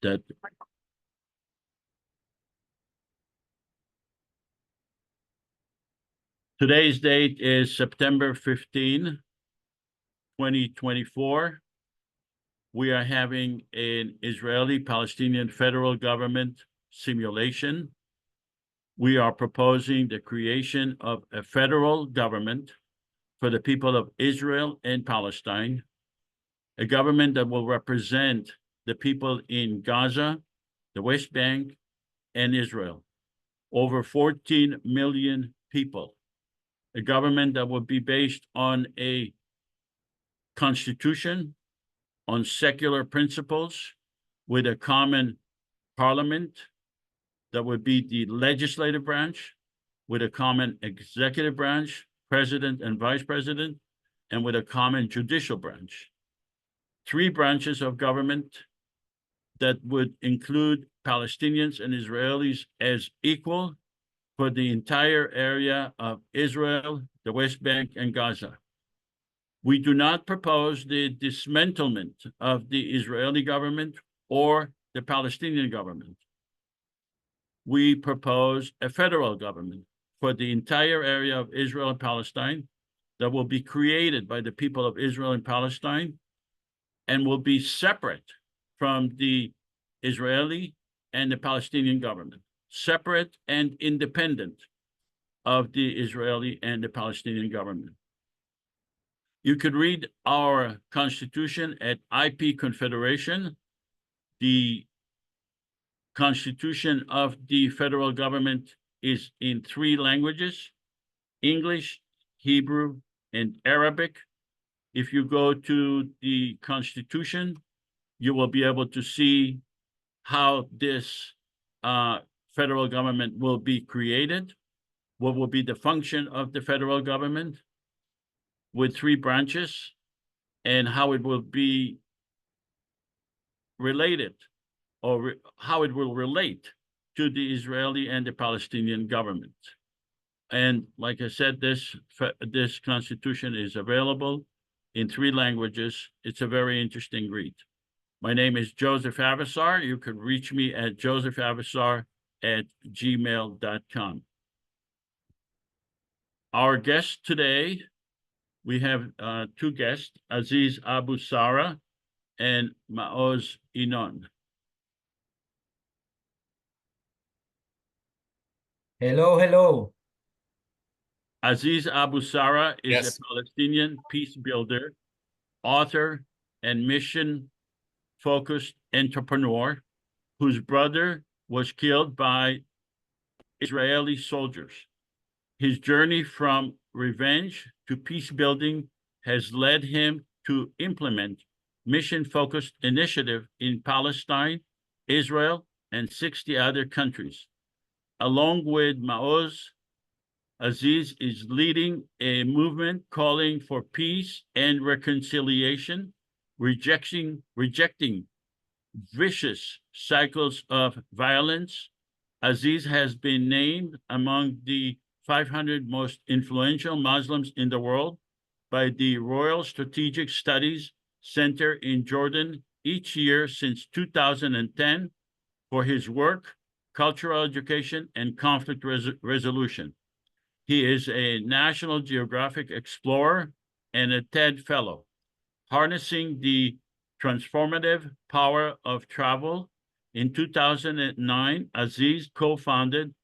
that today's date is September 15, 2024. We are having an Israeli-Palestinian federal government simulation. We are proposing the creation of a federal government for the people of Israel and Palestine, a government that will represent the people in Gaza, the West Bank, and Israel. Over 14 million people. A government that will be based on a constitution, on secular principles, with a common parliament that would be the legislative branch, with a common executive branch, president and vice president, and with a common judicial branch. 3 branches of government that would include Palestinians and Israelis as equal for the entire area of Israel, the West Bank, and Gaza. We do not propose the dismantlement of the Israeli government or the Palestinian government. We propose a federal government for the entire area of Israel and Palestine that will be created by the people of Israel and Palestine and will be separate from the Israeli and the Palestinian government, separate and independent of the Israeli and the Palestinian government. You could read our constitution at IP Confederation. The constitution of the federal government is in 3 languages: English, Hebrew, and Arabic. If you go to the constitution, you will be able to see how this federal government will be created, what will be the function of the federal government with 3 branches, and how it will be related, or how it will relate to the Israeli and the Palestinian government. And like I said, this constitution is available in 3 languages. It's a very interesting read. My name is Joseph Avasar. You can reach me at josephavassar@gmail.com. Our guest today, we have 2 guests, Aziz Abu Sara and Maoz Inon. Hello, hello. Aziz Abu Sara is Yes. a Palestinian peace builder, author, and mission-focused entrepreneur whose brother was killed by Israeli soldiers. His journey from revenge to peace building has led him to implement mission-focused initiative in Palestine, Israel, and 60 other countries. Along with Maoz, Aziz is leading a movement calling for peace and reconciliation, rejecting vicious cycles of violence. Aziz has been named among the 500 most influential Muslims in the world by the Royal Strategic Studies Center in Jordan each year since 2010 for his work, cultural education, and conflict resolution. He is a National Geographic Explorer and a TED Fellow. Harnessing the transformative power of travel, in 2009, Aziz co-founded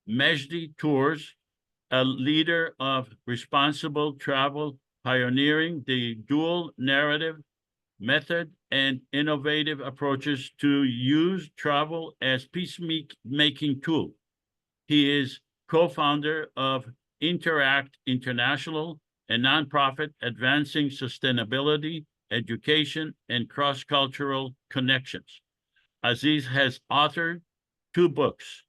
Mejdi Tours, a leader of responsible travel, pioneering the dual narrative method and innovative approaches to use travel as peacemaking tool. He is co-founder of Interact International, a nonprofit advancing sustainability, education, and cross-cultural connections. Aziz has authored 2 books,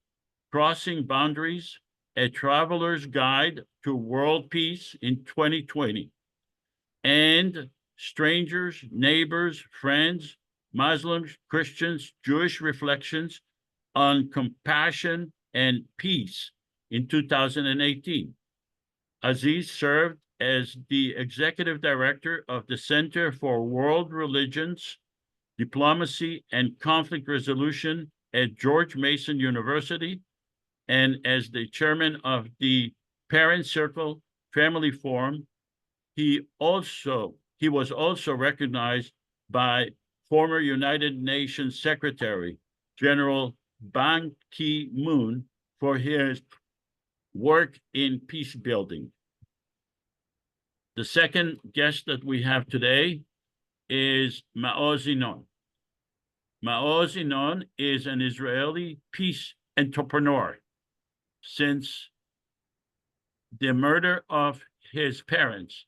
Crossing Boundaries, A Traveler's Guide to World Peace in 2020, and Strangers, Neighbors, Friends, Muslims, Christians, Jewish Reflections on Compassion and Peace in 2018. Aziz served as the executive director of the Center for World Religions, Diplomacy and Conflict Resolution at George Mason University, and as the chairman of the Parent Circle Family Forum. He was also recognized by former United Nations Secretary General Ban Ki-moon for his work in peace building. The second guest that we have today is Maoz Inon. Maoz Inon is an Israeli peace entrepreneur. Since the murder of his parents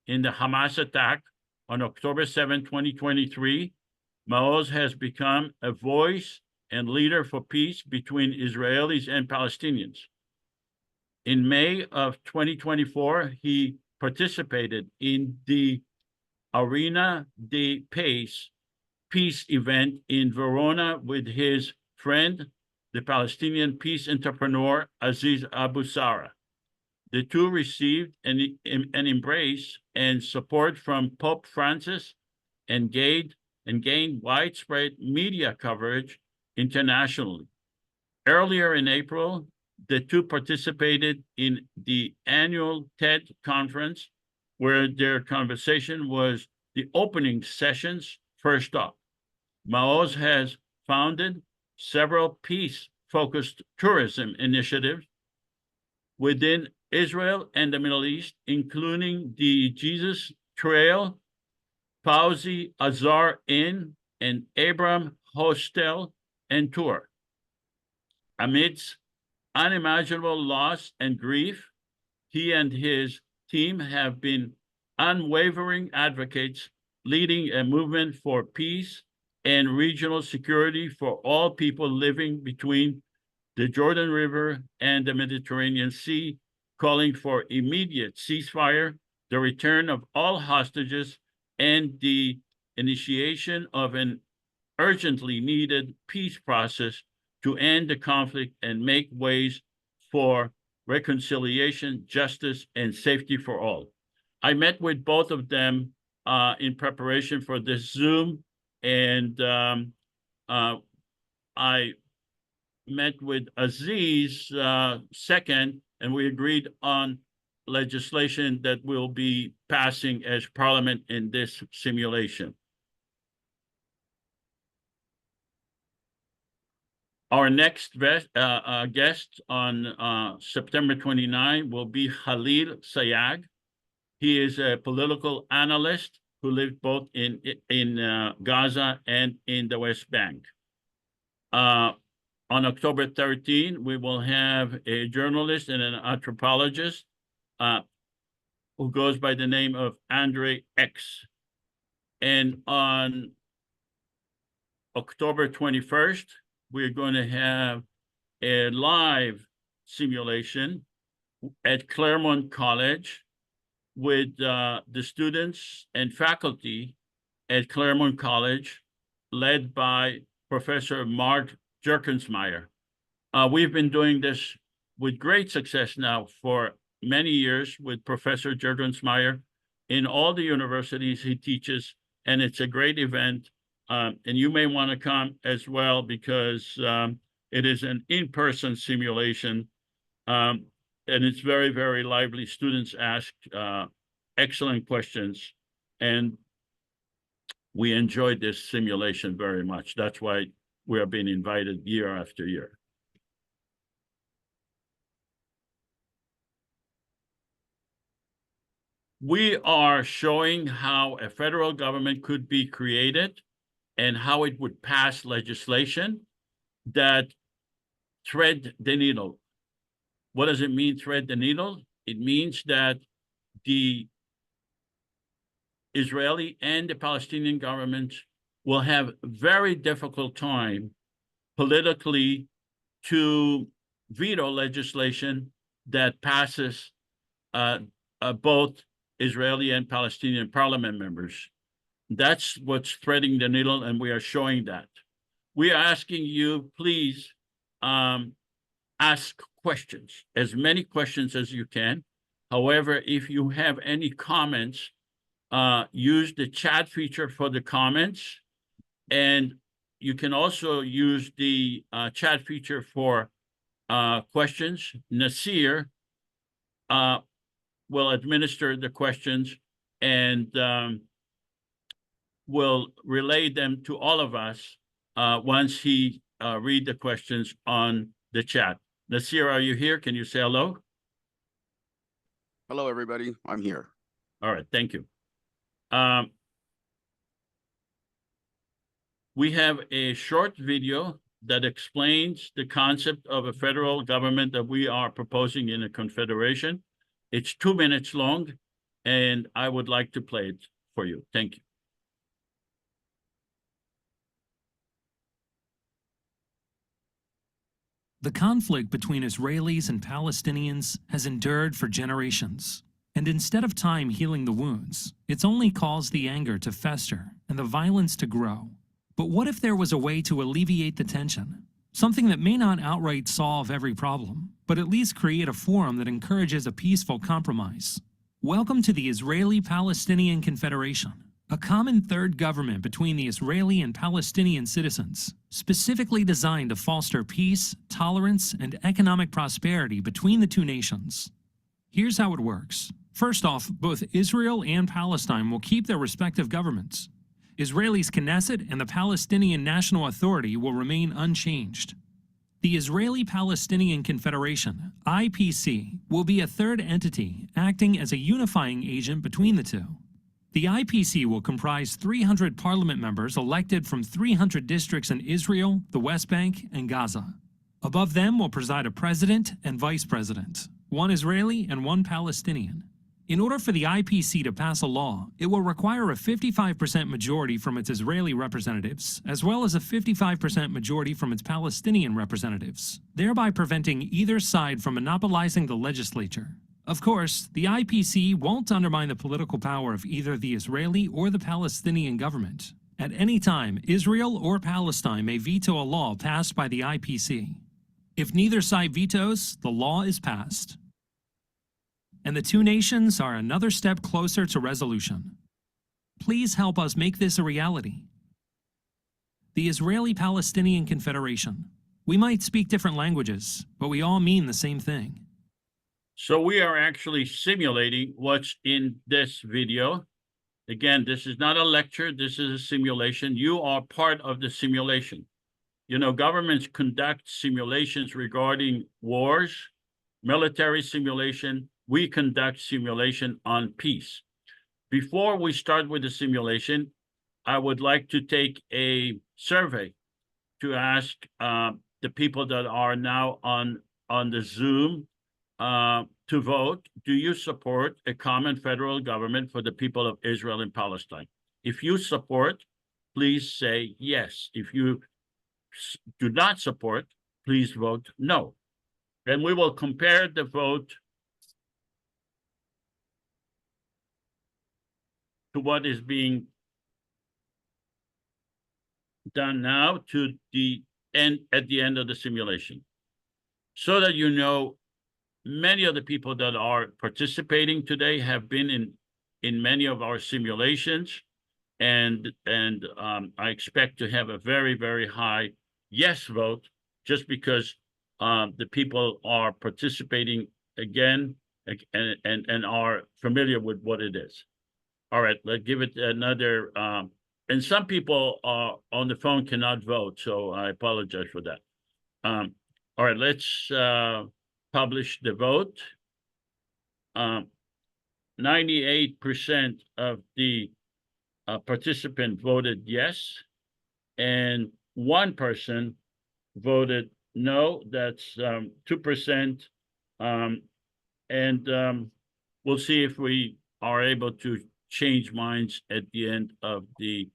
in the Hamas attack on October 7, 2023, Maoz has become a voice and leader for peace between Israelis and Palestinians. In May of 2024, he participated in the Arena de Paz peace event in Verona with his friend, the Palestinian peace entrepreneur, Aziz Abu Sarah. The two received an embrace and support from Pope Francis and gained widespread media coverage internationally. Earlier in April, the two participated in the annual TED conference, where their conversation was the opening session's first stop. Maoz has founded several peace-focused tourism initiatives within Israel and the Middle East, including the Jesus Trail, Fauzi Azar Inn, and Abram Hostel and Tour. Amidst unimaginable loss and grief, he and his team have been unwavering advocates, leading a movement for peace and regional security for all people living between the Jordan River and the Mediterranean Sea, calling for immediate ceasefire, the return of all hostages, and the initiation of an urgently needed peace process to end the conflict and make ways for reconciliation, justice, and safety for all. I met with both of them in preparation for this Zoom, and I met with Aziz second, and we agreed on legislation that will be passing as parliament in this simulation. Our next guest on September 29 will be Khalil Sayag. He is a political analyst who lived both in Gaza and in the West Bank. On October 13, we will have a journalist and an anthropologist who goes by the name of Andre X. And on October 21st, we're going to have a live simulation at Claremont College with the students and faculty at Claremont College, led by Professor Mark Jerkensmeyer. We've been doing this with great success now for many years with Professor Jerkensmeyer in all the universities he teaches, and it's a great event. And you may want to come as well, because it is an in-person simulation, and it's very, very lively. Students ask excellent questions, and we enjoyed this simulation very much. That's why we are being invited year after year. We are showing how a federal government could be created and how it would pass legislation that thread the needle. What does it mean, thread the needle? It means that the Israeli and the Palestinian governments will have very difficult time politically to veto legislation that passes both Israeli and Palestinian parliament members. That's what's threading the needle, and we are showing that. We are asking you, please ask questions, as many questions as you can. However, if you have any comments, use the chat feature for the comments, And you can also use the chat feature for questions. Nasir will administer the questions and will relay them to all of us once he read the questions on the chat. Nasir, are you here? Can you say hello? Hello, everybody. I'm here. All right, thank you. We have a short video that explains the concept of a federal government that we are proposing in a confederation. It's 2 minutes long, and I would like to play it for you. Thank you. The conflict between Israelis and Palestinians has endured for generations. And instead of time healing the wounds, it's only caused the anger to fester and the violence to grow. But what if there was a way to alleviate the tension? Something that may not outright solve every problem, but at least create a forum that encourages a peaceful compromise. Welcome to the Israeli-Palestinian Confederation, a common third government between the Israeli and Palestinian citizens, specifically designed to foster peace, tolerance, and economic prosperity between the two nations. Here's how it works. First off, both Israel and Palestine will keep their respective governments. Israel's Knesset and the Palestinian National Authority will remain unchanged. The Israeli-Palestinian Confederation, IPC, will be a third entity acting as a unifying agent between the two. The IPC will comprise 300 parliament members elected from 300 districts in Israel, the West Bank, and Gaza. Above them will preside a president and vice president, one Israeli and one Palestinian. In order for the IPC to pass a law, it will require a 55% majority from its Israeli representatives, as well as a 55% majority from its Palestinian representatives, thereby preventing either side from monopolizing the legislature. Of course, the IPC won't undermine the political power of either the Israeli or the Palestinian government. At any time, Israel or Palestine may veto a law passed by the IPC. If neither side vetoes, the law is passed. And the two nations are another step closer to resolution. Please help us make this a reality. The Israeli-Palestinian Confederation. We might speak different languages, but we all mean the same thing. So we are actually simulating what's in this video. Again, this is not a lecture, this is a simulation. You are part of the simulation. You know, governments conduct simulations regarding wars, military simulation. We conduct simulation on peace. Before we start with the simulation, I would like to take a survey to ask the people that are now on the Zoom to vote. Do you support a common federal government for the people of Israel and Palestine? If you support, please say yes. If you do not support, please vote no. Then we will compare the vote to what is being done now to the end at the end of the simulation, so that you know many of the people that are participating today have been in many of our simulations, and I expect to have a very, very high yes vote just because the people are participating again and are familiar with what it is. All right, let's give it another, and some people on the phone cannot vote, so I apologize for that. All right, let's publish the vote. 98% of the participant voted yes, and one person voted no. That's 2%, and we'll see if we are able to change minds at the end of the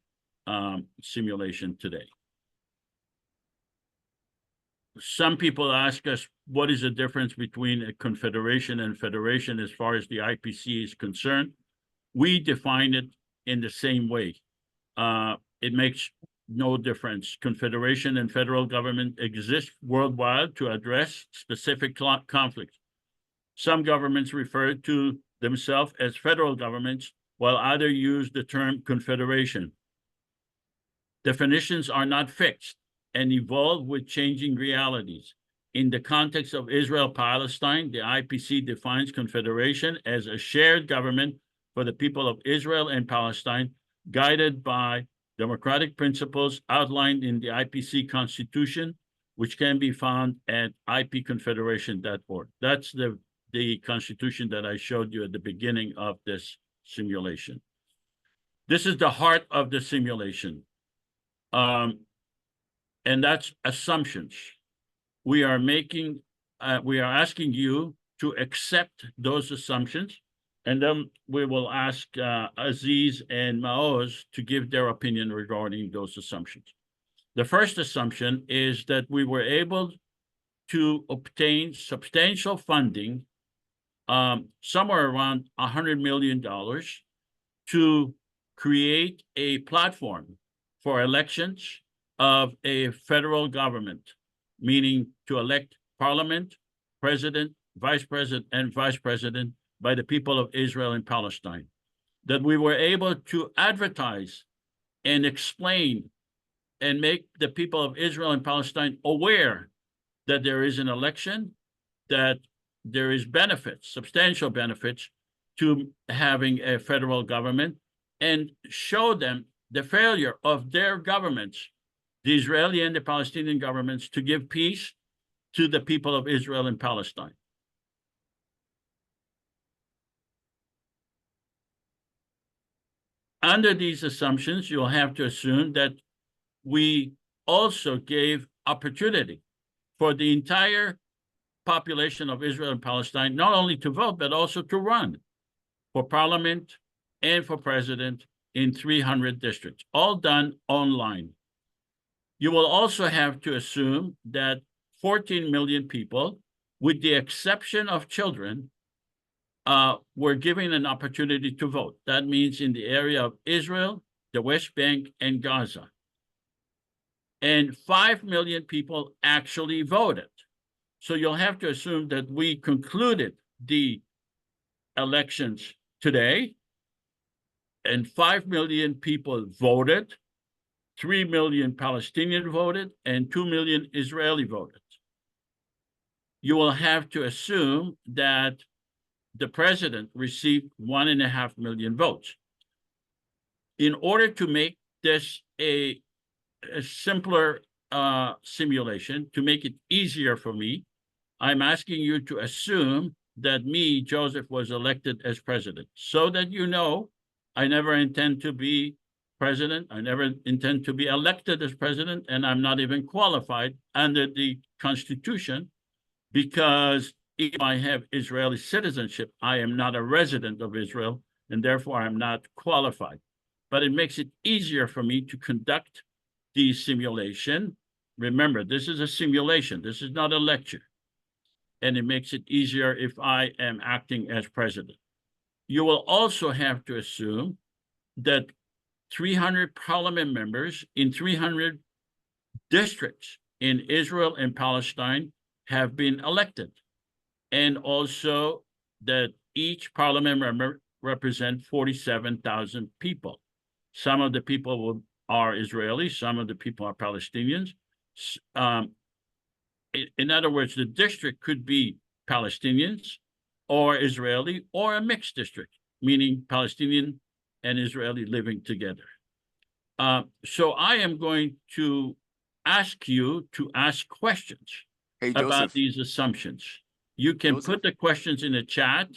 simulation today. Some people ask us, what is the difference between a confederation and federation as far as the IPC is concerned? We define it in the same way. It makes no difference. Confederation and federal government exist worldwide to address specific conflicts. Some governments refer to themselves as federal governments, while others use the term confederation. Definitions are not fixed and evolve with changing realities. In the context of Israel-Palestine, the IPC defines confederation as a shared government for the people of Israel and Palestine, guided by democratic principles outlined in the IPC Constitution, which can be found at ipconfederation.org. That's the Constitution that I showed you at the beginning of this simulation. This is the heart of the simulation. And that's assumptions. We are asking you to accept those assumptions, and then we will ask Aziz and Maoz to give their opinion regarding those assumptions. The first assumption is that we were able to obtain substantial funding, somewhere around $100 million, to create a platform for elections of a federal government, meaning to elect parliament, president, vice president, and vice president by the people of Israel and Palestine. That we were able to advertise and explain and make the people of Israel and Palestine aware that there is an election, that there is benefits, substantial benefits to having a federal government, and show them the failure of their governments, the Israeli and the Palestinian governments, to give peace to the people of Israel and Palestine. Under these assumptions, you'll have to assume that we also gave opportunity for the entire population of Israel and Palestine, not only to vote, but also to run for parliament and for president in 300 districts, all done online. You will also have to assume that 14 million people, with the exception of children, were given an opportunity to vote. That means in the area of Israel, the West Bank, and Gaza. And 5 million people actually voted. So you'll have to assume that we concluded the elections today, and 5 million people voted, 3 million Palestinian voted, and 2 million Israeli voted. You will have to assume that the president received 1.5 million votes. In order to make this a simpler simulation, to make it easier for me, I'm asking you to assume that me, Joseph, was elected as president, so that you know I never intend to be president. I never intend to be elected as president, and I'm not even qualified under the Constitution, because if I have Israeli citizenship, I am not a resident of Israel, and therefore I'm not qualified. But it makes it easier for me to conduct the simulation. Remember, this is a simulation. This is not a lecture. And it makes it easier if I am acting as president. You will also have to assume that 300 parliament members in 300 districts in Israel and Palestine have been elected. And also that each parliament member represents 47,000 people. Some of the people are Israeli, some of the people are Palestinians. In other words, the district could be Palestinians or Israeli, or a mixed district, meaning Palestinian and Israeli living together. So I am going to ask you to ask questions about these assumptions. You can put the questions in the chat,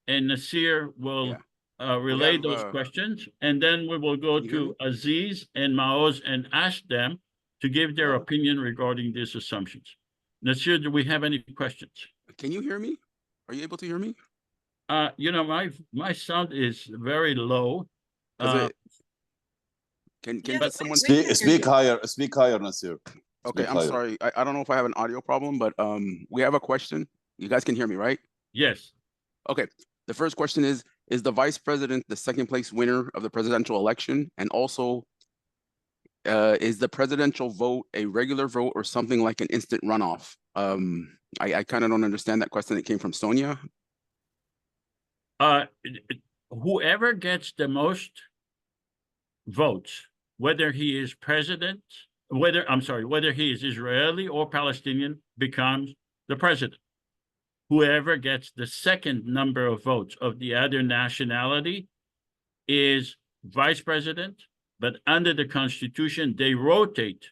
and Nasir will relay those questions, and then we will go to Aziz and Maoz and ask them to give their opinion regarding these assumptions. Nasir, do we have any questions? Can you hear me? Are you able to hear me? You know, my sound is very low. Can someone speak higher, Nasir? Okay, I'm sorry. I don't know if I have an audio problem, but we have a question. You guys can hear me, right? Yes. Okay. The first question is the vice president the second place winner of the presidential election? And also, is the presidential vote a regular vote or something like an instant runoff? I kind of don't understand that question that came from Sonia. Whoever gets the most votes whether he is president, whether he is Israeli or Palestinian, becomes the president. Whoever gets the second number of votes of the other nationality is vice president, but under the Constitution, they rotate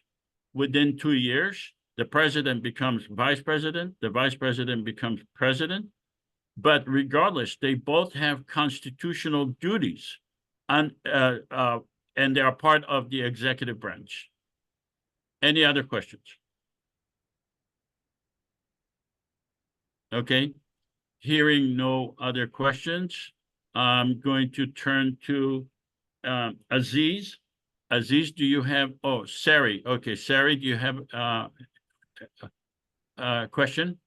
within 2 years. The president becomes vice president, the vice president becomes president. But regardless, they both have constitutional duties, and they are part of the executive branch. Any other questions? Okay, hearing no other questions, I'm going to turn to Aziz. Aziz, do you have, oh, Sari. Okay, Sari, do you have a question?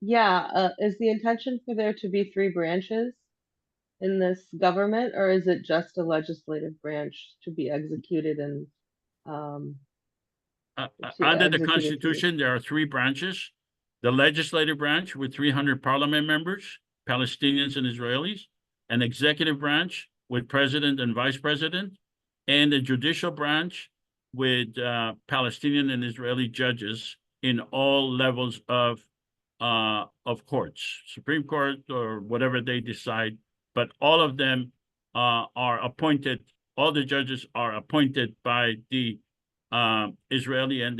Yeah, is the intention for there to be 3 branches in this government, or is it just a legislative branch to be executed and Under the Constitution, there are 3 branches. The legislative branch with 300 parliament members, Palestinians and Israelis, an executive branch with president and vice president, and a judicial branch with Palestinian and Israeli judges in all levels of courts, Supreme Court or whatever they decide, but all of them are appointed, all the judges are appointed by the Israeli and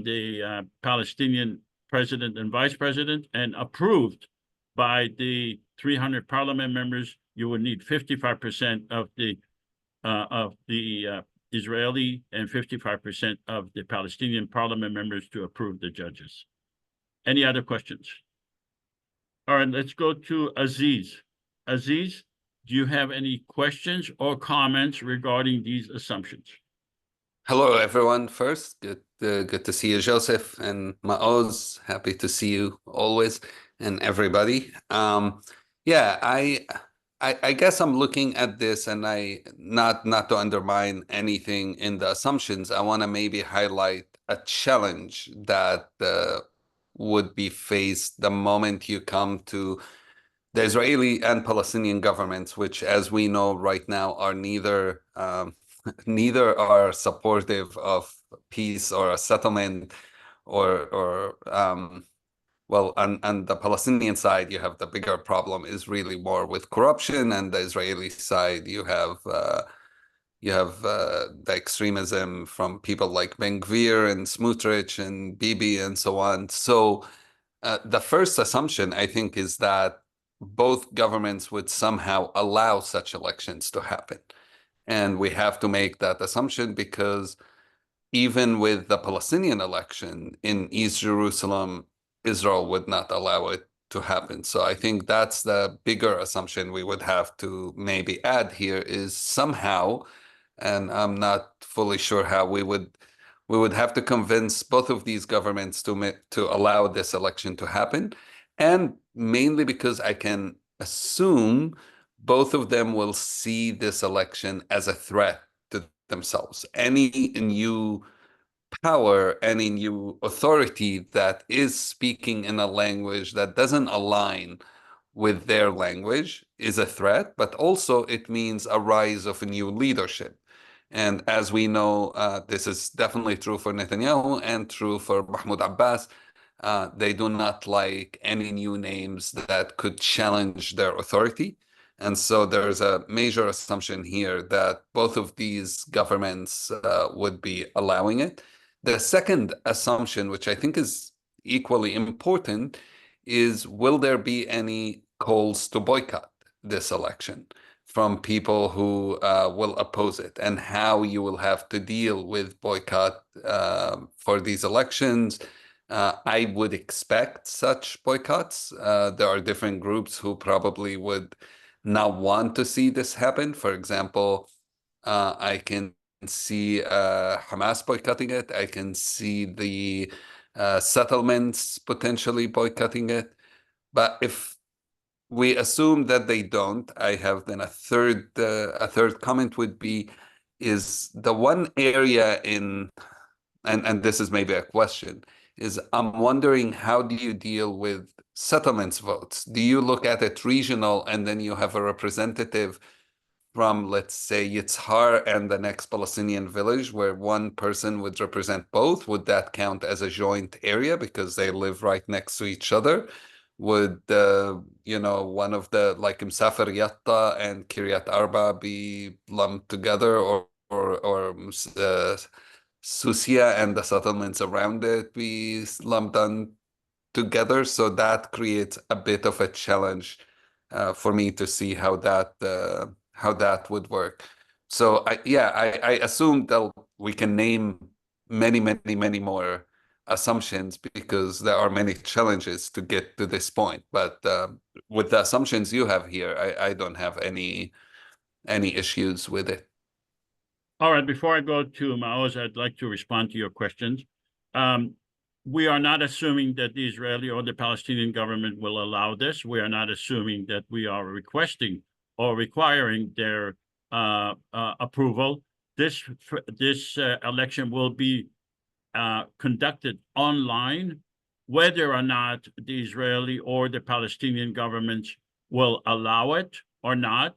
the Palestinian president and vice president, and approved by the 300 parliament members. You would need 55% of the Israeli and 55% of the Palestinian parliament members to approve the judges. Any other questions? All right, let's go to Aziz. Aziz, do you have any questions or comments regarding these assumptions? Hello, everyone. First, good to see you, Joseph, and Maoz. Happy to see you always, and everybody. Yeah, I guess I'm looking at this, and not to undermine anything in the assumptions. I want to maybe highlight a challenge that would be faced the moment you come to the Israeli and Palestinian governments, which, as we know right now, are neither are supportive of peace or a settlement, or well, on the Palestinian side, you have the bigger problem is really more with corruption, and the Israeli side, you have the extremism from people like Ben Gvir and Smotrich and Bibi and so on. So the first assumption, I think, is that both governments would somehow allow such elections to happen. And we have to make that assumption because even with the Palestinian election in East Jerusalem, Israel would not allow it to happen. So I think that's the bigger assumption we would have to maybe add here is somehow, and I'm not fully sure how we would have to convince both of these governments to allow this election to happen. And mainly because I can assume both of them will see this election as a threat to themselves. Any new power, any new authority that is speaking in a language that doesn't align with their language is a threat, but also it means a rise of a new leadership. And as we know, this is definitely true for Netanyahu and true for Mahmoud Abbas. They do not like any new names that could challenge their authority. And so there's a major assumption here that both of these governments would be allowing it. The second assumption, which I think is equally important, is will there be any calls to boycott this election from people who will oppose it, and how you will have to deal with boycott for these elections. I would expect such boycotts. There are different groups who probably would not want to see this happen. For example, I can see Hamas boycotting it. I can see the settlements potentially boycotting it. But if we assume that they don't, I have then a third comment would be, is the one area in, and this is maybe a question, is I'm wondering, how do you deal with settlements votes? Do you look at it regional and then you have a representative from, let's say, Yitzhar and the next Palestinian village, where one person would represent both? Would that count as a joint area because they live right next to each other? Would one of the, like, Msafir Yatta and Kiryat Arba be lumped together, or Susia and the settlements around it be lumped on together? So that creates a bit of a challenge for me to see how that would work. So I assume that we can name many more assumptions because there are many challenges to get to this point. But with the assumptions you have here, I don't have any issues with it. All right, before I go to Maoz, I'd like to respond to your questions. We are not assuming that the Israeli or the Palestinian government will allow this. We are not assuming that we are requesting or requiring their approval. This election will be conducted online. Whether or not the Israeli or the Palestinian governments will allow it or not,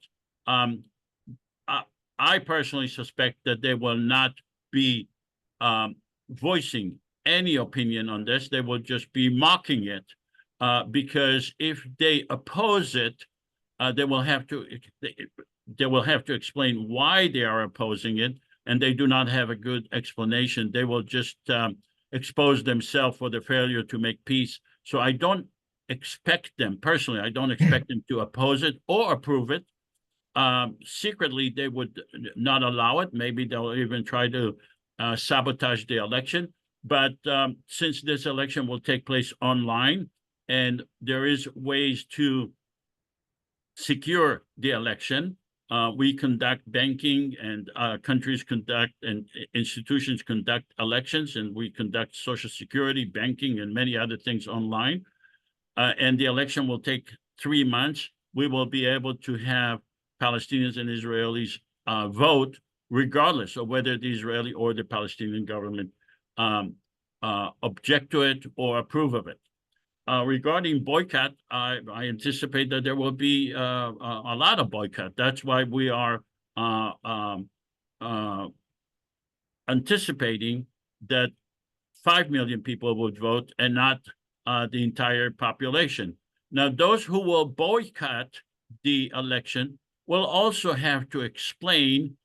I personally suspect that they will not be voicing any opinion on this. They will just be mocking it because if they oppose it, they will have to explain why they are opposing it, and they do not have a good explanation. They will just expose themselves for the failure to make peace. So I don't expect them, personally, I don't expect them to oppose it or approve it. Secretly, they would not allow it. Maybe they'll even try to sabotage the election. But since this election will take place online, and there is ways to secure the election, we conduct banking, and countries conduct, and institutions conduct elections, and we conduct Social Security, banking, and many other things online. And the election will take 3 months. We will be able to have Palestinians and Israelis vote, regardless of whether the Israeli or the Palestinian government object to it or approve of it. Regarding boycott, I anticipate that there will be a lot of boycott. That's why we are anticipating that 5 million people would vote and not the entire population. Now, those who will boycott the election will also have to explain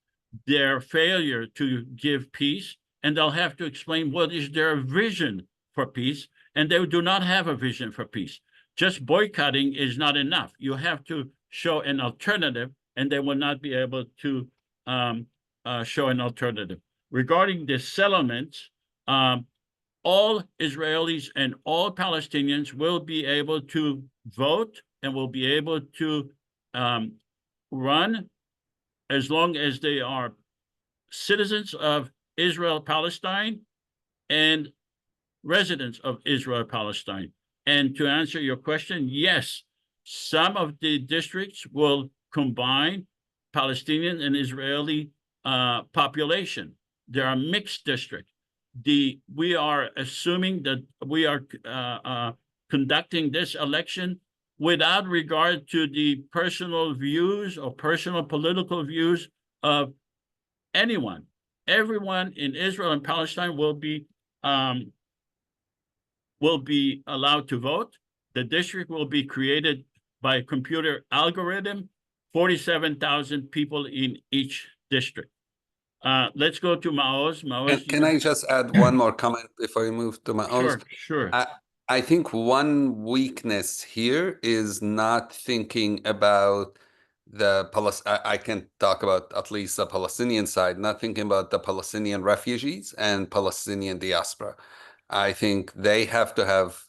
their failure to give peace, and they'll have to explain what is their vision for peace, and they do not have a vision for peace. Just boycotting is not enough. You have to show an alternative, and they will not be able to show an alternative. Regarding the settlements, all Israelis and all Palestinians will be able to vote and will be able to run as long as they are citizens of Israel-Palestine and residents of Israel-Palestine. And to answer your question, yes, some of the districts will combine Palestinian and Israeli population. There are mixed districts. We are assuming that we are conducting this election without regard to the personal views or personal political views of anyone. Everyone in Israel and Palestine will be allowed to vote. The district will be created by a computer algorithm, 47,000 people in each district. Let's go to Maoz. Maoz, Can I just add one more comment before you move to Maoz? Sure. I think one weakness here is not thinking about I can talk about at least the Palestinian side, not thinking about the Palestinian refugees and Palestinian diaspora. I think they have to have,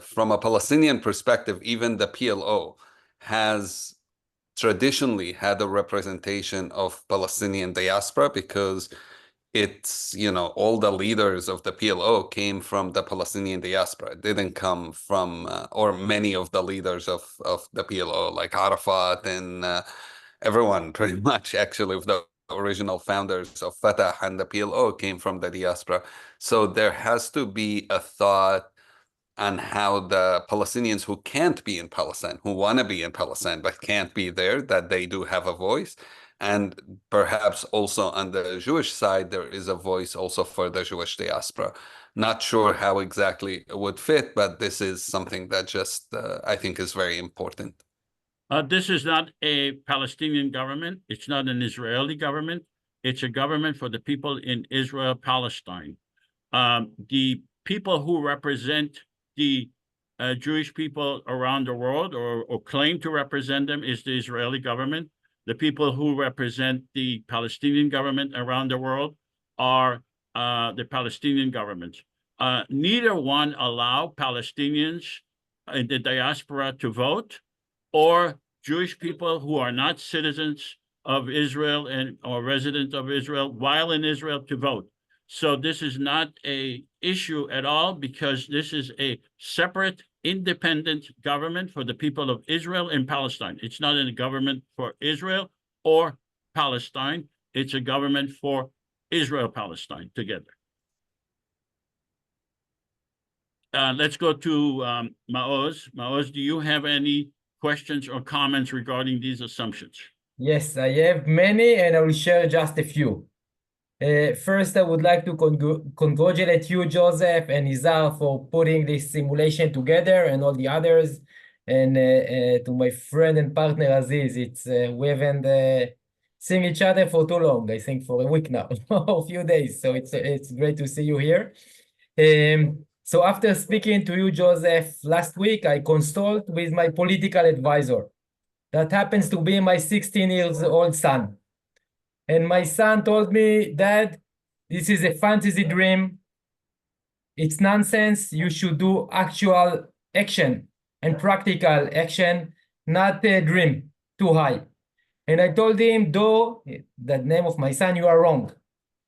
from a Palestinian perspective, even the PLO has traditionally had a representation of Palestinian diaspora because it's, all the leaders of the PLO came from the Palestinian diaspora. It didn't come from, or many of the leaders of the PLO, like Arafat and everyone, pretty much, actually, of the original founders of Fatah and the PLO came from the diaspora. So there has to be a thought on how the Palestinians who can't be in Palestine, who want to be in Palestine but can't be there, that they do have a voice. And perhaps also on the Jewish side, there is a voice also for the Jewish diaspora. Not sure how exactly it would fit, but this is something that just I think is very important. This is not a Palestinian government. It's not an Israeli government. It's a government for the people in Israel, Palestine. The people who represent the Jewish people around the world or claim to represent them is the Israeli government. The people who represent the Palestinian government around the world are the Palestinian government. Neither one allow Palestinians in the diaspora to vote, or Jewish people who are not citizens of Israel or residents of Israel while in Israel to vote. So this is not an issue at all, because this is a separate, independent government for the people of Israel and Palestine. It's not a government for Israel or Palestine. It's a government for Israel, Palestine together. Let's go to Maoz. Maoz, do you have any questions or comments regarding these assumptions? Yes, I have many, and I will share just a few. First, I would like to congratulate you, Joseph and Izar, for putting this simulation together, and all the others. And to my friend and partner, Aziz, we haven't seen each other for too long, I think for a week now, or a few days. So it's great to see you here. So after speaking to you, Joseph, last week, I consulted with my political advisor. That happens to be my 16-year-old son. And my son told me, Dad, this is a fantasy dream. It's nonsense. You should do actual action and practical action, not a dream too high. And I told him, though, the name of my son, you are wrong.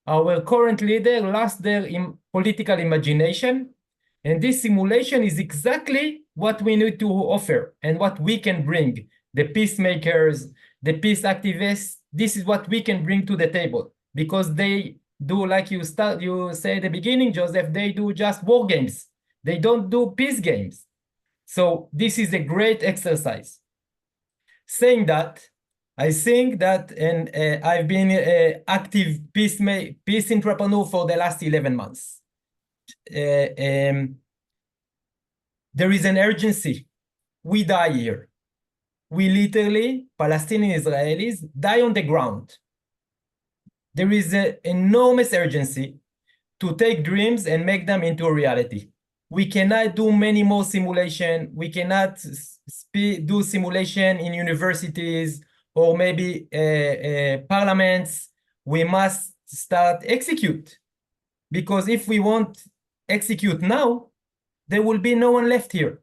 Our current leader lost their political imagination. And this simulation is exactly what we need to offer and what we can bring. The peacemakers, the peace activists, this is what we can bring to the table, because they do, like you say at the beginning, Joseph, they do just war games. They don't do peace games. So this is a great exercise. Saying that, I think that, and I've been an active peace entrepreneur for the last 11 months. There is an urgency. We die here. We literally, Palestinian Israelis, die on the ground. There is an enormous urgency to take dreams and make them into a reality. We cannot do many more simulation. We cannot do simulation in universities or maybe parliaments. We must start execute. Because if we won't execute now, there will be no one left here.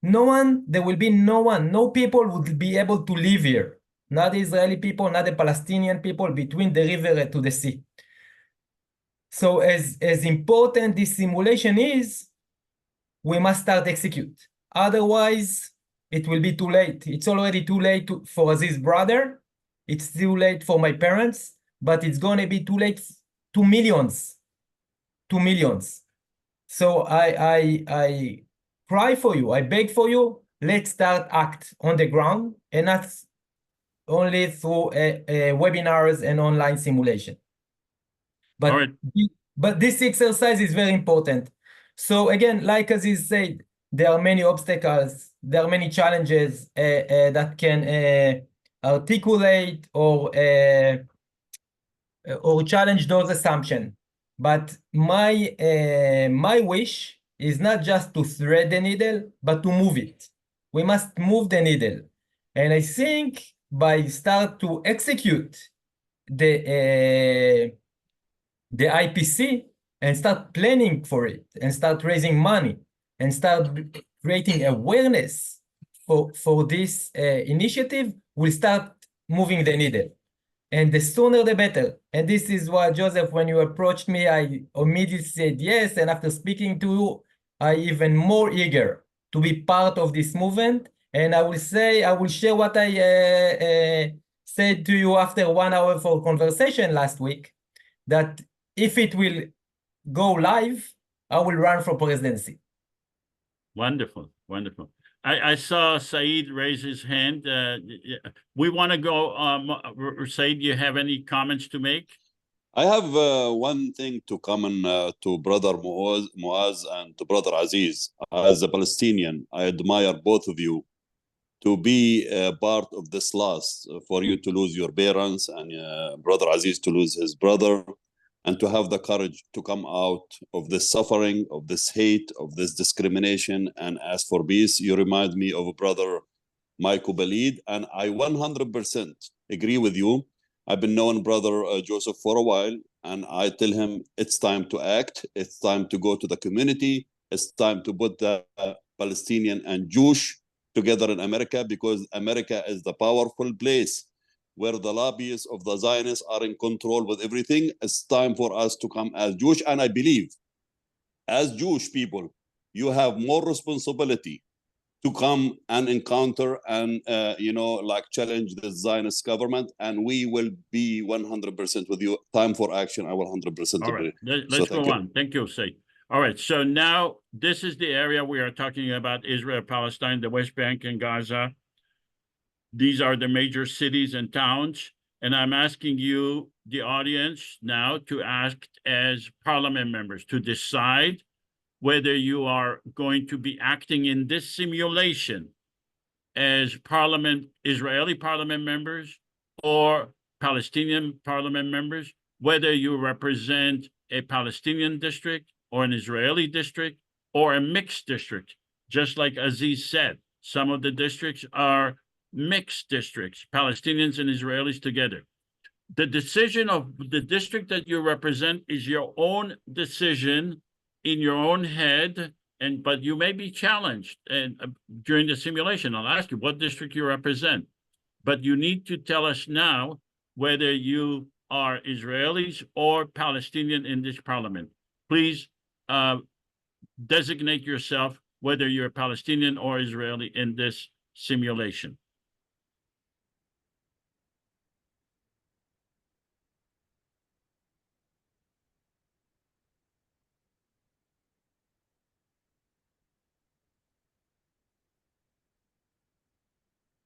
There will be no one, no people would be able to live here. Not the Israeli people, not the Palestinian people, between the river to the sea. So as important this simulation is, we must start execute. Otherwise, it will be too late. It's already too late for Aziz's brother. It's too late for my parents, but it's going to be too late to millions. So I cry for you, I beg for you, let's start act on the ground, and not only through webinars and online simulation. But, all right. But this exercise is very important. So again, like Aziz said, there are many obstacles, there are many challenges that can articulate or challenge those assumptions. But my wish is not just to thread the needle, but to move it. We must move the needle. And I think by start to execute the IPC and start planning for it and start raising money and start creating awareness for this initiative, we'll start moving the needle. And the sooner the better. And this is why, Joseph, when you approached me, I immediately said yes. And after speaking to you, I'm even more eager to be part of this movement. And I will share what I said to you after 1 hour for conversation last week, that if it will go live, I will run for presidency. Wonderful, wonderful. I saw Said raise his hand. We want to go, Said, do you have any comments to make? I have one thing to comment to brother Maoz and to brother Aziz. As a Palestinian, I admire both of you to be part of this loss, for you to lose your parents and brother Aziz to lose his brother, and to have the courage to come out of this suffering, of this hate, of this discrimination, and ask for peace. You remind me of brother Michael Balid, and I 100% agree with you. I've been knowing brother Joseph for a while, and I tell him it's time to act. It's time to go to the community. It's time to put the Palestinian and Jewish together in America, because America is the powerful place where the lobbyists of the Zionists are in control with everything. It's time for us to come as Jewish. And I believe as Jewish people, you have more responsibility to come and encounter and, like challenge the Zionist government. And we will be 100% with you. Time for action. I will 100% All agree. right, let's go on. Thank you, Said. All right, so now this is the area we are talking about: Israel, Palestine, the West Bank, and Gaza. These are the major cities and towns. And I'm asking you, the audience, now to ask as parliament members to decide whether you are going to be acting in this simulation as Israeli parliament members or Palestinian parliament members, whether you represent a Palestinian district or an Israeli district or a mixed district. Just like Aziz said, some of the districts are mixed districts, Palestinians and Israelis together. The decision of the district that you represent is your own decision in your own head, but you may be challenged during the simulation. I'll ask you what district you represent, but you need to tell us now whether you are Israelis or Palestinian in this parliament. Please designate yourself whether you're Palestinian or Israeli in this simulation.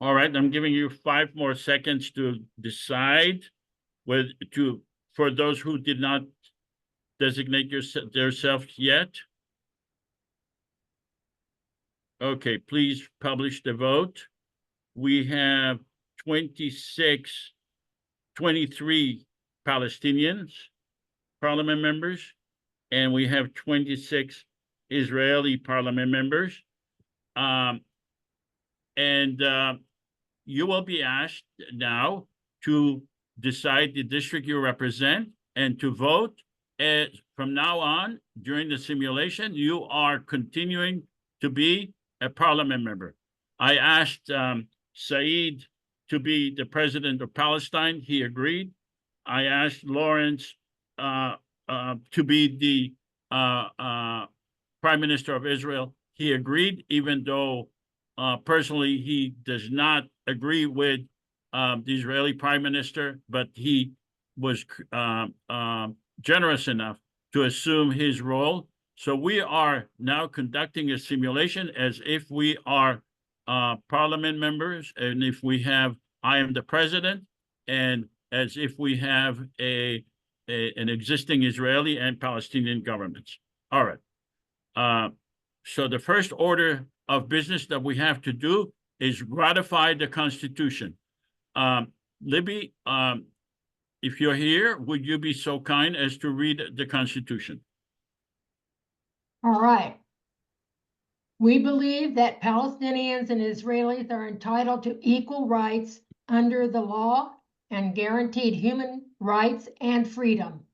All right, I'm giving you 5 more seconds to decide for those who did not designate themselves yet. Okay, please publish the vote. We have 23 Palestinians, parliament members, and we have 26 Israeli parliament members. You will be asked now to decide the district you represent and to vote. From now on, during the simulation, you are continuing to be a parliament member. I asked Said to be the president of Palestine. He agreed. I asked Lawrence to be the prime minister of Israel. He agreed, even though personally he does not agree with the Israeli prime minister, but he was generous enough to assume his role. So we are now conducting a simulation as if we are parliament members, and if we have, I am the president, and as if we have an existing Israeli and Palestinian governments. All right. So the first order of business that we have to do is ratify the Constitution. Libby, if you're here, would you be so kind as to read the Constitution? All right. We believe that Palestinians and Israelis are entitled to equal rights under the law and guaranteed human rights and freedom.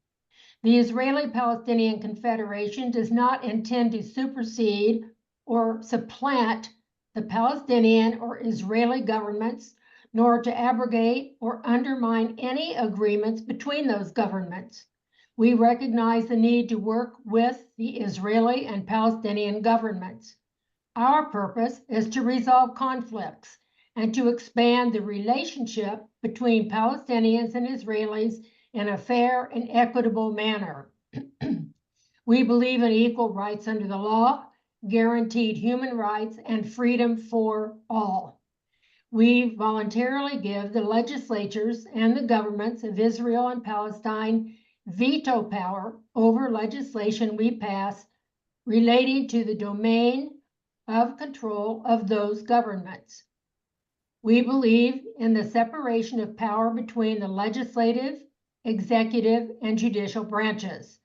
The Israeli-Palestinian Confederation does not intend to supersede or supplant the Palestinian or Israeli governments, nor to abrogate or undermine any agreements between those governments. We recognize the need to work with the Israeli and Palestinian governments. Our purpose is to resolve conflicts and to expand the relationship between Palestinians and Israelis in a fair and equitable manner. We believe in equal rights under the law, guaranteed human rights and freedom for all. We voluntarily give the legislatures and the governments of Israel and Palestine veto power over legislation we pass relating to the domain of control of those governments. We believe in the separation of power between the legislative, executive, and judicial branches.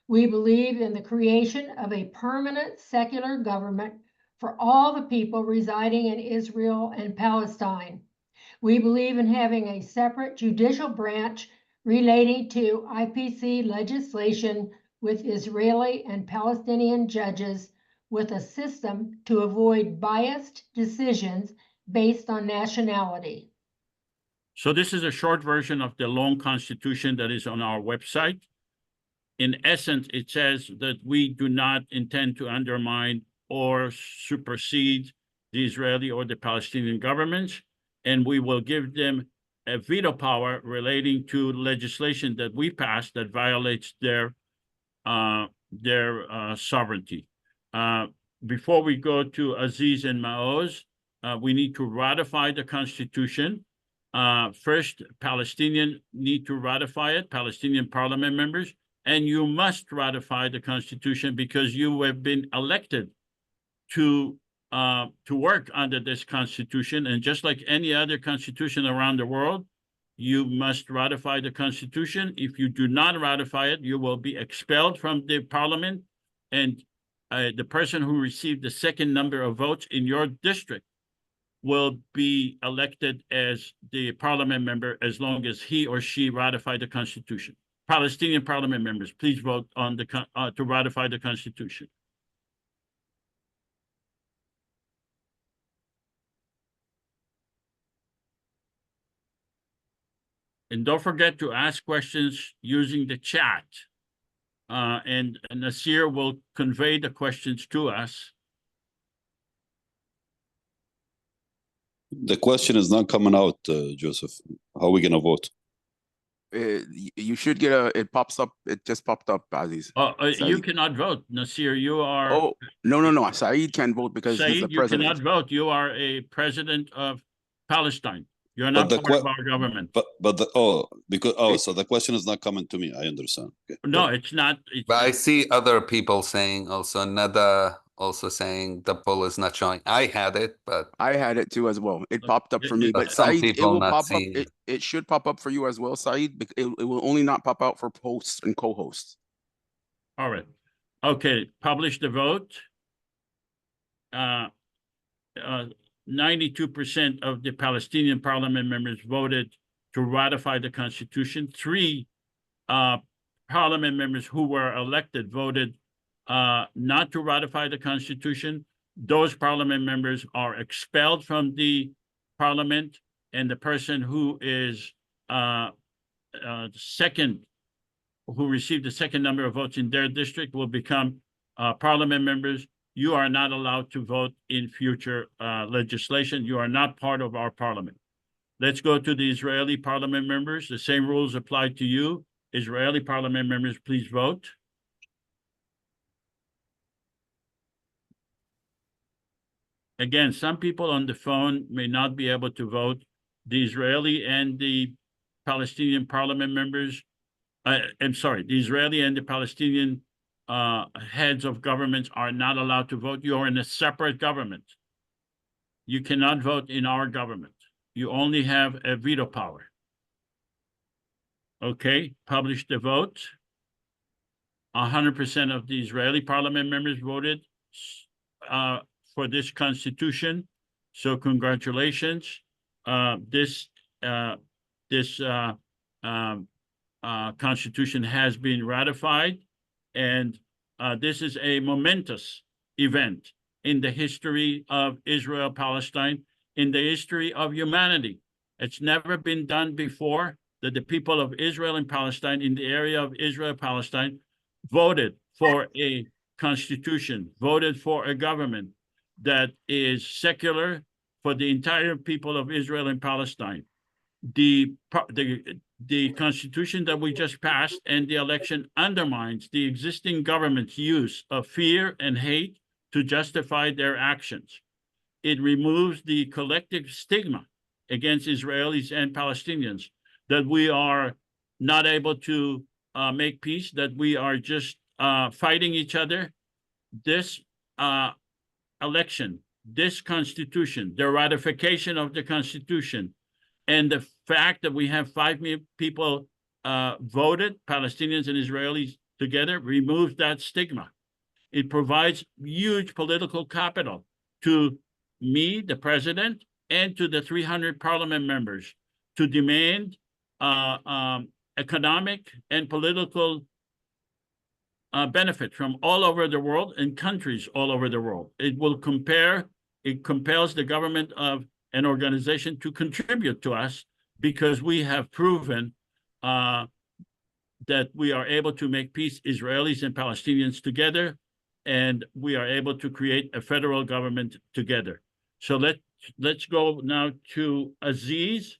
We believe in the creation of a permanent secular government for all the people residing in Israel and Palestine. We believe in having a separate judicial branch relating to IPC legislation with Israeli and Palestinian judges, with a system to avoid biased decisions based on nationality. So this is a short version of the long constitution that is on our website. In essence, it says that we do not intend to undermine or supersede the Israeli or the Palestinian governments, and we will give them a veto power relating to legislation that we pass that violates their sovereignty. Before we go to Aziz and Maoz, we need to ratify the Constitution. First, Palestinians need to ratify it, Palestinian parliament members, and you must ratify the Constitution because you have been elected to work under this Constitution. And just like any other constitution around the world, you must ratify the Constitution. If you do not ratify it, you will be expelled from the parliament, and the person who received the second number of votes in your district will be elected as the parliament member as long as he or she ratified the Constitution. Palestinian parliament members, please vote on the to ratify the Constitution. And don't forget to ask questions using the chat. And Nasir will convey the questions to us. The question is not coming out, Joseph. How are we going to vote? You should get it pops up. It just popped up, Aziz. You cannot vote, Nasir. You are. Oh, no. Saeed can vote because he's the Saeed, you president. cannot vote. You are a president of Palestine. You're not part of our government. So the question is not coming to me. I understand. Okay. No, it's not. But I see other people saying also, Nada also saying the poll is not showing. I had it, but I had it too as well. It popped up for me, but some Saeed, it people will not pop up. seeing it. It should pop up for you as well, Saeed. It will only not pop out for hosts and co-hosts. All right. Okay. Publish the vote. 92% of the Palestinian parliament members voted to ratify the Constitution. 3 parliament members who were elected voted not to ratify the Constitution. Those parliament members are expelled from the parliament, and the person who is who received the second number of votes in their district will become parliament members. You are not allowed to vote in future legislation. You are not part of our parliament. Let's go to the Israeli parliament members. The same rules apply to you. Israeli parliament members, please vote. Again, some people on the phone may not be able to vote. The Israeli and the Palestinian parliament members, the Israeli and the Palestinian heads of governments are not allowed to vote. You are in a separate government. You cannot vote in our government. You only have a veto power. Okay, publish the vote. 100% of the Israeli parliament members voted for this constitution. So congratulations. This constitution has been ratified, and this is a momentous event in the history of Israel-Palestine, in the history of humanity. It's never been done before that the people of Israel and Palestine, in the area of Israel-Palestine, voted for a constitution, voted for a government that is secular for the entire people of Israel and Palestine. The constitution that we just passed and the election undermines the existing government's use of fear and hate to justify their actions. It removes the collective stigma against Israelis and Palestinians that we are not able to make peace, that we are just fighting each other. This election, this constitution, the ratification of the constitution, and the fact that we have 5 million people voted, Palestinians and Israelis together, removes that stigma. It provides huge political capital to me, the president, and to the 300 parliament members to demand economic and political benefit from all over the world and countries all over the world. It compels the government of an organization to contribute to us because we have proven that we are able to make peace, Israelis and Palestinians together, and we are able to create a federal government together. So let's go now to Aziz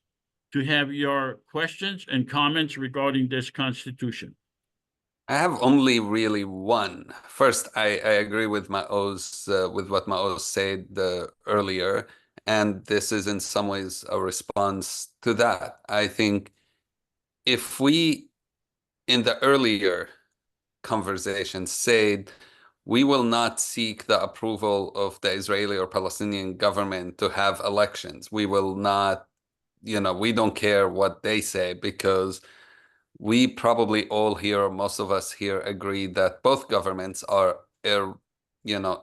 to have your questions and comments regarding this constitution. I have only really one. First, I agree with Maoz, with what Maoz said earlier, and this is in some ways a response to that. I think if we, in the earlier conversation, said we will not seek the approval of the Israeli or Palestinian government to have elections, we will not, we don't care what they say, because we probably all here, most of us here, agree that both governments are,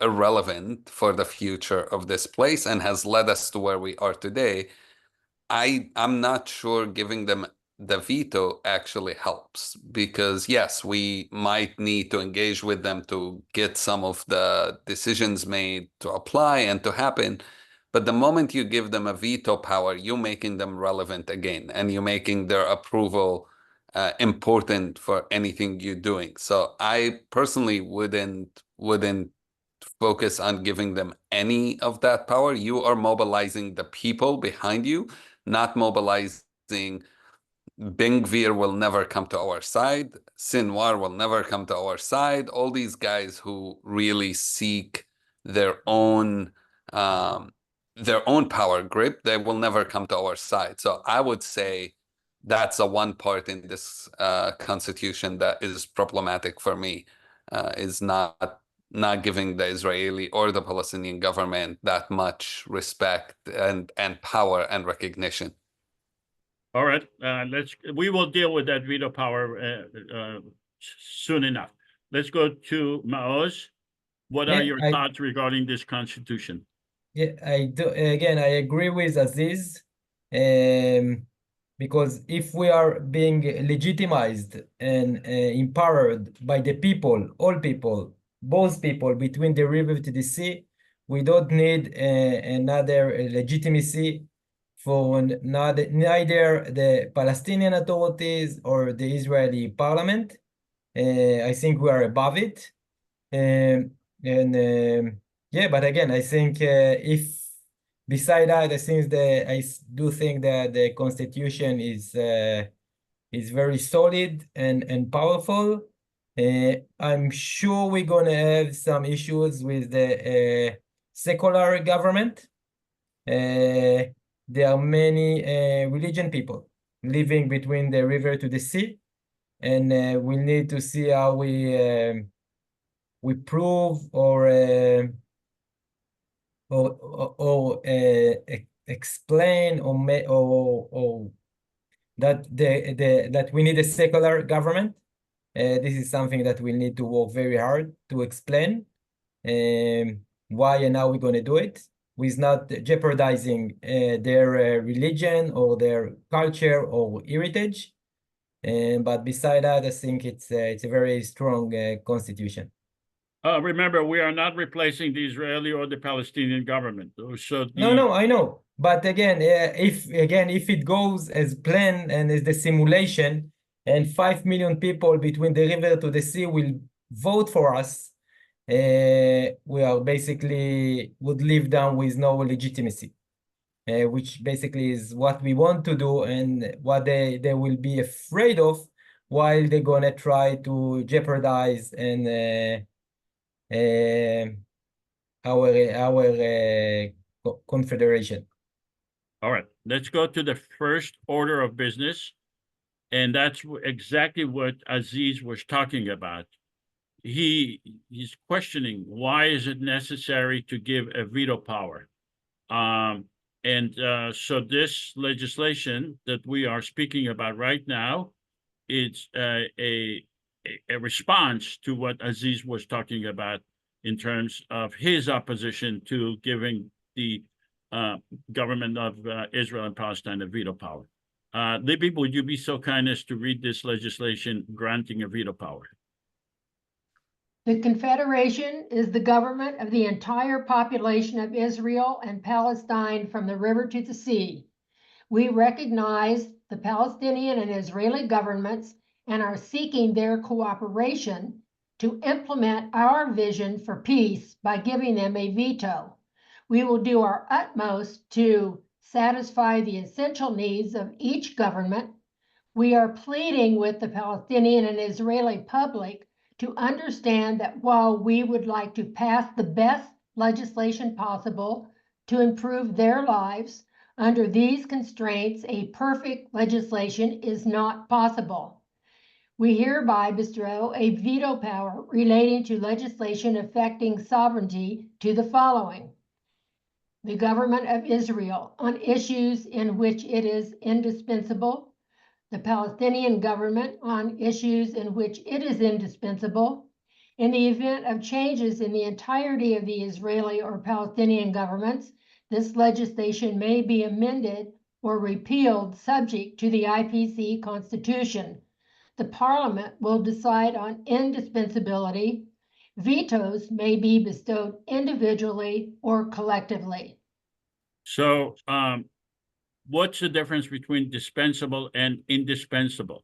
irrelevant for the future of this place and has led us to where we are today. I'm not sure giving them the veto actually helps, because yes, we might need to engage with them to get some of the decisions made to apply and to happen. But the moment you give them a veto power, you're making them relevant again, and you're making their approval important for anything you're doing. So I personally wouldn't focus on giving them any of that power. You are mobilizing the people behind you, not mobilizing. Ben-Gvir will never come to our side. Sinwar will never come to our side. All these guys who really seek their own power grip, they will never come to our side. So I would say that's the one part in this constitution that is problematic for me, is not giving the Israeli or the Palestinian government that much respect and power and recognition. All right, we will deal with that veto power soon enough. Let's go to Maoz. What are your thoughts regarding this constitution? Yeah, I do. Again, I agree with Aziz. Because if we are being legitimized and empowered by the people, all people, both people between the river to the sea, we don't need another legitimacy for neither the Palestinian authorities or the Israeli parliament. I think we are above it. Yeah, but again, I think beside that, I do think that the constitution is very solid and powerful. I'm sure we're gonna have some issues with the secular government. There are many religion people living between the river to the sea, and we need to see how we prove or explain or that that we need a secular government. This is something that we need to work very hard to explain why and how we're going to do it, with not jeopardizing their religion or their culture or heritage. But beside that, I think it's a very strong constitution. Remember, we are not replacing the Israeli or the Palestinian government. So No, I know. But again, if it goes as planned and as the simulation, and 5 million people between the river to the sea will vote for us, we are basically would live down with no legitimacy, which basically is what we want to do and what they will be afraid of, while they're gonna try to jeopardize and confederation. All right, let's go to the first order of business. And that's exactly what Aziz was talking about. He's questioning, why is it necessary to give a veto power? So this legislation that we are speaking about right now, it's a response to what Aziz was talking about in terms of his opposition to giving the government of Israel and Palestine a veto power. Libby, would you be so kind as to read this legislation granting a veto power? The Confederation is the government of the entire population of Israel and Palestine from the river to the sea. We recognize the Palestinian and Israeli governments and are seeking their cooperation to implement our vision for peace by giving them a veto. We will do our utmost to satisfy the essential needs of each government. We are pleading with the Palestinian and Israeli public to understand that while we would like to pass the best legislation possible to improve their lives, under these constraints, a perfect legislation is not possible. We hereby bestow a veto power relating to legislation affecting sovereignty to the following: the government of Israel on issues in which it is indispensable, the Palestinian government on issues in which it is indispensable. In the event of changes in the entirety of the Israeli or Palestinian governments, this legislation may be amended or repealed subject to the IPC Constitution. The Parliament will decide on indispensability. Vetoes may be bestowed individually or collectively. So what's the difference between dispensable and indispensable?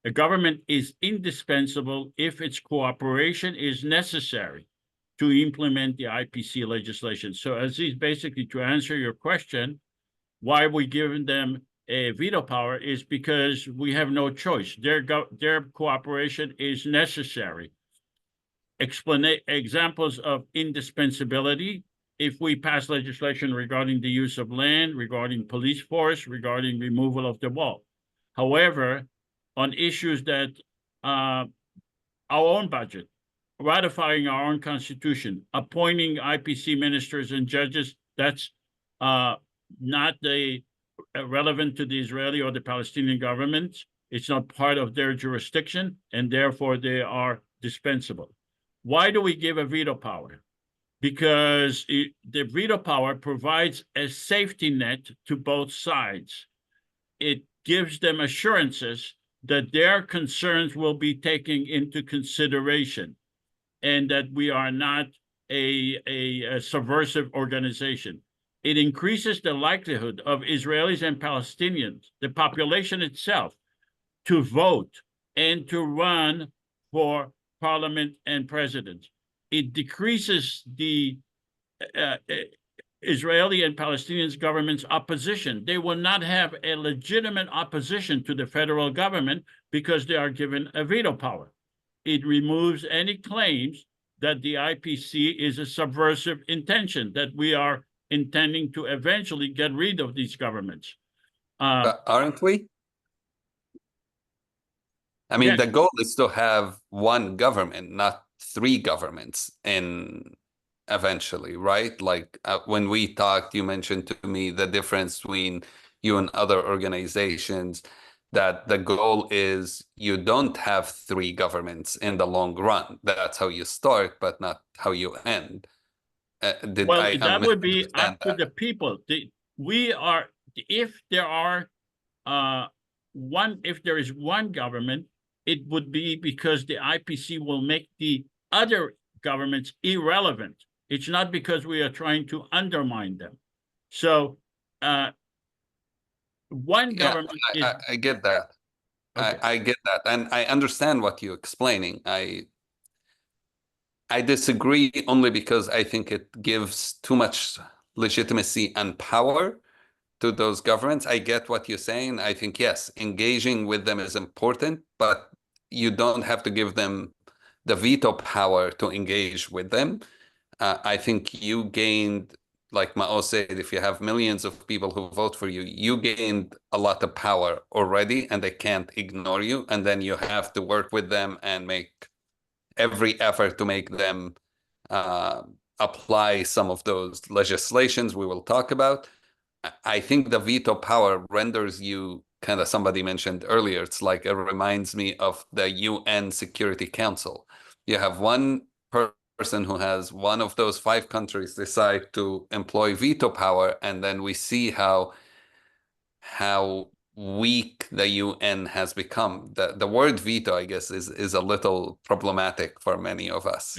A government is indispensable if its cooperation is necessary to implement the IPC legislation. So Aziz, basically to answer your question, why we're giving them a veto power is because we have no choice. Their cooperation is necessary. Examples of indispensability: if we pass legislation regarding the use of land, regarding police force, regarding removal of the wall. However, on issues that our own budget, ratifying our own constitution, appointing IPC ministers and judges, that's not relevant to the Israeli or the Palestinian governments. It's not part of their jurisdiction, and therefore they are dispensable. Why do we give a veto power? Because the veto power provides a safety net to both sides. It gives them assurances that their concerns will be taken into consideration and that we are not a subversive organization. It increases the likelihood of Israelis and Palestinians, the population itself, to vote and to run for parliament and president. It decreases the Israeli and Palestinian government's opposition. They will not have a legitimate opposition to the federal government because they are given a veto power. It removes any claims that the IPC is a subversive intention, that we are intending to eventually get rid of these governments. Aren't we? I mean, Yes. The goal is to have one government, not three governments eventually, right? Like when we talked, you mentioned to me the difference between you and other organizations, that the goal is you don't have three governments in the long run. That's how you start, but not how you end. Well, that would be up to the people. If there is one government, it would be because the IPC will make the other governments irrelevant. It's not because we are trying to undermine them. So one government is... I get that. Okay. I get that. And I understand what you're explaining. I disagree only because I think it gives too much legitimacy and power to those governments. I get what you're saying. I think, yes, engaging with them is important, but you don't have to give them the veto power to engage with them. I think you gained, like Maoz said, if you have millions of people who vote for you, you gained a lot of power already, and they can't ignore you. And then you have to work with them and make every effort to make them apply some of those legislations we will talk about. I think the veto power renders you kind of, somebody mentioned earlier, it's like, it reminds me of the UN Security Council. You have one person who has one of those 5 countries decide to employ veto power, and then we see how weak the UN has become. The word veto, I guess, is a little problematic for many of us.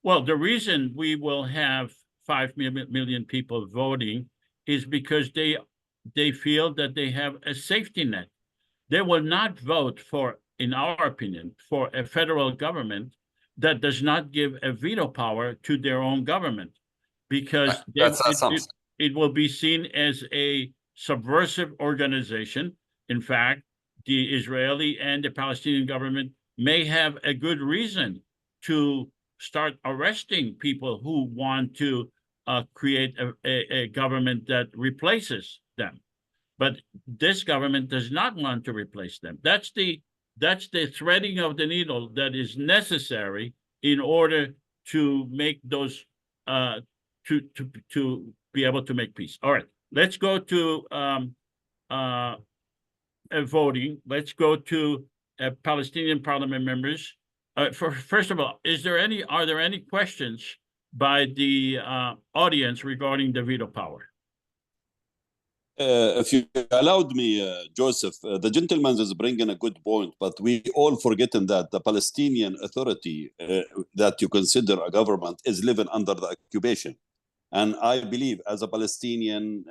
Well, the reason we will have 5 million people voting is because they feel that they have a safety net. They will not vote for, in our opinion, for a federal government that does not give a veto power to their own government, because it will be seen as a subversive organization. In fact, the Israeli and the Palestinian government may have a good reason to start arresting people who want to create a government that replaces them. But this government does not want to replace them. That's the threading of the needle that is necessary in order to make those to be able to make peace. All right, let's go to voting. Let's go to Palestinian parliament members. First of all, are there any questions by the audience regarding the veto power? If you allowed me, Joseph, the gentleman is bringing a good point, but we all forgetting that the Palestinian Authority that you consider a government is living under the occupation. And I believe, as a Palestinian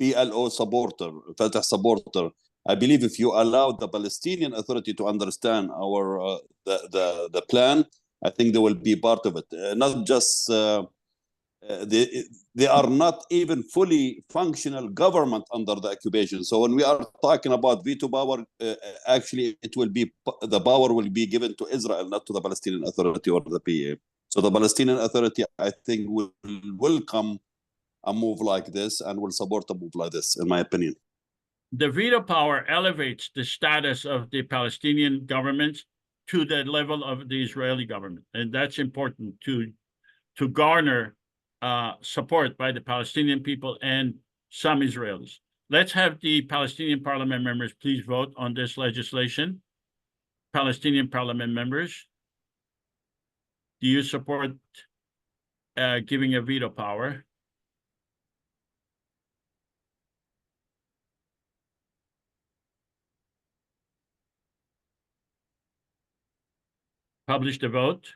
PLO supporter, Fatah supporter, I believe if you allow the Palestinian Authority to understand our the plan, I think they will be part of it. Not just they are not even fully functional government under the occupation. So when we are talking about veto power, actually it will be, the power will be given to Israel, not to the Palestinian Authority or the PA. So the Palestinian Authority, I think, will welcome a move like this and will support a move like this, in my opinion. The veto power elevates the status of the Palestinian government to the level of the Israeli government. And that's important to garner support by the Palestinian people and some Israelis. Let's have the Palestinian parliament members please vote on this legislation. Palestinian parliament members, do you support giving a veto power? Publish the vote.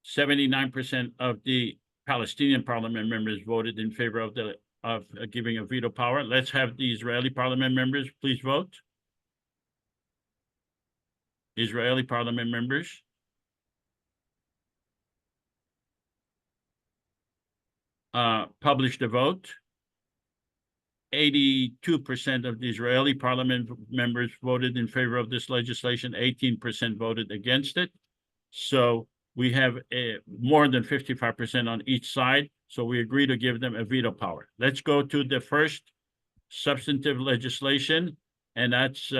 79% of the Palestinian parliament members voted in favor of giving a veto power. Let's have the Israeli parliament members please vote. Israeli parliament members. Publish the vote. 82% of the Israeli parliament members voted in favor of this legislation. 18% voted against it. So we have more than 55% on each side. So we agree to give them a veto power. Let's go to the first substantive legislation. And that's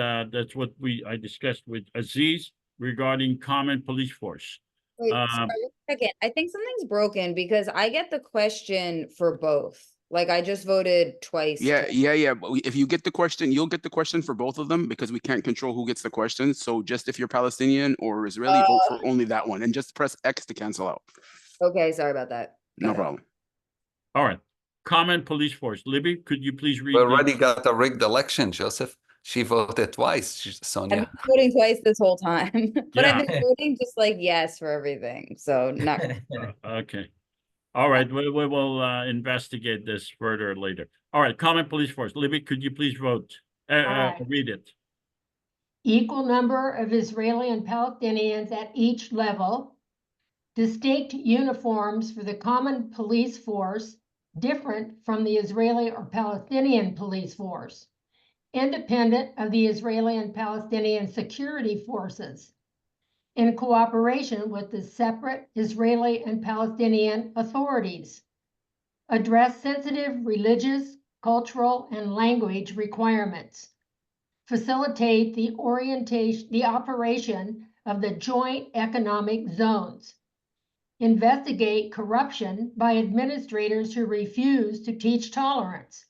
what I discussed with Aziz regarding common police force. Wait, sorry, 1 second. I think something's broken because I get the question for both. Like I just voted twice. Yeah. But if you get the question, you'll get the question for both of them because we can't control who gets the question. So just if you're Palestinian or Israeli, vote for only that one and just press X to cancel out. Okay, sorry about that. No problem. All right. Common police force. Libby, could you please read? We already got a rigged election, Joseph. She voted twice, Sonia. I've been voting twice this whole time, but Yeah. I've been voting just like yes for everything. So not. Okay. All right. We will investigate this further later. All right. Common police force. Libby, could you please vote? right. Read it. Equal number of Israeli and Palestinians at each level. Distinct uniforms for the common police force, different from the Israeli or Palestinian police force. Independent of the Israeli and Palestinian security forces. in cooperation with the separate Israeli and Palestinian authorities. Address sensitive religious, cultural, and language requirements. Facilitate the operation of the joint economic zones. Investigate corruption by administrators who refuse to teach tolerance.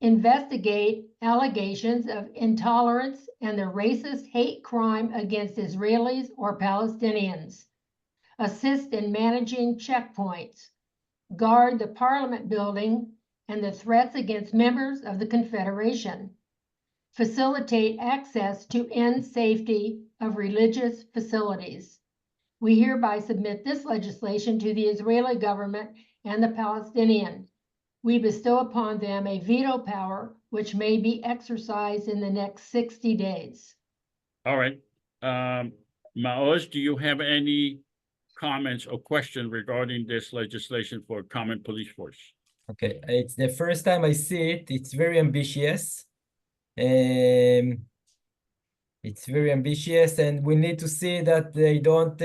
Investigate allegations of intolerance and the racist hate crime against Israelis or Palestinians. Assist in managing checkpoints. Guard the Parliament building and the threats against members of the Confederation. Facilitate access to end safety of religious facilities. We hereby submit this legislation to the Israeli government and the Palestinian. We bestow upon them a veto power which may be exercised in the next 60 days. All right. Maoz, do you have any comments or questions regarding this legislation for common police force? Okay, it's the first time I see it. It's very ambitious. It's very ambitious, and we need to see that they don't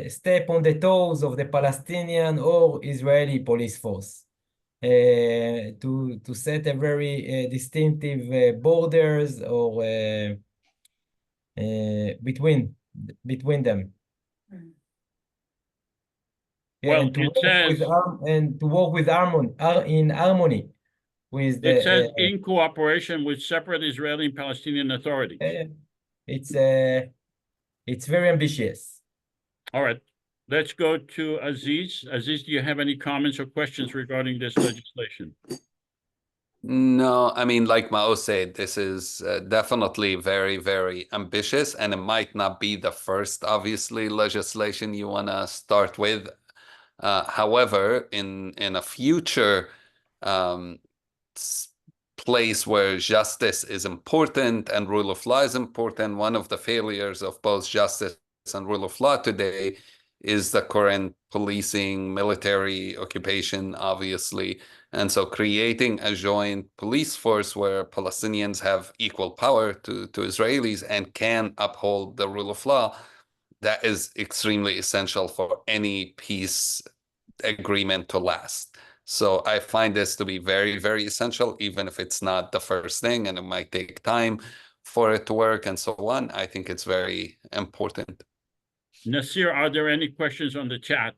step on the toes of the Palestinian or Israeli police force. To set a very distinctive borders or between them. Yeah, Well, and to it work says with in harmony with it says the in cooperation with separate Israeli and Palestinian authorities. it's very ambitious. All right. Let's go to Aziz. Aziz, do you have any comments or questions regarding this legislation? No, I mean, like Mao said, this is definitely very, very ambitious, and it might not be the first, obviously, legislation you want to start with. However, in a future place where justice is important and rule of law is important, one of the failures of both justice and rule of law today is the current policing, military occupation, obviously. And so creating a joint police force where Palestinians have equal power to Israelis and can uphold the rule of law, that is extremely essential for any peace agreement to last. So I find this to be very, very essential, even if it's not the first thing and it might take time for it to work and so on. I think it's very important. Nasir, are there any questions on the chat?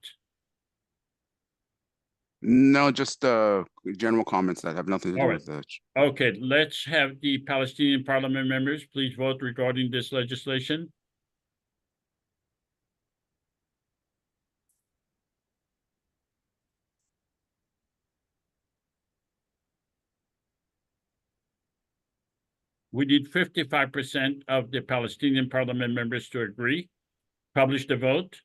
No, just general comments that have nothing to do with the. Okay, let's have the Palestinian parliament members please vote regarding this legislation. We need 55% of the Palestinian parliament members to agree. Publish the vote.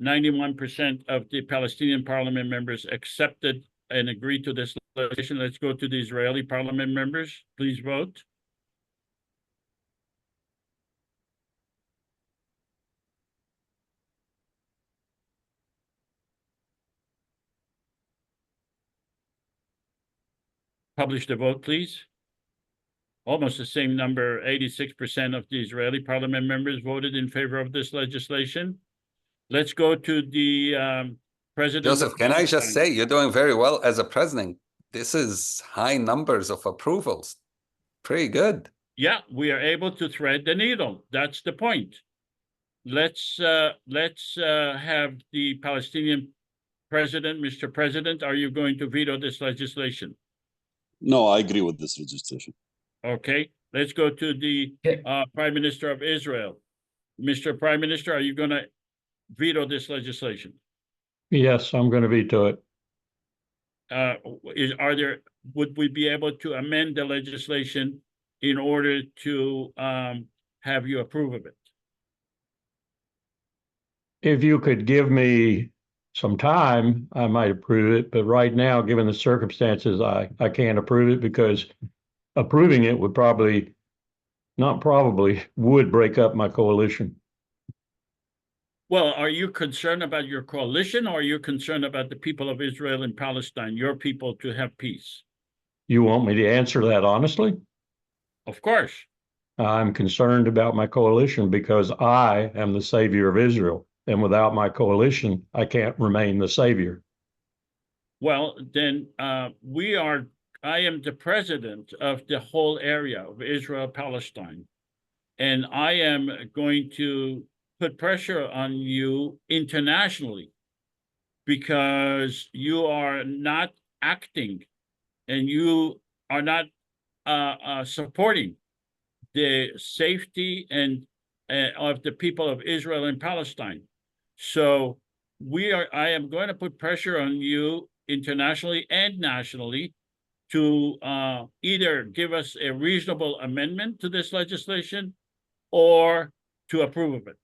91% of the Palestinian parliament members accepted and agreed to this legislation. Let's go to the Israeli parliament members. Please vote. Publish the vote, please. Almost the same number, 86% of the Israeli parliament members voted in favor of this legislation. Let's go to the president. Joseph, can I just say, you're doing very well as a president. This is high numbers of approvals. Pretty good. Yeah, we are able to thread the needle. That's the point. Let's have the Palestinian president. Mr. President, are you going to veto this legislation? No, I agree with this legislation. Okay, let's go to the Prime Minister of Israel. Mr. Prime Minister, are you going to veto this legislation? Yes, I'm going to veto it. Would we be able to amend the legislation in order to have you approve of it? If you could give me some time, I might approve it. But right now, given the circumstances, I can't approve it because approving it would would break up my coalition. Well, are you concerned about your coalition, or are you concerned about the people of Israel and Palestine, your people, to have peace? You want me to answer that honestly? Of course. I'm concerned about my coalition because I am the savior of Israel. And without my coalition, I can't remain the savior. Well, then I am the president of the whole area of Israel-Palestine. And I am going to put pressure on you internationally because you are not acting and you are not supporting the safety and of the people of Israel and Palestine. So I am going to put pressure on you internationally and nationally to either give us a reasonable amendment to this legislation or to approve of it.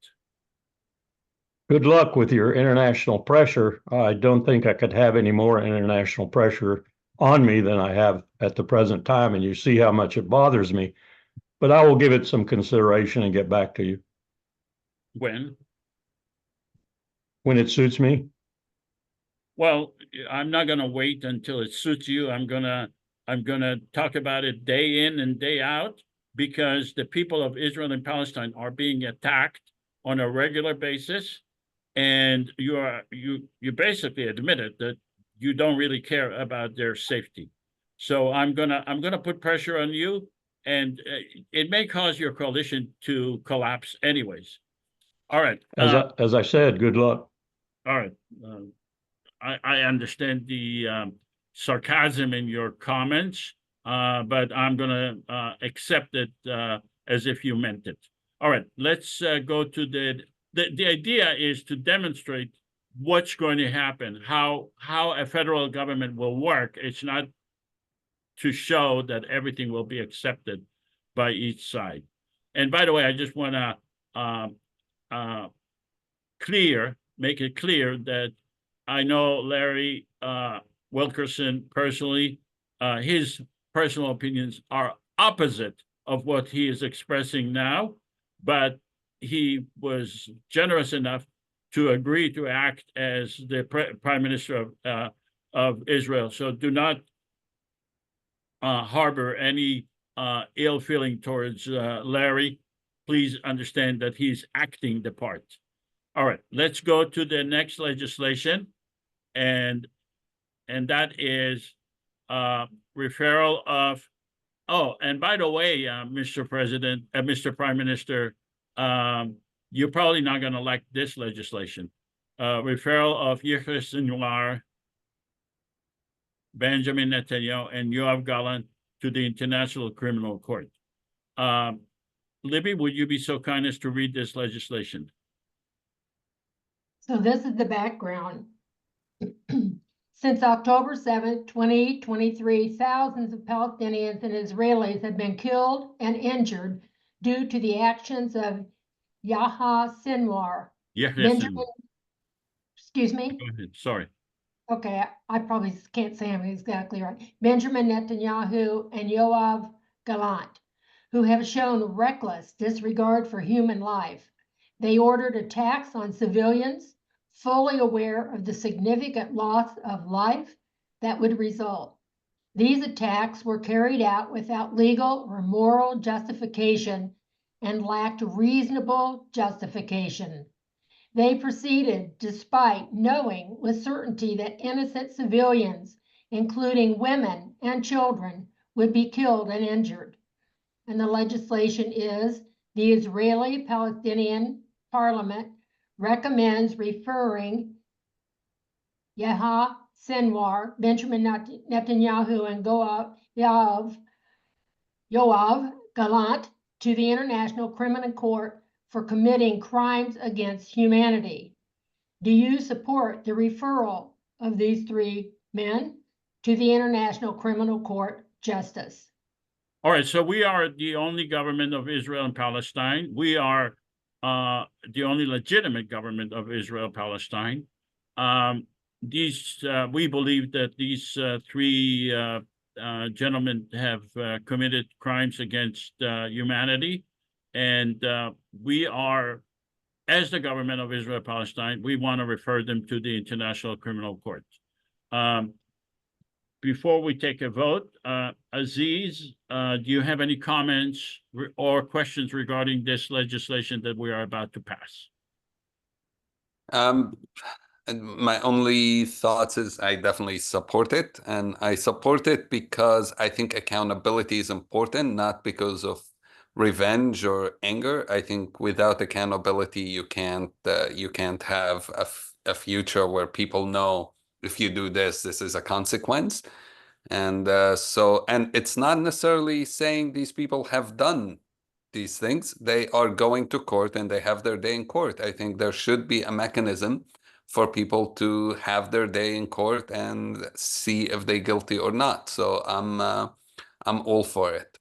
Good luck with your international pressure. I don't think I could have any more international pressure on me than I have at the present time, and you see how much it bothers me. But I will give it some consideration and get back to you When? when it suits me. Well, I'm not going to wait until it suits you. I'm going to talk about it day in and day out because the people of Israel and Palestine are being attacked on a regular basis. And you basically admitted that you don't really care about their safety. So I'm gonna put pressure on you, and it may cause your coalition to collapse anyways. All right. As I said, good luck. All right. I understand the sarcasm in your comments, but I'm gonna accept it as if you meant it. All right. Let's go to the idea is to demonstrate what's going to happen, how a federal government will work. It's not to show that everything will be accepted by each side. And by the way, I just want to make it clear that I know Larry Wilkerson personally. His personal opinions are opposite of what he is expressing now, but he was generous enough to agree to act as the Prime Minister of Israel. So do not harbor any ill feeling towards Larry. Please understand that he's acting the part. All right, let's go to the next legislation, and that is referral of. Oh, and by the way, Mr. President, Mr. Prime Minister, you're probably not going to like this legislation. Referral of Yahya Sinwar, Benjamin Netanyahu, and Yoav Galant to the International Criminal Court. Libby, would you be so kind as to read this legislation? So this is the background. Since October 7, 2023, thousands of Palestinians and Israelis have been killed and injured due to the actions of Yahya Sinwar. Benjamin, excuse me? Go ahead, sorry. Okay, I probably can't say him exactly right. Benjamin Netanyahu and Yoav Galant, who have shown reckless disregard for human life. They ordered attacks on civilians, fully aware of the significant loss of life that would result. These attacks were carried out without legal or moral justification and lacked reasonable justification. They proceeded despite knowing with certainty that innocent civilians, including women and children, would be killed and injured. And the legislation is the Israeli-Palestinian Parliament recommends referring Yahya Sinwar, Benjamin Netanyahu, and Yoav Galant to the International Criminal Court for committing crimes against humanity. Do you support the referral of these three men to the International Criminal Court justice? All right, so we are the only government of Israel and Palestine. We are the only legitimate government of Israel-Palestine. We believe that these three gentlemen have committed crimes against humanity, and we are, as the government of Israel-Palestine, we want to refer them to the International Criminal Court. before we take a vote, Aziz, do you have any comments or questions regarding this legislation that we are about to pass? And my only thoughts is I definitely support it, and I support it because I think accountability is important, not because of revenge or anger. I think without accountability, you can't have a future where people know if you do this, this is a consequence. And and it's not necessarily saying these people have done these things. They are going to court and they have their day in court. I think there should be a mechanism for people to have their day in court and see if they're guilty or not. So I'm all for it.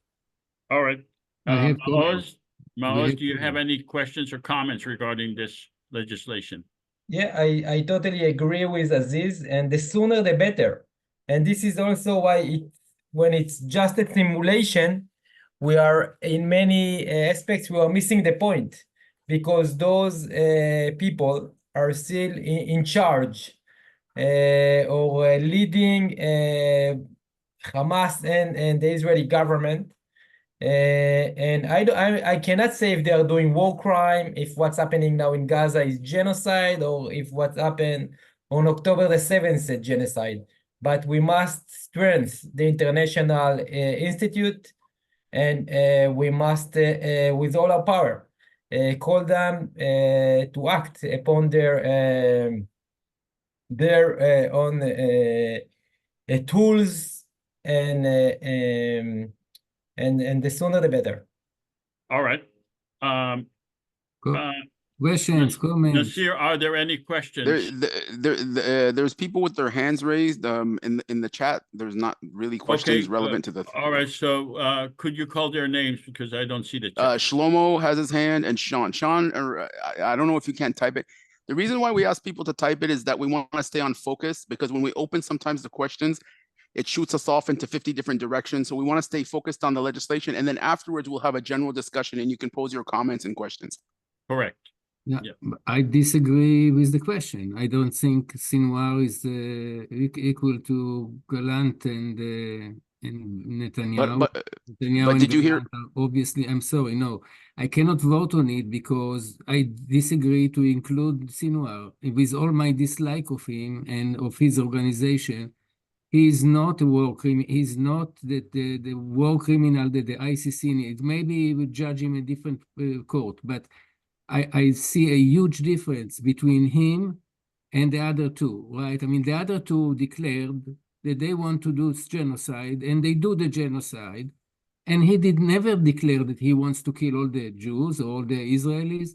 All right. I have Maoz, do you have any questions or comments regarding this legislation? Yeah, I totally agree with Aziz, and the sooner the better. And this is also why when it's just a simulation, we are in many aspects, we are missing the point, because those people are still in charge or leading Hamas and the Israeli government. And I cannot say if they are doing war crime, if what's happening now in Gaza is genocide, or if what happened on October the 7th is genocide. But we must strengthen the International Institute, and we must, with all our power, call them to act upon their own tools, and the sooner the better. All right. Questions, comments? Nasir, are there any questions? There's people with their hands raised in the chat. There's not really questions relevant to the. All right, so could you call their names, because I don't see the chat. Shlomo has his hand, and Sean. I don't know if you can't type it. The reason why we ask people to type it is that we want to stay on focus, because when we open sometimes the questions, it shoots us off into 50 different directions. So we want to stay focused on the legislation, and then afterwards we'll have a general discussion and you can pose your comments and questions. Correct. Yeah, I disagree with the question. I don't think Sinwar is equal to Galant and Netanyahu. But did you hear? Obviously, I'm sorry. No, I cannot vote on it because I disagree to include Sinwar. With all my dislike of him and of his organization, he is not a war criminal. He's not the war criminal that the ICC needs. Maybe we judge him in a different court, but I see a huge difference between him and the other two, right? I mean, the other two declared that they want to do genocide, and they do the genocide. And he never declare that he wants to kill all the Jews or all the Israelis.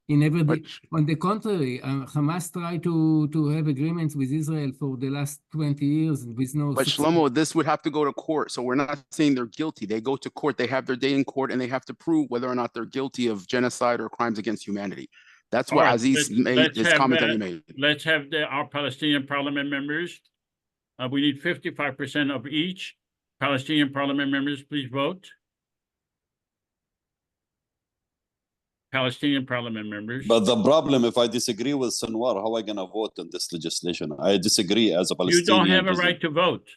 He never did. On the contrary, Hamas tried to have agreements with Israel for the last 20 years with no But success. Shlomo, this would have to go to court. So we're not saying they're guilty. They go to court. They have their day in court, and they have to prove whether or not they're guilty of genocide or crimes against humanity. That's what Aziz made his comment that he made. Let's have our Palestinian parliament members. We need 55% of each. Palestinian parliament members, please vote. Palestinian parliament members. But the problem, if I disagree with Sinwar, how am I going to vote on this legislation? I disagree as a Palestinian. You don't have a right to vote.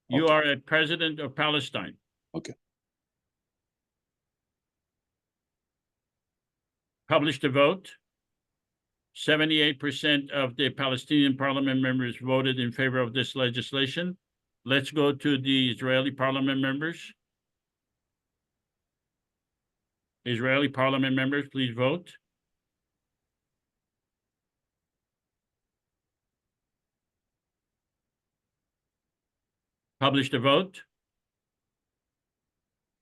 You are a president of Palestine. Okay. Publish the vote. 78% of the Palestinian parliament members voted in favor of this legislation. Let's go to the Israeli parliament members. Israeli parliament members, please vote. Publish the vote.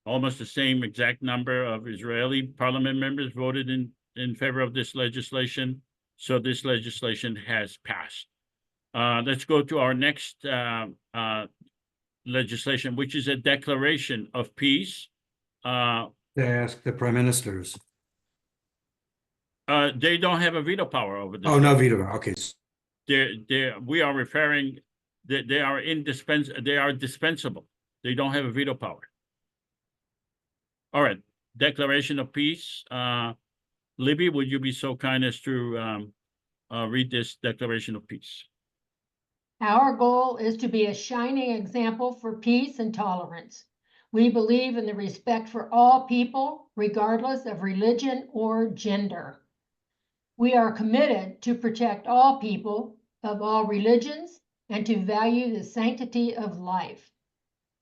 Almost the same exact number of Israeli parliament members voted in favor of this legislation. So this legislation has passed. Let's go to our next legislation, which is a declaration of peace. To ask the prime ministers. They don't have a veto power over this. Oh, no veto. Okay. We are referring that they are dispensable. They don't have a veto power. All right. Declaration of peace. Libby, would you be so kind as to read this declaration of peace? Our goal is to be a shining example for peace and tolerance. We believe in the respect for all people, regardless of religion or gender. We are committed to protect all people of all religions and to value the sanctity of life.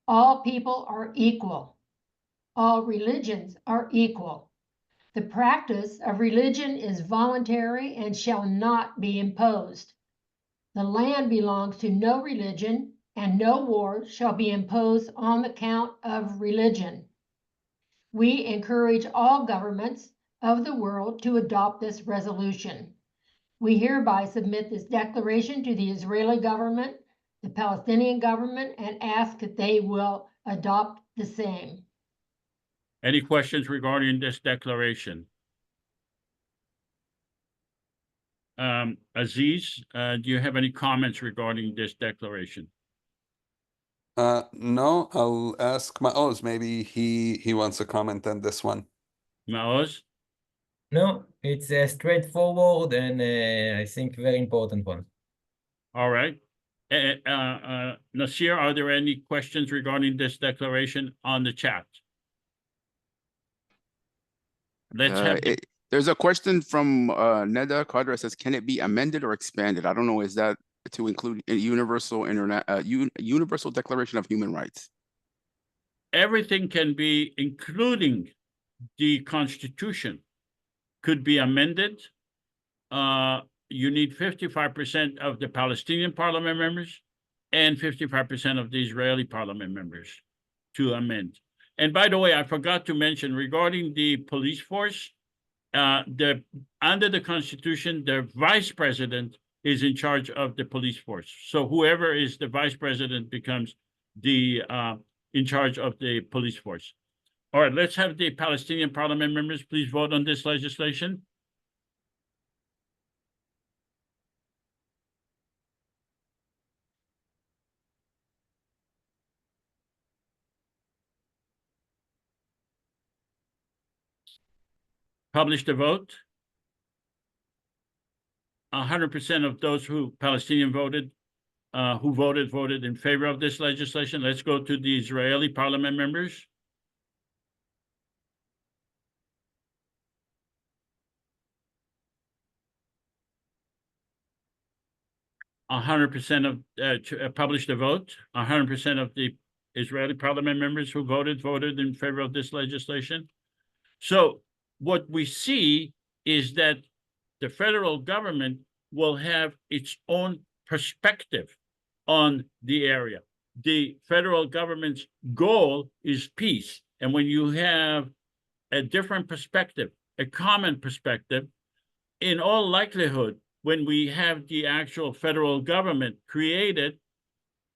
All people are equal. All religions are equal. The practice of religion is voluntary and shall not be imposed. The land belongs to no religion, and no war shall be imposed on the count of religion. We encourage all governments of the world to adopt this resolution. We hereby submit this declaration to the Israeli government, the Palestinian government, and ask that they will adopt the same. Any questions regarding this declaration? Aziz, do you have any comments regarding this declaration? No, I'll ask Maoz. Maybe he wants a comment on this one. Maoz? No, it's a straightforward and I think very important one. All right. Nasir, are there any questions regarding this declaration on the chat? Let's have there's a question from Neda Qadra. Says, can it be amended or expanded? I don't know. Is that to include a universal universal Declaration of Human Rights? Everything can be, including the Constitution, could be amended. You need 55% of the Palestinian parliament members and 55% of the Israeli parliament members to amend. And by the way, I forgot to mention regarding the police force, under the Constitution, the vice president is in charge of the police force. So whoever is the vice president becomes the in charge of the police force. All right, let's have the Palestinian parliament members please vote on this legislation. Publish the vote. 100% of those Palestinian voted, who voted in favor of this legislation. Let's go to the Israeli parliament members. Publish the vote. 100% of the Israeli parliament members who voted in favor of this legislation. So what we see is that the federal government will have its own perspective on the area. The federal government's goal is peace. And when you have a different perspective, a common perspective, in all likelihood, when we have the actual federal government created,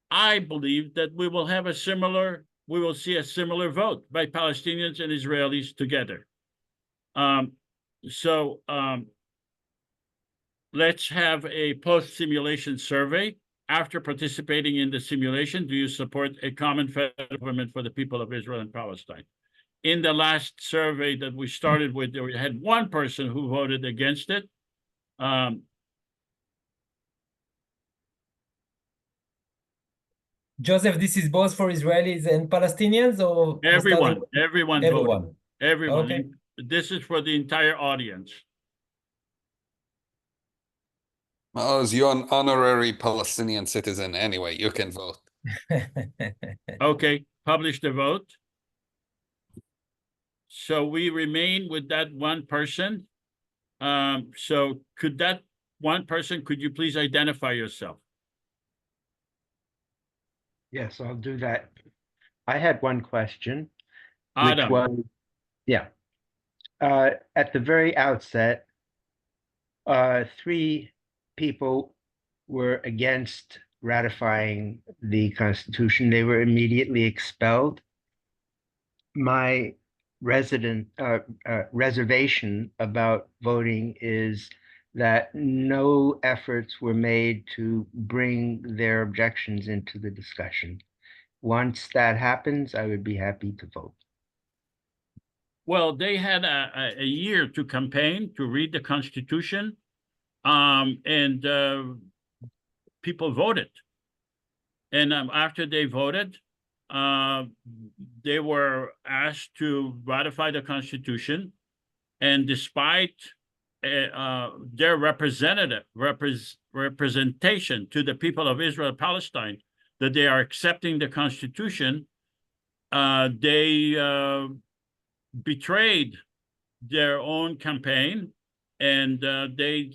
I believe that we will see a similar vote by Palestinians and Israelis together. Let's have a post-simulation survey. After participating in the simulation, do you support a common federal government for the people of Israel and Palestine? In the last survey that we started with, we had one person who voted against it. Joseph, this is both for Israelis and Palestinians, or everyone voted? Everyone. Okay. This is for the entire audience. Maoz, you're an honorary Palestinian citizen anyway. You can vote. Okay, publish the vote. So we remain with that one person. So could that one person, could you please identify yourself? Yes, I'll do that. I had one question, Adam. which was, at the very outset, 3 people were against ratifying the Constitution. They were immediately expelled. My reservation about voting is that no efforts were made to bring their objections into the discussion. Once that happens, I would be happy to vote. Well, they had a year to campaign, to read the Constitution, and people voted. And after they voted, they were asked to ratify the Constitution. And despite their representation to the people of Israel-Palestine, that they are accepting the Constitution, they betrayed their own campaign, and they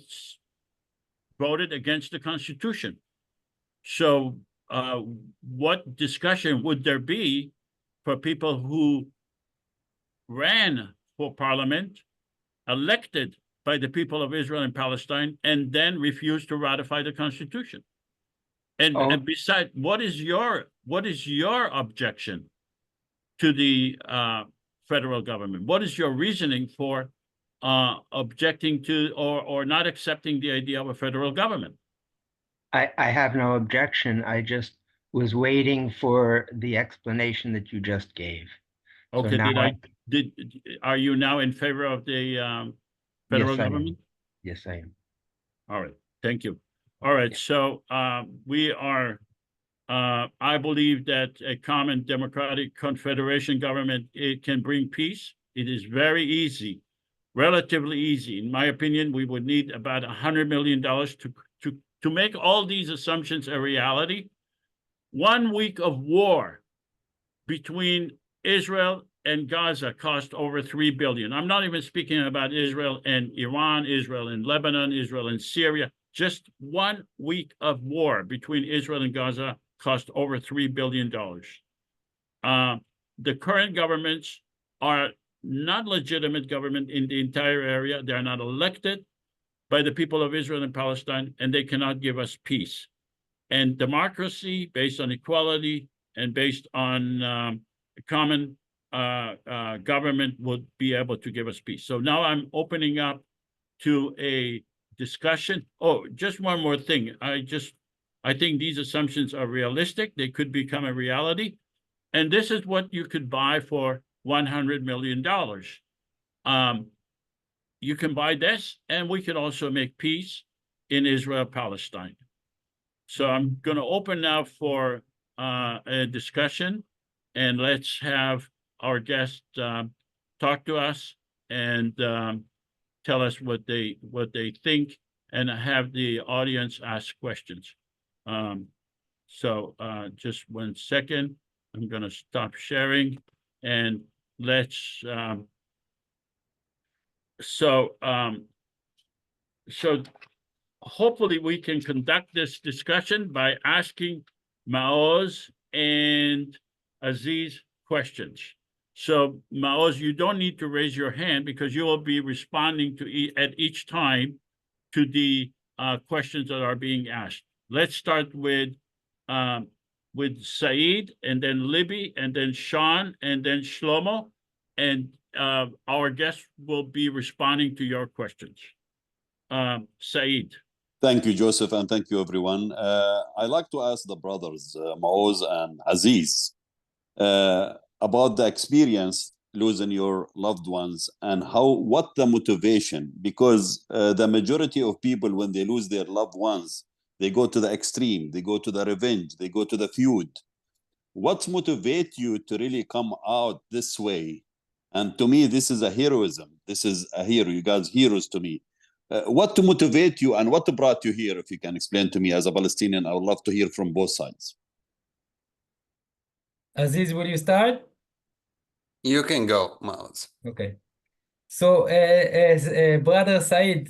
voted against the Constitution. So what discussion would there be for people who ran for parliament, elected by the people of Israel and Palestine, and then refused to ratify the Constitution? And besides, what is your objection to the federal government? What is your reasoning for objecting to or not accepting the idea of a federal government? I have no objection. I just was waiting for the explanation that you just gave. Okay, So are you now in favor of the federal government? Yes, I am. All right, thank you. All right, so we are, I believe that a common democratic confederation government, it can bring peace. It is very easy, relatively easy. In my opinion, we would need about $100 million to make all these assumptions a reality. 1 week of war between Israel and Gaza cost over $3 billion. I'm not even speaking about Israel and Iran, Israel and Lebanon, Israel and Syria. Just 1 week of war between Israel and Gaza cost over $3 billion. The current governments are not legitimate government in the entire area. They're not elected by the people of Israel and Palestine, and they cannot give us peace. And democracy based on equality and based on common government would be able to give us peace. So now I'm opening up to a discussion. Oh, just one more thing. I think these assumptions are realistic. They could become a reality. And this is what you could buy for $100 million. You can buy this, and we could also make peace in Israel-Palestine. So I'm going to open now for a discussion, and let's have our guests talk to us and tell us what they think, and have the audience ask questions. So just 1 second. I'm going to stop sharing, and let's. So hopefully we can conduct this discussion by asking Maoz and Aziz questions. So Maoz, you don't need to raise your hand because you will be responding to at each time to the questions that are being asked. Let's start with Saeed, and then Libby, and then Sean, and then Shlomo, and our guests will be responding to your questions. Saeed. Thank you, Joseph, and thank you, everyone. I'd like to ask the brothers, Maoz and Aziz, about the experience losing your loved ones and what the motivation, because the majority of people, when they lose their loved ones, they go to the extreme, they go to the revenge, they go to the feud. What motivates you to really come out this way? And to me, this is a heroism. This is a hero. You guys heroes to me. What to motivate you and what brought you here? If you can explain to me as a Palestinian, I would love to hear from both sides. Aziz, will you start? You can go, Maoz. Okay. So, Brother Said,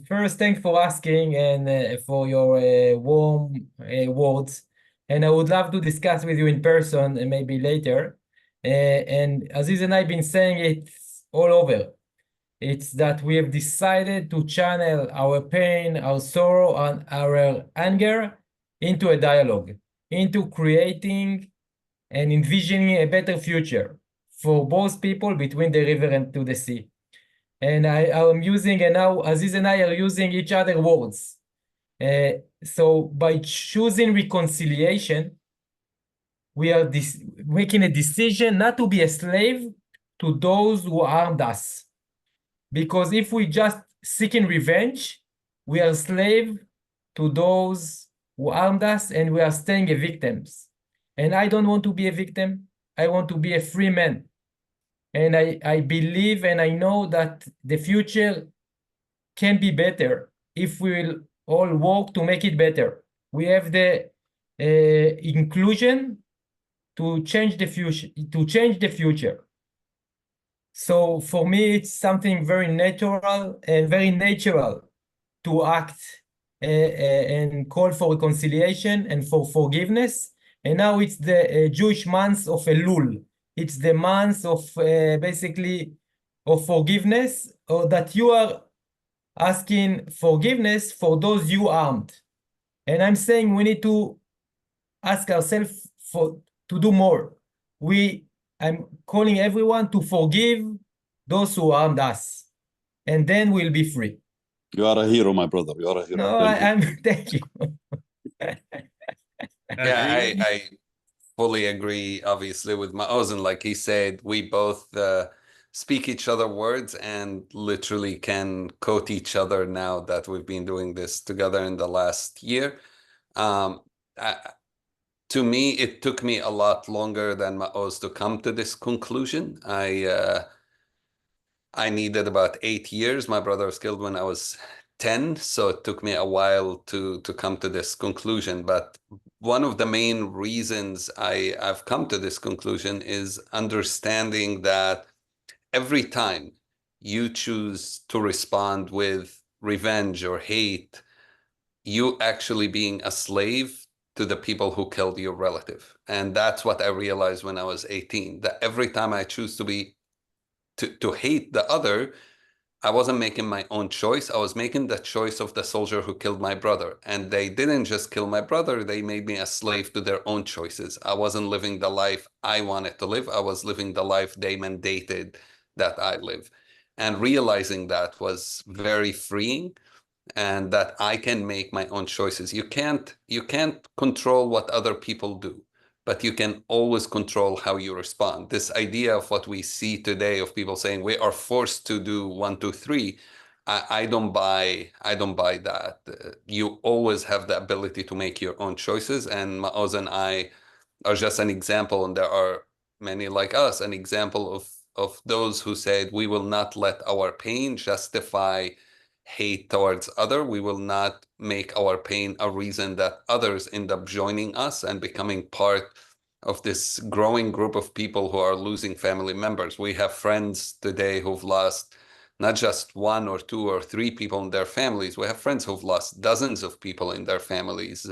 first, thanks for asking and for your warm words. And I would love to discuss with you in person and maybe later. And Aziz and I have been saying it all over. It's that we have decided to channel our pain, our sorrow, and our anger into a dialogue, into creating and envisioning a better future for both people between the river and to the sea. And I'm using, and now Aziz and I are using each other words. So by choosing reconciliation, we are making a decision not to be a slave to those who harmed us. Because if we just seeking revenge, we are slave to those who harmed us, and we are staying as victims. And I don't want to be a victim. I want to be a free man. And I believe and I know that the future can be better if we will all work to make it better. We have the inclusion to change the future. So for me, it's something very natural to act and call for reconciliation and for forgiveness. And now it's the Jewish month of Elul. It's the month of basically of forgiveness, or that you are asking forgiveness for those you harmed. And I'm saying we need to ask ourselves to do more. I'm calling everyone to forgive those who harmed us, and then we'll be free. You are a hero, my brother. You are a hero. No, thank you. Yeah, I fully agree, obviously, with Maoz. And like he said, we both speak each other words and literally can quote each other now that we've been doing this together in the last year. To me, it took me a lot longer than Maoz to come to this conclusion. I needed about 8 years. My brother was killed when I was 10, so it took me a while to come to this conclusion. But one of the main reasons I've come to this conclusion is understanding that every time you choose to respond with revenge or hate, you actually being a slave to the people who killed your relative. And that's what I realized when I was 18, that every time I choose to hate the other, I wasn't making my own choice. I was making the choice of the soldier who killed my brother. And they didn't just kill my brother, they made me a slave to their own choices. I wasn't living the life I wanted to live. I was living the life they mandated that I live. And realizing that was very freeing, and that I can make my own choices. You can't control what other people do, but you can always control how you respond. This idea of what we see today of people saying we are forced to do 1, 2, 3, I don't buy that. You always have the ability to make your own choices, and Maoz and I are just an example, and there are many like us, an example of those who said we will not let our pain justify hate towards other. We will not make our pain a reason that others end up joining us and becoming part of this growing group of people who are losing family members. We have friends today who've lost not just 1 or 2 or 3 people in their families. We have friends who've lost dozens of people in their families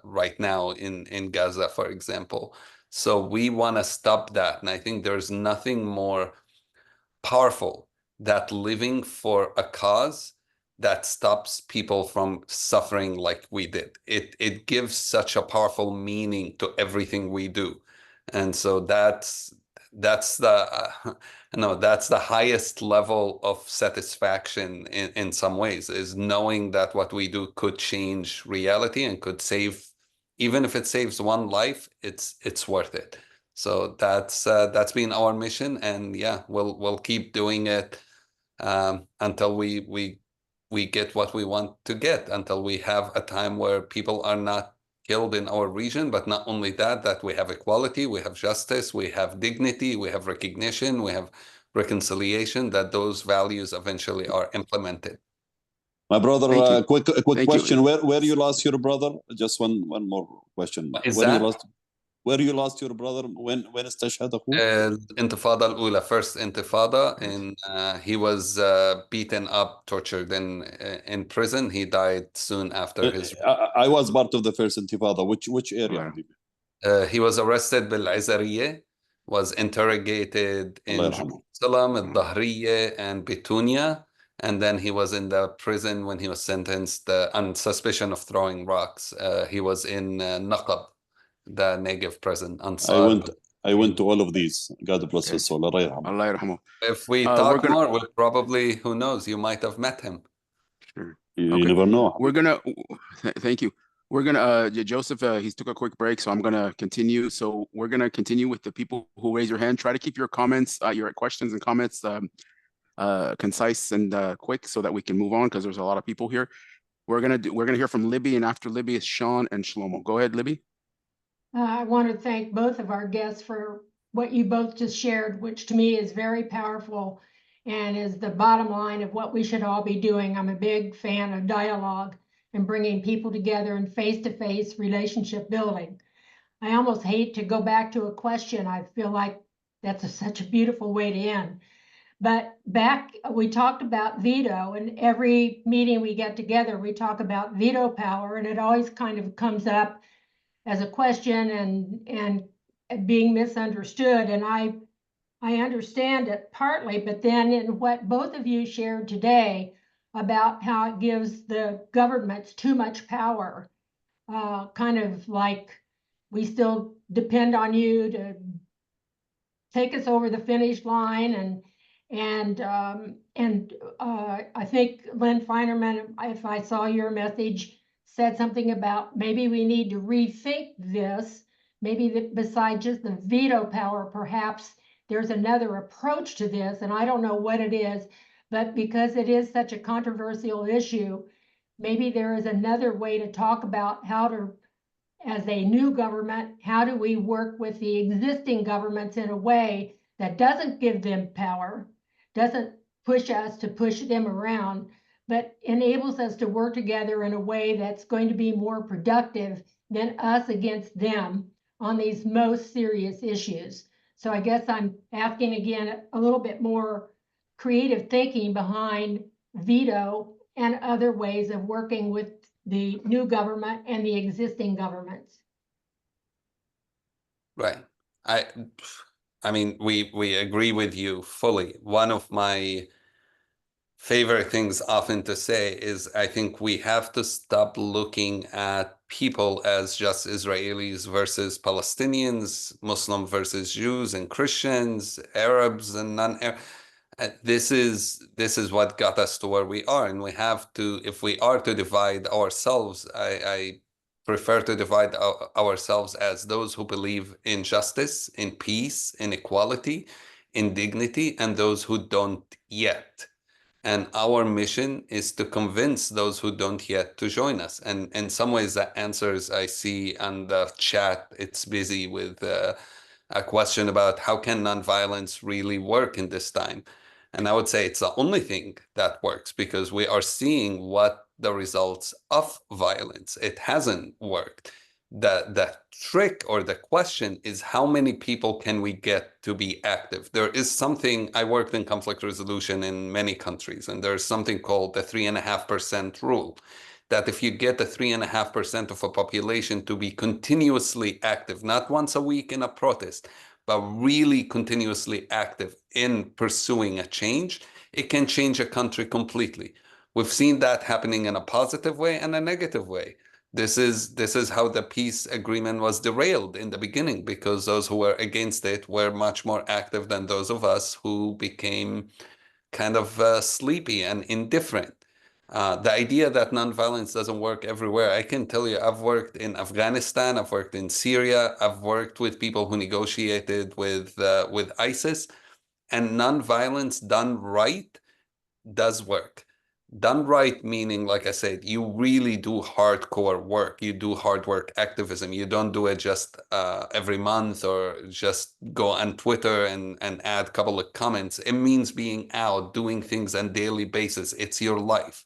right now in Gaza, for example. So we want to stop that. And I think there's nothing more powerful than living for a cause that stops people from suffering like we did. It gives such a powerful meaning to everything we do. And so that's the highest level of satisfaction in some ways, is knowing that what we do could change reality and could save, even if it saves one life, it's worth it. So that's been our mission, and yeah, we'll keep doing it until we get what we want to get, until we have a time where people are not killed in our region. But not only that we have equality, we have justice, we have dignity, we have recognition, we have reconciliation, that those values eventually are implemented. My brother, quick question. Where you lost your brother? Just one more question. Where you lost your brother? when استشهد أخوه? Intifada al-Ula, first Intifada, and he was beaten up, tortured in prison. He died soon after his. I was part of the first Intifada. Which area? He was arrested بالعزرية, was interrogated in Jerusalem, al-Dahriya, and Bitunia, and then he was in the prison when he was sentenced on suspicion of throwing rocks. He was in Naqab, the Negev prison. I went to all of these. God bless his soul. Allah yarhamu. If we talk more, we'll probably, who knows, you might have met him. Sure. You never know. We're gonna thank you. We're gonna Joseph, he's took a quick break, so I'm gonna continue. So we're gonna continue with the people who raise your hand. Try to keep your comments, your questions and comments concise and quick, so that we can move on, because there's a lot of people here. We're gonna hear from Libby, and after Libby is Sean and Shlomo. Go ahead, Libby. I want to thank both of our guests for what you both just shared, which to me is very powerful and is the bottom line of what we should all be doing. I'm a big fan of dialogue and bringing people together and face-to-face relationship building. I almost hate to go back to a question. I feel like that's such a beautiful way to end. But we talked about veto, and every meeting we get together, we talk about veto power, and it always kind of comes up as a question and being misunderstood. And I understand it partly, but then in what both of you shared today about how it gives the governments too much power, kind of like we still depend on you to take us over the finish line. I think Lynn Feinerman, if I saw your message, said something about maybe we need to rethink this. Maybe besides just the veto power, perhaps there's another approach to this, and I don't know what it is, but because it is such a controversial issue, maybe there is another way to talk about how to, as a new government, how do we work with the existing governments in a way that doesn't give them power, doesn't push us to push them around, but enables us to work together in a way that's going to be more productive than us against them on these most serious issues. So I guess I'm asking again a little bit more creative thinking behind veto and other ways of working with the new government and the existing governments. Right. I mean, we agree with you fully. One of my favorite things often to say is I think we have to stop looking at people as just Israelis versus Palestinians, Muslim versus Jews and Christians, Arabs and non-Arab. This is what got us to where we are, and we have to, if we are to divide ourselves, I prefer to divide ourselves as those who believe in justice, in peace, in equality, in dignity, and those who don't yet. And our mission is to convince those who don't yet to join us. And in some ways, the answers I see on the chat, it's busy with a question about how can nonviolence really work in this time? And I would say it's the only thing that works, because we are seeing what the results of violence. It hasn't worked. The trick or the question is how many people can we get to be active? There is something, I worked in conflict resolution in many countries, and there's something called the 3.5% rule, that if you get the 3.5% of a population to be continuously active, not once a week in a protest, but really continuously active in pursuing a change, it can change a country completely. We've seen that happening in a positive way and a negative way. This is how the peace agreement was derailed in the beginning, because those who were against it were much more active than those of us who became kind of sleepy and indifferent. The idea that nonviolence doesn't work everywhere, I can tell you, I've worked in Afghanistan, I've worked in Syria, I've worked with people who negotiated with ISIS, and nonviolence done right does work. Done right meaning, like I said, you really do hardcore work. You do hard work activism. You don't do it just every month or just go on Twitter and add a couple of comments. It means being out, doing things on a daily basis. It's your life.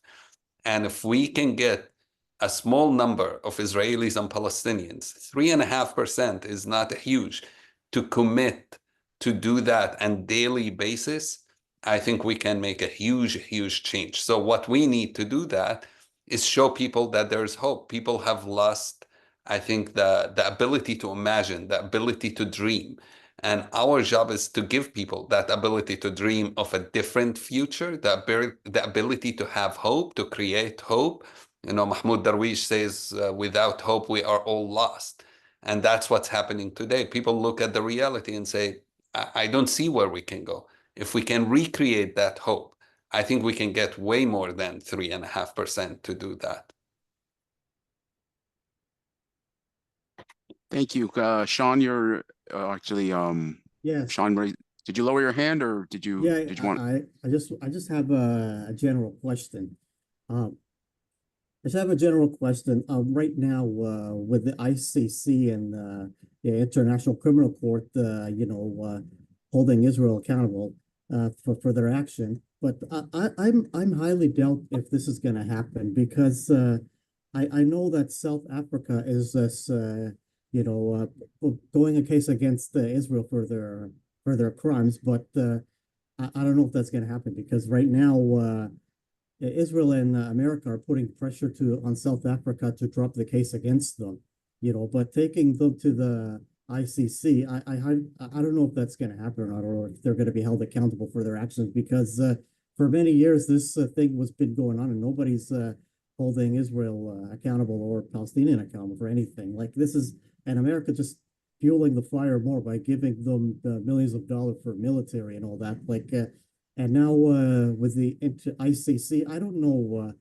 And if we can get a small number of Israelis and Palestinians, 3.5% is not huge, to commit to do that on a daily basis, I think we can make a huge change. So what we need to do that is show people that there's hope. People have lost, I think, the ability to imagine, the ability to dream. And our job is to give people that ability to dream of a different future, the ability to have hope, to create hope. You know, Mahmoud Darwish says, without hope, we are all lost. And that's what's happening today. People look at the reality and say, I don't see where we can go. If we can recreate that hope, I think we can get way more than 3.5% to do that. Thank you. Sean, you're actually, Yes. Sean, did you lower your hand, or did you, I just have a general question. just have a general question. Right now, with the ICC and the International Criminal Court, holding Israel accountable for their action, but I'm highly doubt if this is going to happen because I know that South Africa is this going a case against Israel for their crimes, but I don't know if that's going to happen because right now. Israel and America are putting pressure on South Africa to drop the case against them, but taking them to the ICC, I don't know if that's going to happen or not, or if they're going to be held accountable for their actions because for many years this thing was been going on and nobody's holding Israel accountable or Palestinian accountable for anything. Like and America just fueling the fire more by giving them the millions of dollars for military and all that, and now with the ICC, I don't know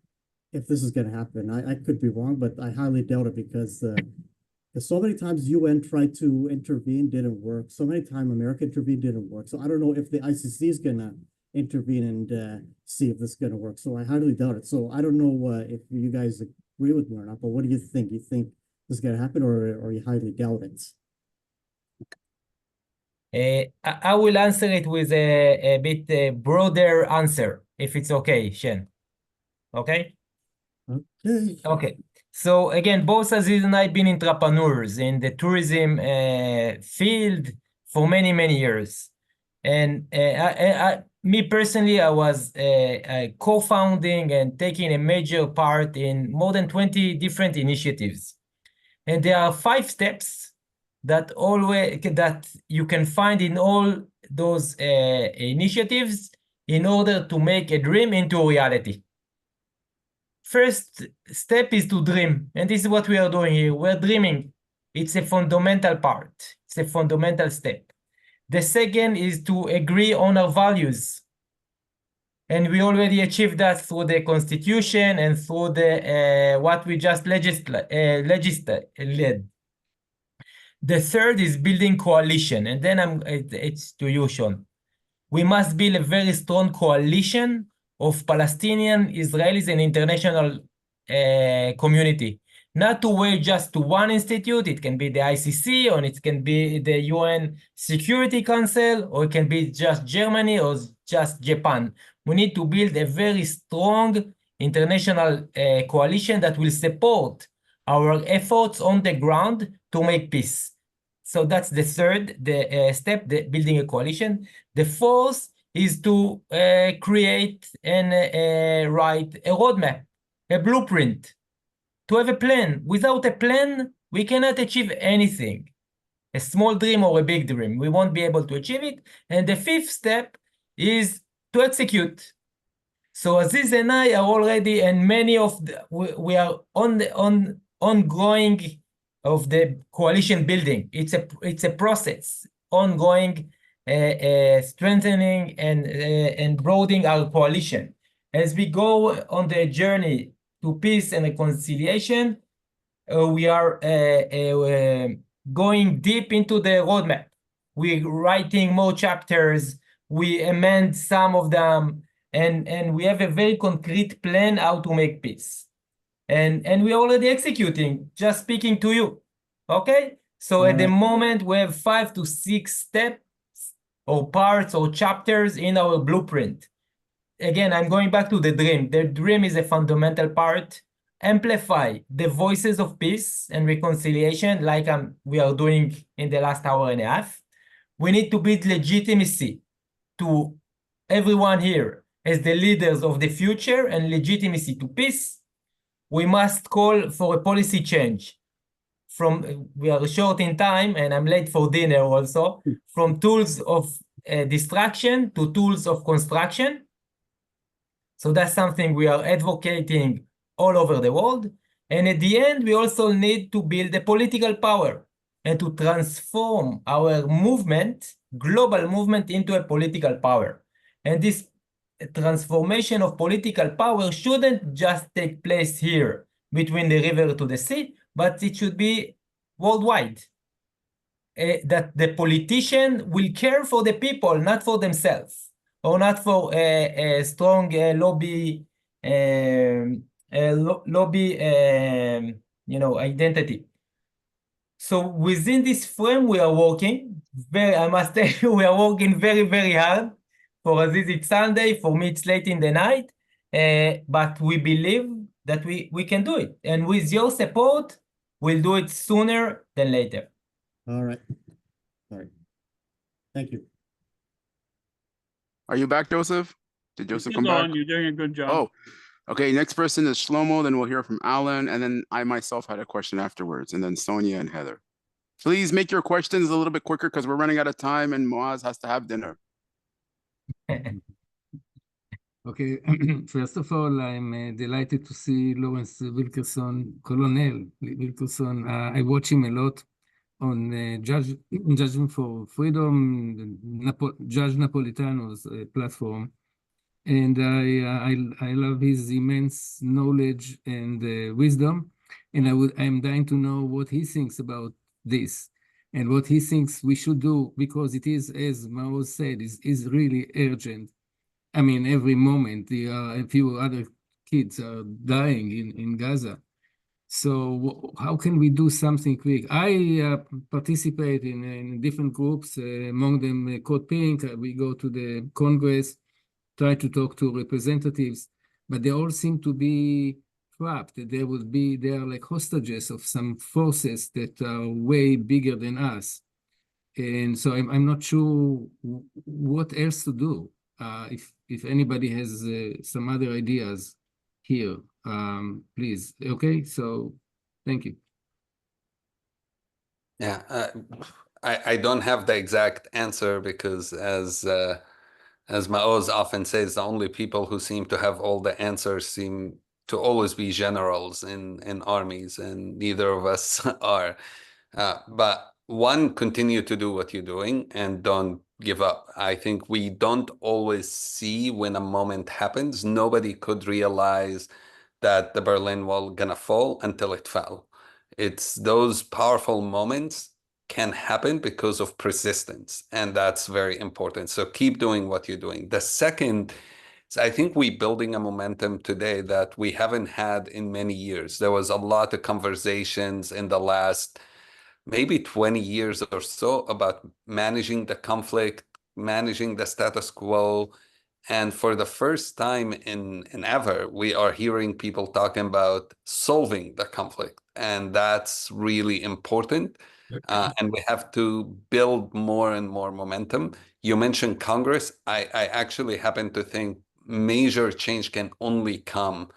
if this is going to happen. I could be wrong, but I highly doubt it because so many times UN tried to intervene, didn't work. So many times America intervened, didn't work. So I don't know if the ICC is going to intervene and see if this is going to work. So I highly doubt it. So I don't know if you guys agree with me or not, but what do you think? You think this is going to happen or you highly doubt it? I will answer it with a bit broader answer, if it's okay, Shen. Okay? Okay. Okay. So again, both Aziz and I have been entrepreneurs in the tourism field for many, many years. And me personally, I was co-founding and taking a major part in more than 20 different initiatives. And there are 5 steps that you can find in all those initiatives in order to make a dream into a reality. First step is to dream, and this is what we are doing here. We're dreaming. It's a fundamental part. It's a fundamental step. The second is to agree on our values. And we already achieved that through the Constitution and through the what we just legislated. The third is building coalition, and then it's to you, Sean. We must build a very strong coalition of Palestinian, Israelis, and international community. Not to wait just to one institute. It can be the ICC, or it can be the UN Security Council, or it can be just Germany or just Japan. We need to build a very strong international coalition that will support our efforts on the ground to make peace. So that's the third step, building a coalition. The fourth is to create and write a roadmap, a blueprint, to have a plan. Without a plan, we cannot achieve anything. A small dream or a big dream, we won't be able to achieve it. And the fifth step is to execute. So Aziz and I are already, and many of we are ongoing of the coalition building. It's a process, ongoing, strengthening and broadening our coalition. As we go on the journey to peace and reconciliation, we are going deep into the roadmap. We're writing more chapters, we amend some of them, and we have a very concrete plan how to make peace. And we're already executing, just speaking to you, okay? So at the moment, we have 5 to 6 steps or parts or chapters in our blueprint. Again, I'm going back to the dream. The dream is a fundamental part. Amplify the voices of peace and reconciliation like we are doing in the last hour and a half. We need to build legitimacy to everyone here as the leaders of the future and legitimacy to peace. We must call for a policy change. We are short in time and I'm late for dinner also, from tools of distraction to tools of construction. So that's something we are advocating all over the world. And at the end, we also need to build a political power and to transform our movement, global movement, into a political power. And this transformation of political power shouldn't just take place here between the river to the sea, but it should be worldwide. That the politician will care for the people, not for themselves, or not for a strong lobby lobby, identity. So within this frame, we are working I must tell you, we are working very, very hard. For Aziz, it's Sunday. For me, it's late in the night. But we believe that we can do it. And with your support, we'll do it sooner than later. All right. All right. Thank you. Are you back, Joseph? Did Joseph Keep come back? going, you're doing a good job. Oh, okay. Next person is Shlomo. Then we'll hear from Alan. And then I myself had a question afterwards. And then Sonia and Heather. Please make your questions a little bit quicker because we're running out of time and Maoz has to have dinner. Okay, first of all, I'm delighted to see Lawrence Wilkerson, Colonel Wilkerson. I watch him a lot on Judgment for Freedom, Judge Napolitano's platform. And I love his immense knowledge and wisdom. And I'm dying to know what he thinks about this and what he thinks we should do, because it is, as Maoz said, is really urgent. I mean, every moment, a few other kids are dying in Gaza. So how can we do something quick? I participate in different groups, among them Code Pink. We go to the Congress, try to talk to representatives, but they all seem to be trapped. They are like hostages of some forces that are way bigger than us. And so I'm not sure what else to do. If anybody has some other ideas here, please. Okay, so thank you. Yeah, I don't have the exact answer because as Maoz often says, the only people who seem to have all the answers seem to always be generals in armies, and neither of us are. But one, continue to do what you're doing and don't give up. I think we don't always see when a moment happens. Nobody could realize that the Berlin Wall gonna fall until it fell. It's those powerful moments can happen because of persistence, and that's very important. So keep doing what you're doing. The second is, I think we're building a momentum today that we haven't had in many years. There was a lot of conversations in the last maybe 20 years or so about managing the conflict, managing the status quo. And for the first time in ever, we are hearing people talking about solving the conflict. And that's really important. And we have to build more and more momentum. You mentioned Congress. I actually happen to think major change can only come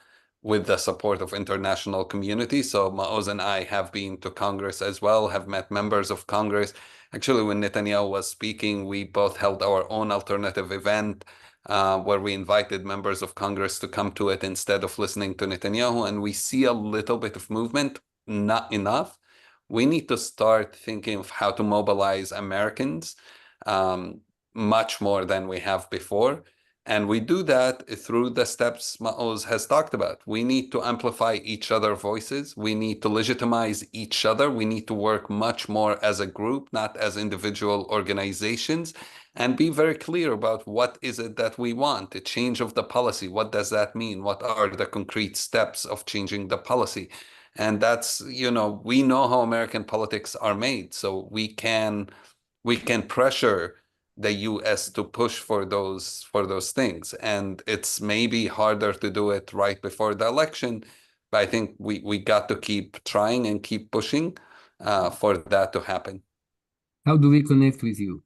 with the support of international community. So Maoz and I have been to Congress as well, have met members of Congress. Actually, when Netanyahu was speaking, we both held our own alternative event where we invited members of Congress to come to it instead of listening to Netanyahu. And we see a little bit of movement, not enough. We need to start thinking of how to mobilize Americans much more than we have before. And we do that through the steps Maoz has talked about. We need to amplify each other's voices. We need to legitimize each other. We need to work much more as a group, not as individual organizations, and be very clear about what is it that we want, a change of the policy. What does that mean? What are the concrete steps of changing the policy? And that's, we know how American politics are made. So we can pressure the US to push for those things. And it's maybe harder to do it right before the election, but I think we got to keep trying and keep pushing for that to happen. How do we connect with you?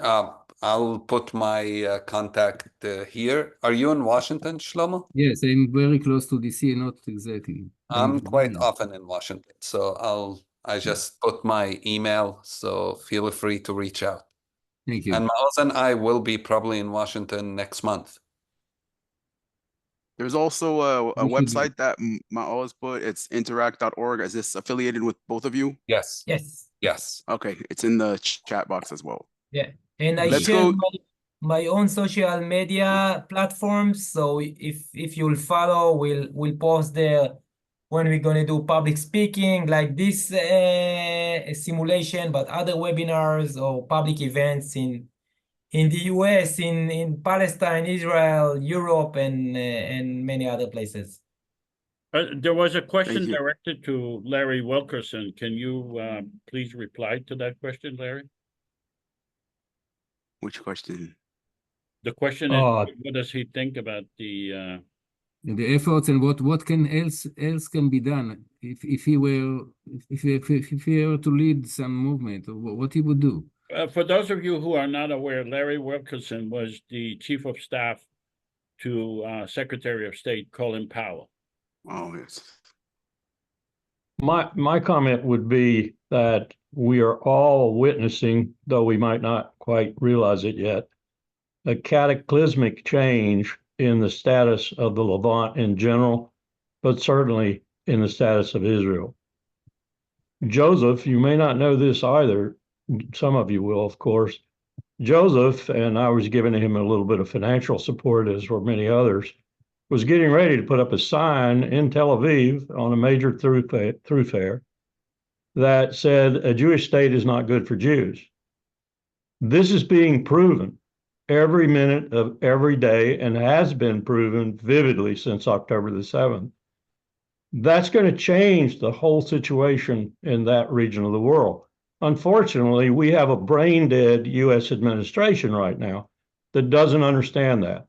I'll put my contact here. Are you in Washington, Shlomo? Yes, I'm very close to DC, not exactly. I'm quite often in Washington, so I just put my email, so feel free to reach out. Thank you. And Maoz and I will be probably in Washington next month. There's also a website that Maoz put. It's interact.org. Is this affiliated with both of you? Yes. Yes. Yes. Okay. It's in the chat box as well. Yeah. And I Let's share go. my own social media platforms. So if you'll follow, we'll post there when we're going to do public speaking like this simulation, but other webinars or public events in the US, in Palestine, Israel, Europe, and many other places. There was a question you. directed to Larry Wilkerson. Can you please reply to that question, Larry? Which question? The question is, what does he think about the efforts and what can else can be done if he were to lead some movement, what he would do? For those of you who are not aware, Larry Wilkerson was the chief of staff to Secretary of State Colin Powell. Oh, yes. My comment would be that we are all witnessing, though we might not quite realize it yet, a cataclysmic change in the status of the Levant in general, but certainly in the status of Israel. Joseph, you may not know this either. Some of you will, of course. Joseph, and I was giving him a little bit of financial support, as were many others, was getting ready to put up a sign in Tel Aviv on a major thoroughfare that said a Jewish state is not good for Jews. This is being proven every minute of every day and has been proven vividly since October the 7th. That's going to change the whole situation in that region of the world. Unfortunately, we have a brain-dead U.S. administration right now that doesn't understand that.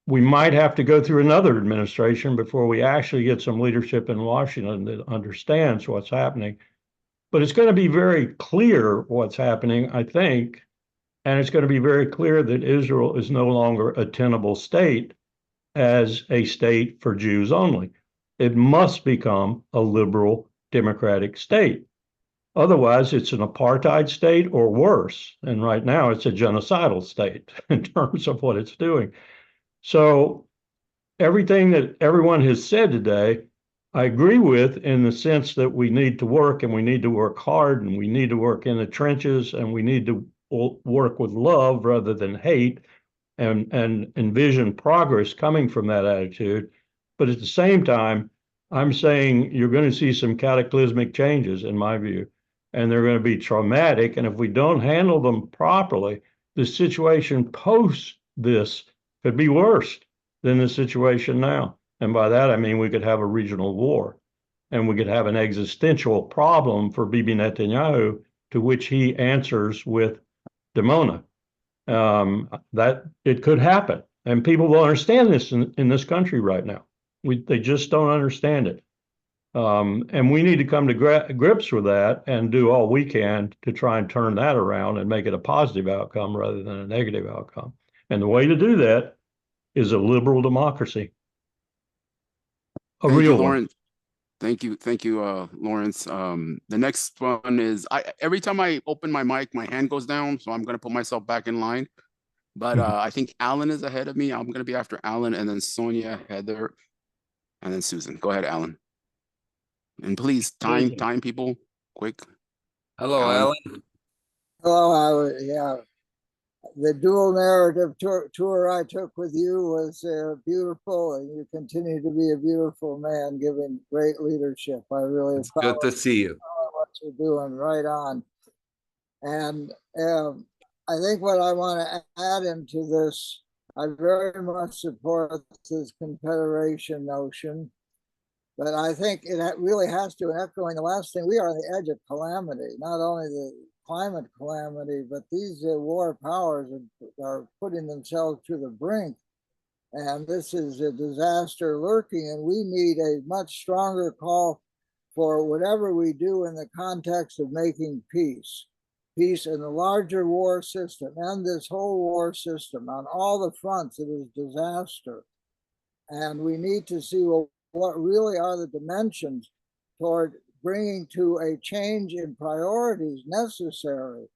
We might have to go through another administration before we actually get some leadership in Washington that understands what's happening. But it's going to be very clear what's happening, I think, and it's going to be very clear that Israel is no longer a tenable state as a state for Jews only. It must become a liberal democratic state. Otherwise, it's an apartheid state or worse. And right now, it's a genocidal state in terms of what it's doing. So everything that everyone has said today, I agree with in the sense that we need to work and we need to work hard and we need to work in the trenches and we need to work with love rather than hate and envision progress coming from that attitude. But at the same time, I'm saying you're going to see some cataclysmic changes, in my view, and they're going to be traumatic. And if we don't handle them properly, the situation post this could be worse than the situation now. And by that, I mean we could have a regional war and we could have an existential problem for Bibi Netanyahu, to which he answers with Dimona. That it could happen. And people will understand this in this country right now. They just don't understand it. And we need to come to grips with that and do all we can to try and turn that around and make it a positive outcome rather than a negative outcome. And the way to do that is a liberal democracy. A Thank real you, one. Lawrence. Thank you, Lawrence. The next one is, every time I open my mic, my hand goes down, so I'm going to put myself back in line. But I think Alan is ahead of me. I'm going to be after Alan, and then Sonia, Heather, and then Susan. Go ahead, Alan. And please, time people, quick. Hello, Alan. Hello, yeah. The dual narrative tour I took with you was beautiful, and you continue to be a beautiful man, giving great leadership. I really It's good to see you. What you're doing, right on. And I think what I want to add into this, I very much support this confederation notion, but I think it really has to, and echoing the last thing, we are on the edge of calamity, not only the climate calamity, but these war powers are putting themselves to the brink. And this is a disaster lurking, and we need a much stronger call for whatever we do in the context of making peace. Peace in the larger war system and this whole war system on all the fronts. It is disaster. And we need to see what really are the dimensions toward bringing to a change in priorities necessary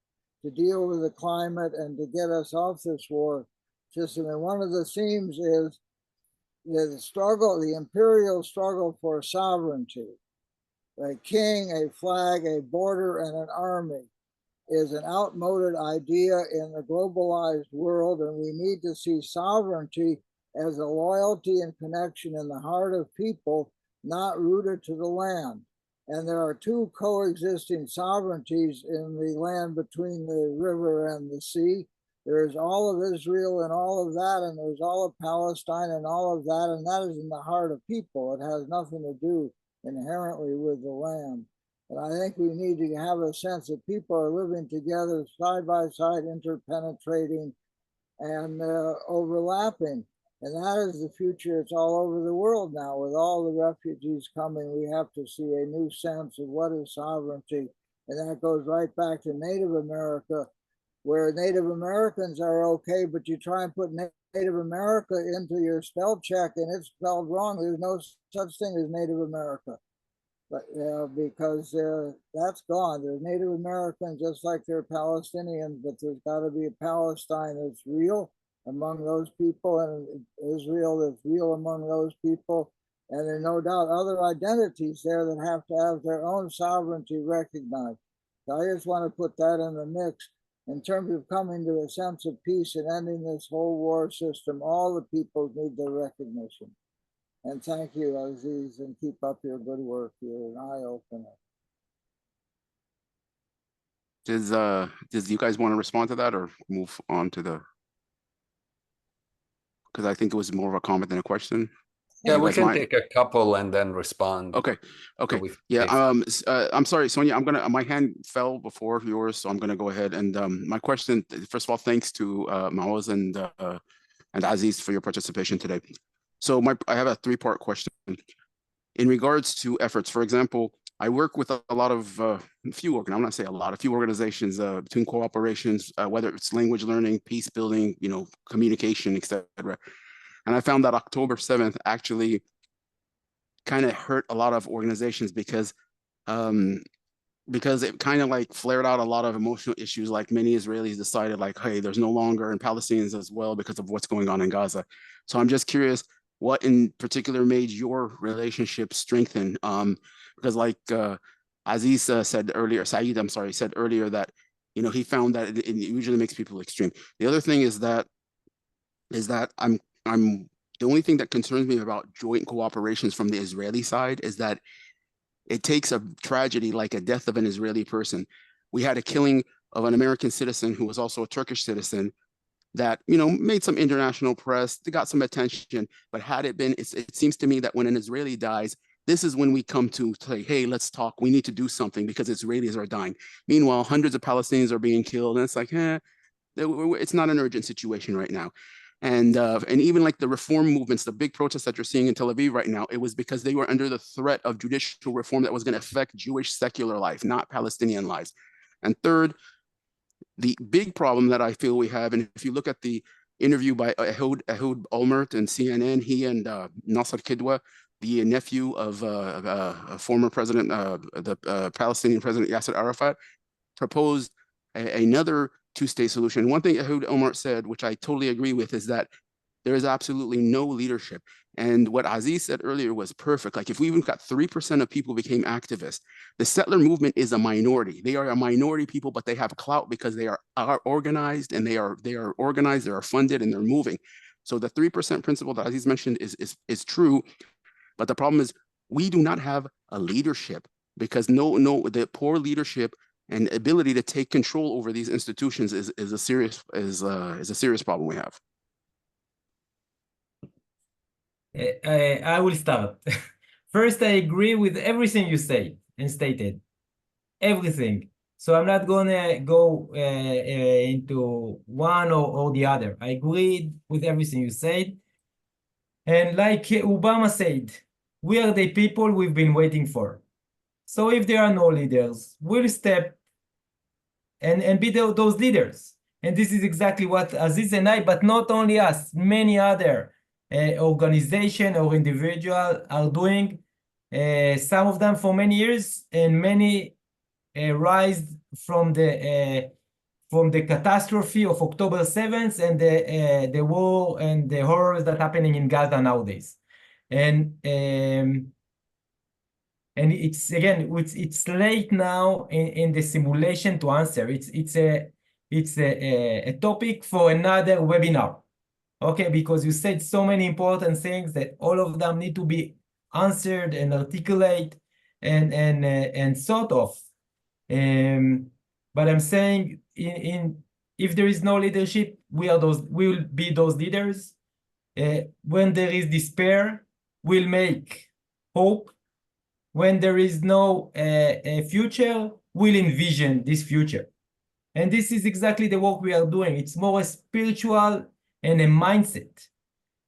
to deal with the climate and to get us off this war system. And one of the themes is the struggle, the imperial struggle for sovereignty. A king, a flag, a border, and an army is an outmoded idea in the globalized world, and we need to see sovereignty as a loyalty and connection in the heart of people, not rooted to the land. And there are two coexisting sovereignties in the land between the river and the sea. There's all of Israel and all of that, and there's all of Palestine and all of that, and that is in the heart of people. It has nothing to do inherently with the land. And I think we need to have a sense that people are living together side by side, interpenetrating and overlapping. And that is the future. It's all over the world now. With all the refugees coming, we have to see a new sense of what is sovereignty. And that goes right back to Native America, where Native Americans are okay, but you try and put Native America into your spell check and it's spelled wrong. There's no such thing as Native America. But because that's gone. There's Native Americans just like they're Palestinians, but there's got to be a Palestine that's real among those people and Israel that's real among those people. And there are no doubt other identities there that have to have their own sovereignty recognized. So I just want to put that in the mix. In terms of coming to a sense of peace and ending this whole war system, all the peoples need their recognition. And thank you, Aziz, and keep up your good work. You're an eye-opener. Does you guys want to respond to that or move on to the? Because I think it was more of a comment than a question. Yeah, we can take a couple and then respond. Okay. So Yeah. I'm sorry, Sonia. My hand fell before yours, so I'm gonna go ahead and my question. First of all, thanks to Maoz and Aziz for your participation today. So I have a three-part question. In regards to efforts, for example, I work with a lot of a few organizations between cooperations, whether it's language learning, peace building, communication, etc. And I found that October 7th actually kind of hurt a lot of organizations because it kind of like flared out a lot of emotional issues. Like many Israelis decided like, hey, there's no longer, and Palestinians as well, because of what's going on in Gaza. So I'm just curious, what in particular made your relationship strengthen? Because like Aziz said earlier that, he found that it usually makes people extreme. The other thing is that I'm the only thing that concerns me about joint cooperations from the Israeli side is that it takes a tragedy like a death of an Israeli person. We had a killing of an American citizen who was also a Turkish citizen that, made some international press, they got some attention, but had it been, it seems to me that when an Israeli dies, this is when we come to say, hey, let's talk. We need to do something because Israelis are dying. Meanwhile, hundreds of Palestinians are being killed. And it's like, it's not an urgent situation right now. And even like the reform movements, the big protests that you're seeing in Tel Aviv right now, it was because they were under the threat of judicial reform that was going to affect Jewish secular life, not Palestinian lives. And third, the big problem that I feel we have, and if you look at the interview by Ehud Olmert and CNN, he and Nasser Kidwa, the nephew of former president, the Palestinian president Yasser Arafat, proposed another two-state solution. One thing Ehud Olmert said, which I totally agree with, is that there is absolutely no leadership. And what Aziz said earlier was perfect. Like if we even got 3% of people became activists, the settler movement is a minority. They are a minority people, but they have clout because they are organized and they are organized, they are funded, and they're moving. So the 3% principle that Aziz mentioned is true. But the problem is we do not have a leadership because the poor leadership and ability to take control over these institutions is a serious problem we have. I will start. First, I agree with everything you said and stated. Everything. So I'm not gonna go into one or the other. I agreed with everything you said. And like Obama said, we are the people we've been waiting for. So if there are no leaders, we'll step and be those leaders. And this is exactly what Aziz and I, but not only us, many other organization or individual are doing, some of them for many years, and many rise from the catastrophe of October 7th and the war and the horrors that are happening in Gaza nowadays. And it's late now in the simulation to answer. It's a topic for another webinar. Okay, because you said so many important things that all of them need to be answered and articulate and thought of. But I'm saying in If there is no leadership, we will be those leaders. When there is despair, we'll make hope. When there is no future, we'll envision this future. And this is exactly the work we are doing. It's more a spiritual and a mindset.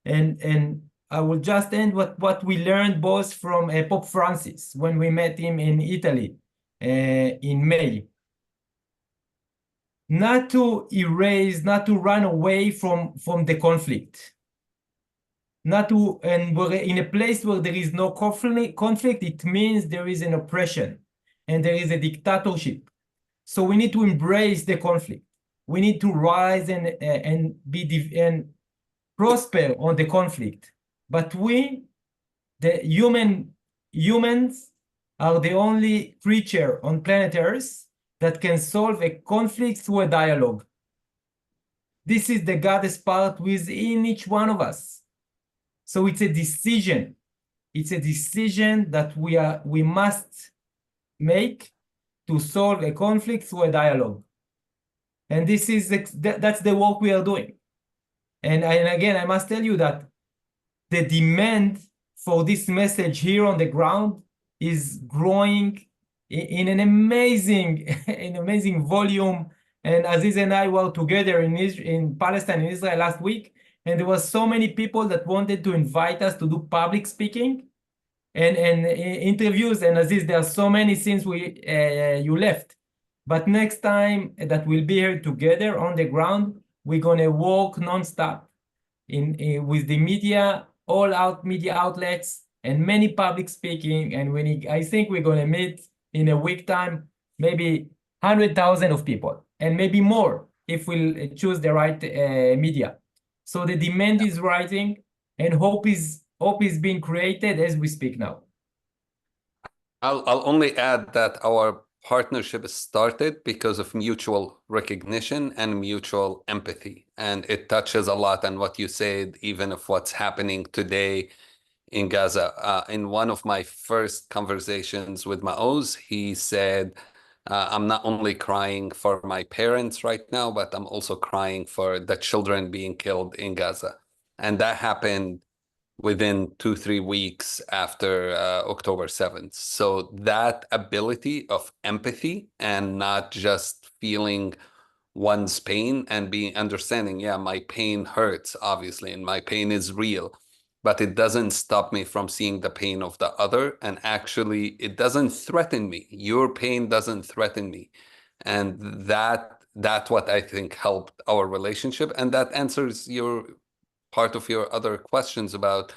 And I will just end what we learned both from Pope Francis when we met him in Italy in May. Not to erase, not to run away from the conflict. Not to, and we're in a place where there is no conflict, it means there is an oppression and there is a dictatorship. So we need to embrace the conflict. We need to rise and prosper on the conflict. But we, the humans, are the only creature on planet Earth that can solve a conflict through a dialogue. This is the goddess part within each one of us. So it's a decision. It's a decision that we must make to solve a conflict through a dialogue. And this is that's the work we are doing. And again, I must tell you that the demand for this message here on the ground is growing in an amazing volume. And Aziz and I were together in Palestine and Israel last week, and there was so many people that wanted to invite us to do public speaking and interviews. And Aziz, there are so many since you left. But next time that we'll be here together on the ground, we're gonna work nonstop with the media, all out media outlets, and many public speaking. And I think we're gonna meet in a week time, maybe 100,000 of people, and maybe more if we'll choose the right media. So the demand is rising, and hope is being created as we speak now. I'll only add that our partnership started because of mutual recognition and mutual empathy. And it touches a lot on what you said, even of what's happening today in Gaza. In one of my first conversations with Maoz, he said, I'm not only crying for my parents right now, but I'm also crying for the children being killed in Gaza. And that happened within 2-3 weeks after October 7th. So that ability of empathy and not just feeling one's pain and being understanding, yeah, my pain hurts, obviously, and my pain is real, but it doesn't stop me from seeing the pain of the other. And actually, it doesn't threaten me. Your pain doesn't threaten me. And that's what I think helped our relationship. And that answers part of your other questions about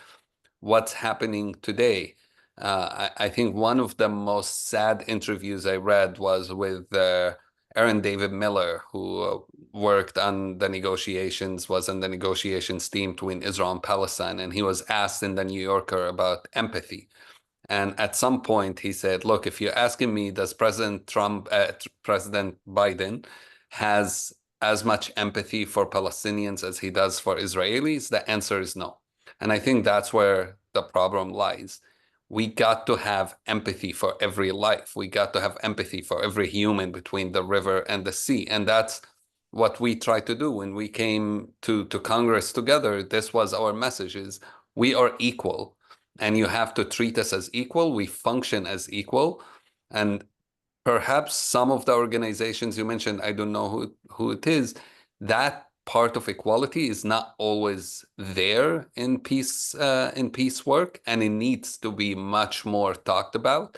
what's happening today. I think one of the most sad interviews I read was with Aaron David Miller, who worked on the negotiations, was on the negotiations team between Israel and Palestine. And he was asked in the New Yorker about empathy. And at some point he said, look, if you're asking me, does President Biden has as much empathy for Palestinians as he does for Israelis? The answer is no. And I think that's where the problem lies. We got to have empathy for every life. We got to have empathy for every human between the river and the sea. And that's what we tried to do when we came to Congress together. This was our message: is we are equal, and you have to treat us as equal. We function as equal. And perhaps some of the organizations you mentioned, I don't know who it is, that part of equality is not always there in peace work, and it needs to be much more talked about.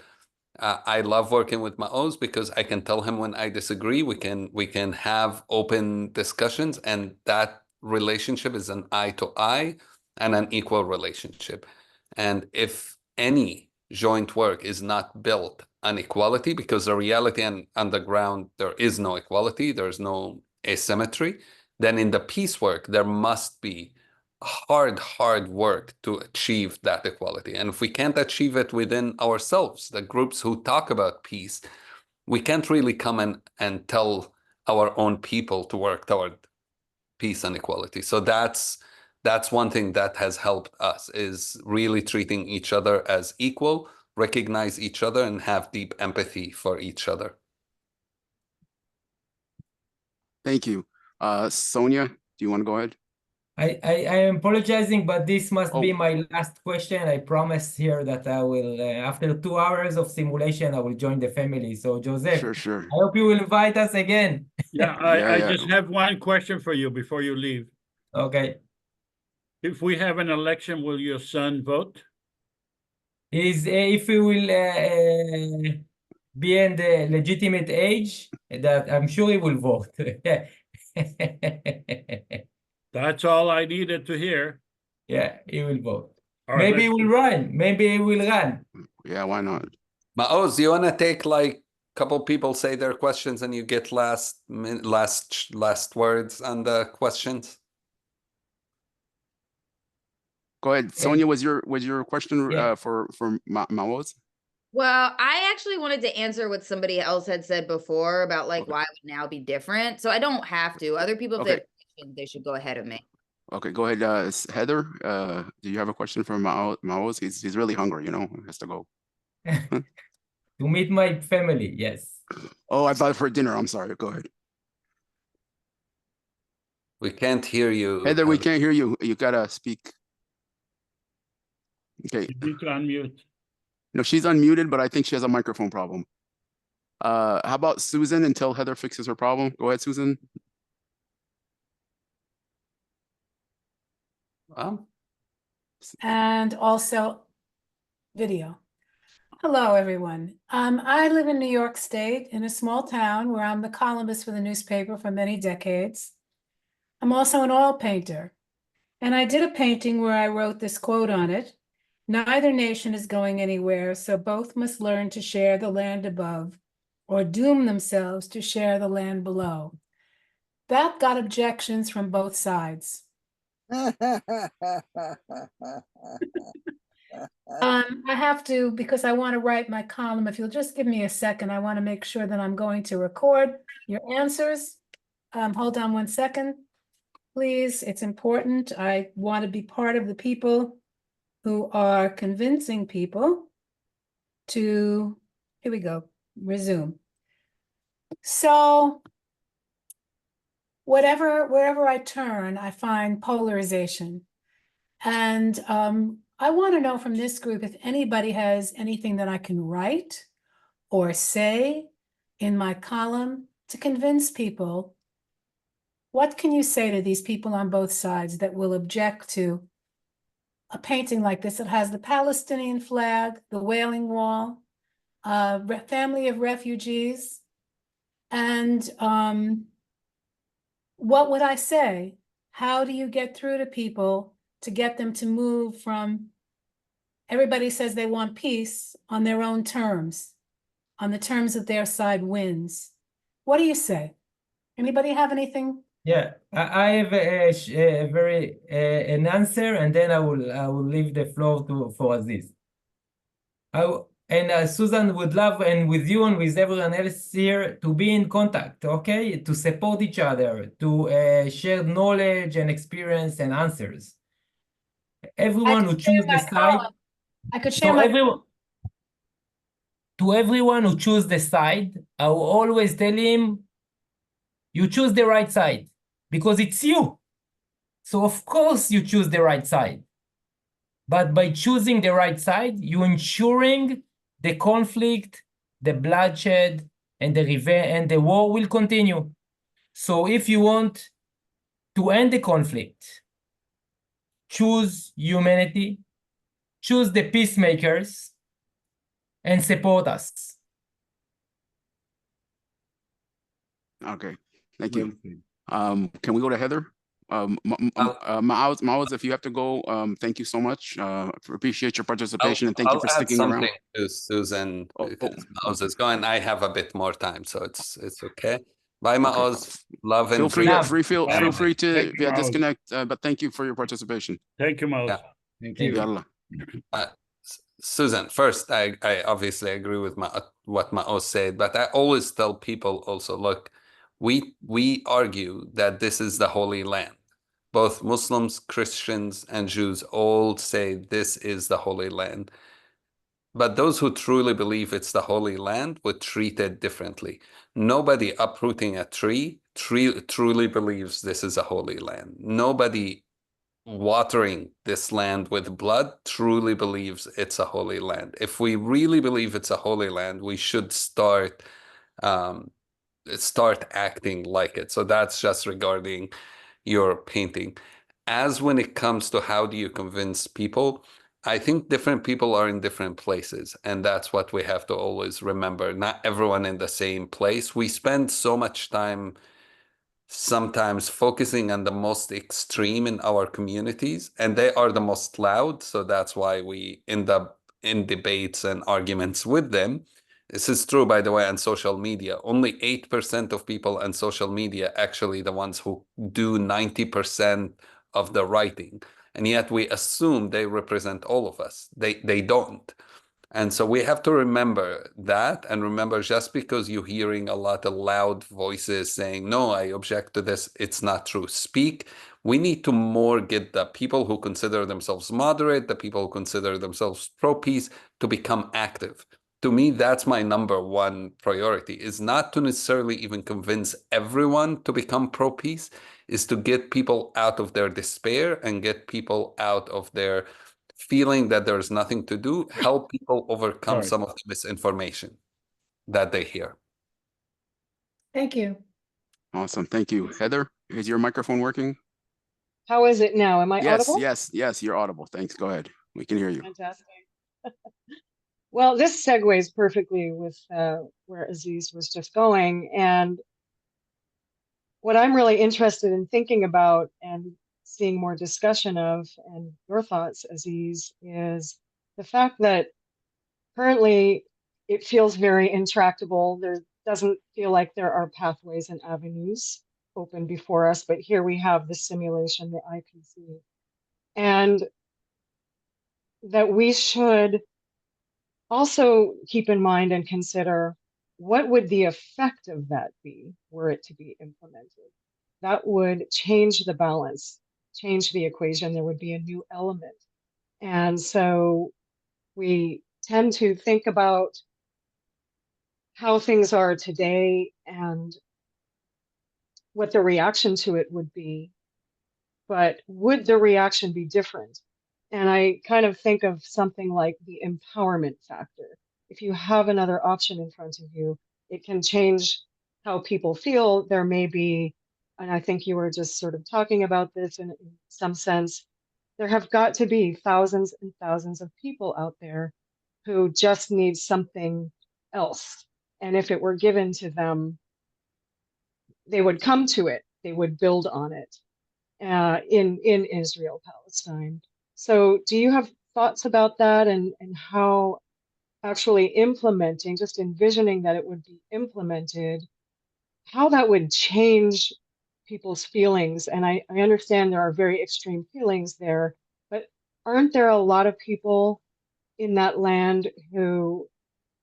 I love working with Maoz because I can tell him when I disagree. We can have open discussions, and that relationship is an eye to eye and an equal relationship. And if any joint work is not built on equality, because the reality on the ground, there is no equality, there's no asymmetry, then in the peace work, there must be hard work to achieve that equality. And if we can't achieve it within ourselves, the groups who talk about peace, we can't really come and tell our own people to work toward peace and equality. So that's one thing that has helped us, is really treating each other as equal, recognize each other, and have deep empathy for each other. Thank you. Sonia, do you want to go ahead? I am apologizing, but this must be Oh. my last question. I promise here that I will, after 2 hours of simulation, I will join the family. So, Joseph, Sure. I hope you will invite us again. Yeah, I just have one question for you before you leave. Okay. If we have an election, will your son vote? If he will be in the legitimate age, that I'm sure he will vote. That's all I needed to hear. Yeah, he will vote. All right, Maybe he will run. Maybe he will run. Yeah, why not? Maoz, do you want to take like a couple people say their questions and you get last words on the questions? Go ahead, Sonia. Was your question Yeah. for Maoz? Well, I actually wanted to answer what somebody else had said before about like why it would now be different. So I don't have to. Other people, if they have questions, they should go ahead of me. Okay, go ahead, Heather. Do you have a question for Maoz? He's really hungry, you know, he has to go. To meet my family, yes. Oh, I thought for dinner. I'm sorry. Go ahead. We can't hear you. Heather, we can't hear you. You gotta speak. Okay. You need to unmute. No, she's unmuted, but I think she has a microphone problem. How about Susan until Heather fixes her problem? Go ahead, Susan. And also video. Hello, everyone. I live in New York State in a small town where I'm the columnist for the newspaper for many decades. I'm also an oil painter. And I did a painting where I wrote this quote on it: "Neither nation is going anywhere, so both must learn to share the land above or doom themselves to share the land below." That got objections from both sides. I have to, because I want to write my column. If you'll just give me a second, I want to make sure that I'm going to record your answers. Hold on 1 second, please. It's important. I want to be part of the people who are convincing people to, here we go, resume. So wherever I turn, I find polarization. And I want to know from this group if anybody has anything that I can write or say in my column to convince people. What can you say to these people on both sides that will object to a painting like this that has the Palestinian flag, the Wailing Wall, family of refugees? And what would I say? How do you get through to people to get them to move from, everybody says they want peace on their own terms, on the terms that their side wins? What do you say? Anybody have anything? Yeah, I have a very an answer, and then I will leave the floor for Aziz. Susan would love, and with you and with everyone else here, to be in contact, okay? To support each other, to share knowledge and experience and answers. Everyone who chooses the side. I could share my. To everyone who chooses the side, I will always tell him, you choose the right side because it's you. So of course you choose the right side. But by choosing the right side, you're ensuring the conflict, the bloodshed, and the revenge and the war will continue. So if you want to end the conflict, choose humanity, choose the peacemakers, and support us. Okay, thank you. Can we go to Heather? Maoz, if you have to go, thank you so much. Appreciate your participation, and thank you for sticking around. I'll add something to Susan because Maoz is going. I have a bit more time, so it's okay. Bye, Maoz. Love and feel free to disconnect. But thank you for your participation. Thank you, Maoz. Yeah. Thank you. Susan, first, I obviously agree with what Maoz said, but I always tell people also, look, we argue that this is the Holy Land. Both Muslims, Christians, and Jews all say this is the Holy Land. But those who truly believe it's the Holy Land would treat it differently. Nobody uprooting a tree truly believes this is a holy land. Nobody watering this land with blood truly believes it's a holy land. If we really believe it's a holy land, we should start acting like it. So that's just regarding your painting. As when it comes to how do you convince people, I think different people are in different places, and that's what we have to always remember. Not everyone in the same place. We spend so much time sometimes focusing on the most extreme in our communities, and they are the most loud. So that's why we end up in debates and arguments with them. This is true, by the way, on social media. Only 8% of people on social media actually the ones who do 90% of the writing. And yet we assume they represent all of us. They don't. And so we have to remember that, and remember, just because you're hearing a lot of loud voices saying, no, I object to this, it's not true. Speak. We need to more get the people who consider themselves moderate, the people who consider themselves pro-peace, to become active. To me, that's my number one priority, is not to necessarily even convince everyone to become pro-peace, is to get people out of their despair and get people out of their feeling that there's nothing to do, help people overcome some of the misinformation that they hear. Thank you. Awesome. Thank you. Heather, is your microphone working? How is it now? Am I audible? Yes, you're audible. Thanks. Go ahead. We can hear you. Fantastic. Well, this segues perfectly with where Aziz was just going. And what I'm really interested in thinking about and seeing more discussion of, and your thoughts, Aziz, is the fact that currently it feels very intractable. There doesn't feel like there are pathways and avenues open before us, but here we have the simulation, the IPC, and that we should also keep in mind and consider what would the effect of that be were it to be implemented. That would change the balance, change the equation. There would be a new element. And so we tend to think about how things are today and what the reaction to it would be. But would the reaction be different? And I kind of think of something like the empowerment factor. If you have another option in front of you, it can change how people feel. There may be, and I think you were just sort of talking about this in some sense, there have got to be thousands and thousands of people out there who just need something else. And if it were given to them, they would come to it, they would build on it in Israel, Palestine. So do you have thoughts about that and how actually implementing, just envisioning that it would be implemented, how that would change people's feelings? And I understand there are very extreme feelings there, but aren't there a lot of people in that land who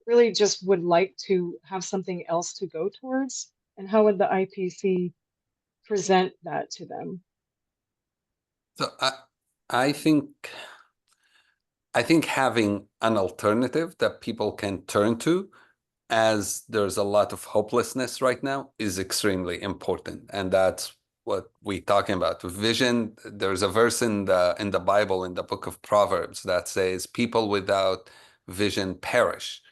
really just would like to have something else to go towards? And how would the IPC present that to them? So I think having an alternative that people can turn to, as there's a lot of hopelessness right now, is extremely important. And that's what we're talking about. Vision. There's a verse in the Bible, in the book of Proverbs, that says, people without vision perish.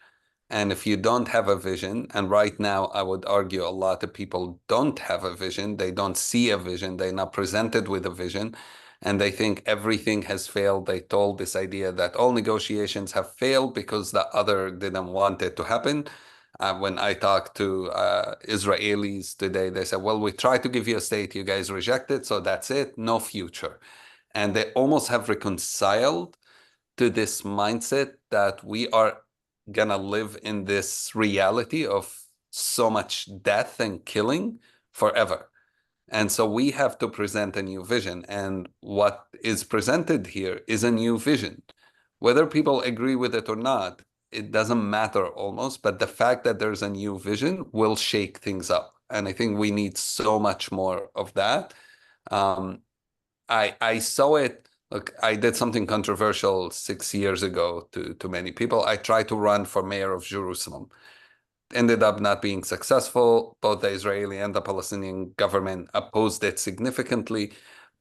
And if you don't have a vision, and right now I would argue a lot of people don't have a vision, they don't see a vision, they're not presented with a vision, and they think everything has failed. They told this idea that all negotiations have failed because the other didn't want it to happen. When I talked to Israelis today, they said, well, we tried to give you a state, you guys rejected, so that's it, no future. And they almost have reconciled to this mindset that we are gonna live in this reality of so much death and killing forever. And so we have to present a new vision. And what is presented here is a new vision. Whether people agree with it or not, it doesn't matter almost, but the fact that there's a new vision will shake things up. And I think we need so much more of that. I saw it. Look, I did something controversial 6 years ago to many people. I tried to run for mayor of Jerusalem. ended up not being successful. Both the Israeli and the Palestinian government opposed it significantly.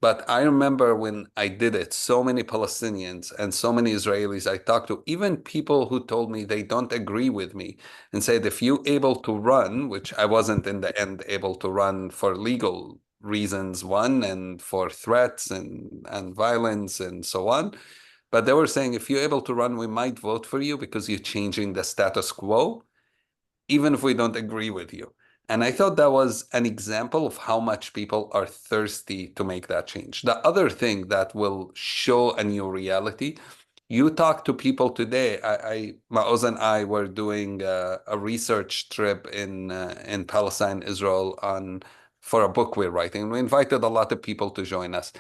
But I remember when I did it, so many Palestinians and so many Israelis I talked to, even people who told me they don't agree with me and said, if you able to run, which I wasn't in the end able to run for legal reasons, one, and for threats and violence and so on. But they were saying, if you're able to run, we might vote for you because you're changing the status quo, even if we don't agree with you. And I thought that was an example of how much people are thirsty to make that change. The other thing that will show a new reality, you talk to people today. Maoz and I were doing a research trip in Palestine, Israel, for a book we're writing. We invited a lot of people to join us.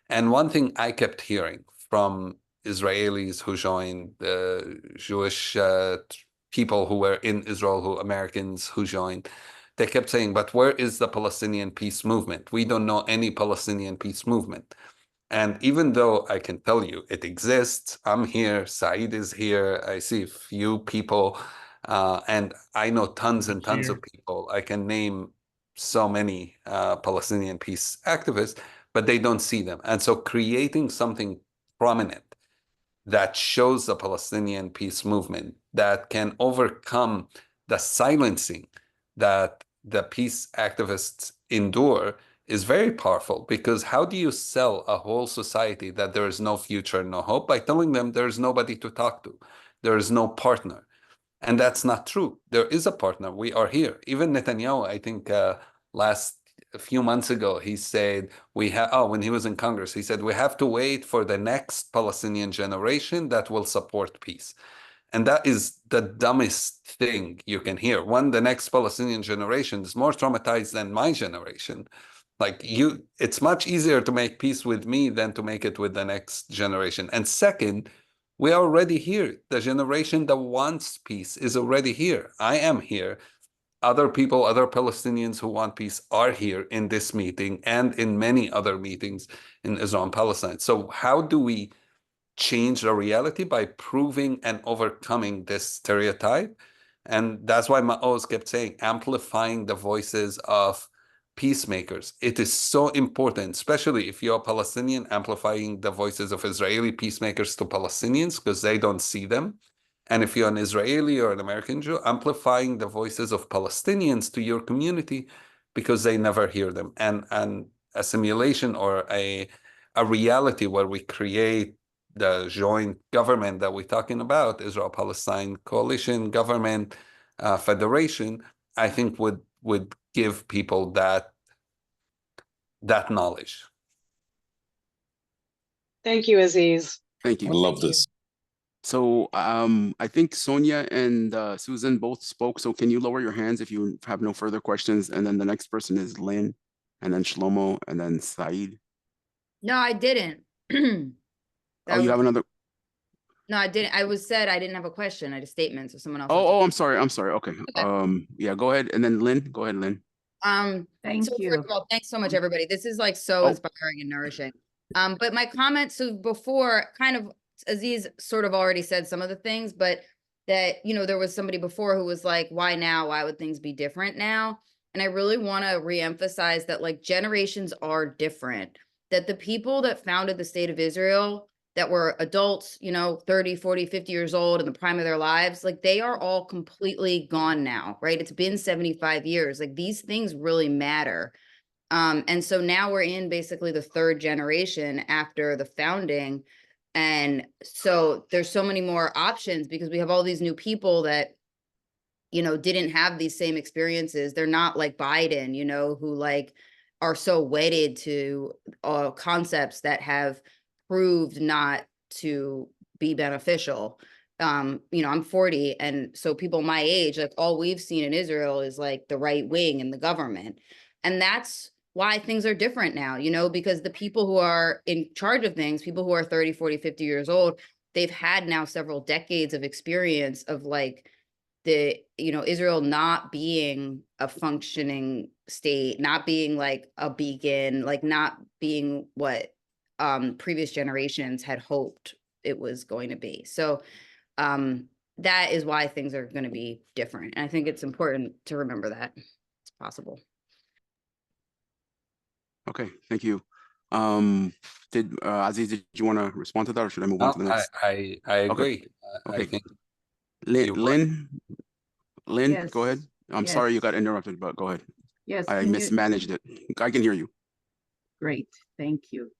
And one thing I kept hearing from Israelis who joined, Jewish people who were in Israel, Americans who joined, they kept saying, but where is the Palestinian peace movement? We don't know any Palestinian peace movement. And even though I can tell you it exists, I'm here, Saeed is here, I see a few people, and I know tons and tons of people. I can name so many Palestinian peace activists, but they don't see them. And so creating something prominent that shows the Palestinian peace movement, that can overcome the silencing that the peace activists endure, is very powerful. Because how do you sell a whole society that there is no future, no hope? By telling them there's nobody to talk to, there is no partner. And that's not true. There is a partner. We are here. Even Netanyahu, I think a few months ago, he said, when he was in Congress, he said, we have to wait for the next Palestinian generation that will support peace. And that is the dumbest thing you can hear. One, the next Palestinian generation is more traumatized than my generation. It's much easier to make peace with me than to make it with the next generation. And second, we are already here. The generation that wants peace is already here. I am here. Other people, other Palestinians who want peace are here in this meeting and in many other meetings in Israel and Palestine. So how do we change the reality? By proving and overcoming this stereotype. And that's why Maoz kept saying, amplifying the voices of peacemakers. It is so important, especially if you're a Palestinian, amplifying the voices of Israeli peacemakers to Palestinians because they don't see them. And if you're an Israeli or an American Jew, amplifying the voices of Palestinians to your community because they never hear them. And a simulation or a reality where we create the joint government that we're talking about, Israel-Palestine coalition, government, federation, I think would give people that knowledge. Thank you, Aziz. Thank you. I love this. So I think Sonia and Susan both spoke. So can you lower your hands if you have no further questions? And then the next person is Lynn, and then Shlomo, and then Saeed. No, I didn't. Oh, you have another? No, I didn't. I said I didn't have a question. I had a statement. So someone else. Oh, I'm sorry. Okay. Yeah, go ahead. And then Lynn, go ahead, Lynn. First of all, thanks so much, everybody. This is like so inspiring and nourishing. But my comment, so before, kind of Aziz sort of already said some of the things, but that, there was somebody before who was like, why now? Why would things be different now? And I really want to reemphasize that like generations are different, that the people that founded the state of Israel that were adults, 30, 40, 50 years old in the prime of their lives, like they are all completely gone now, right? It's been 75 years. Like these things really matter. And so now we're in basically the third generation after the founding. And so there's so many more options because we have all these new people that, didn't have these same experiences. They're not like Biden, who like are so wedded to concepts that have proved not to be beneficial. I'm 40. And so people my age, like all we've seen in Israel is like the right wing and the government. And that's why things are different now, because the people who are in charge of things, people who are 30, 40, 50 years old, they've had now several decades of experience of like Israel not being a functioning state, not being like a beacon, like not being what previous generations had hoped it was going to be. So that is why things are going to be different. And I think it's important to remember that it's possible. Okay, thank you. Aziz, did you want to respond to that, or should I move on to the next? I agree. Okay. I think Lynn, Yes. go ahead. I'm Yes. sorry you got interrupted, but go ahead. Yes. I can you- mismanaged it. I can hear you. Great, thank you.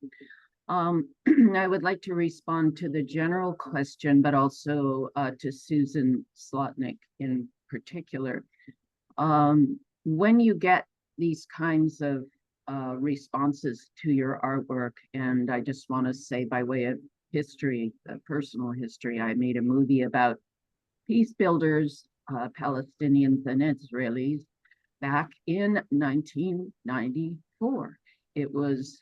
I would like to respond to the general question, but also to Susan Slotnick in particular. When you get these kinds of responses to your artwork, and I just want to say by way of history, personal history, I made a movie about peace builders, Palestinians and Israelis, back in 1994. It was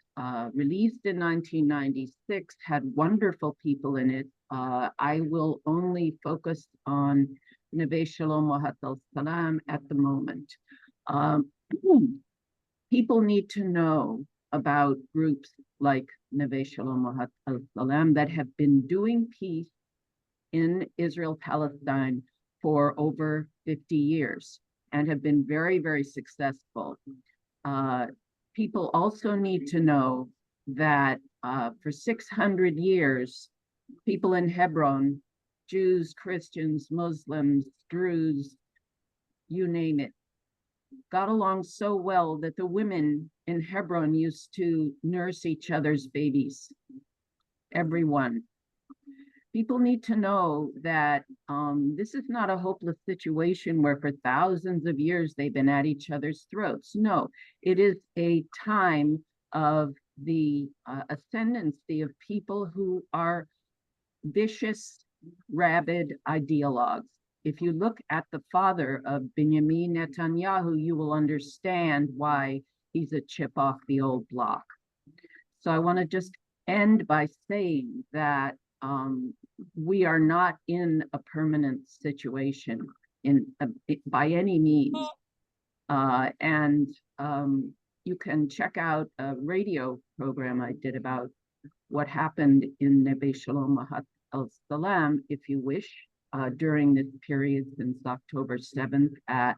released in 1996, had wonderful people in it. I will only focus on Neve Shalom Wahat al-Salam at the moment. People need to know about groups like Neve Shalom Wahat al-Salam that have been doing peace in Israel-Palestine for over 50 years and have been very, very successful. People also need to know that for 600 years, people in Hebron, Jews, Christians, Muslims, Druze, you name it, got along so well that the women in Hebron used to nurse each other's babies, everyone. People need to know that this is not a hopeless situation where for thousands of years they've been at each other's throats. No, it is a time of the ascendancy of people who are vicious, rabid ideologues. If you look at the father of Benjamin Netanyahu, you will understand why he's a chip off the old block. So I want to just end by saying that we are not in a permanent situation by any means. You can check out a radio program I did about what happened in Neve Shalom Wahat al-Salam, if you wish, during this period since October 7th at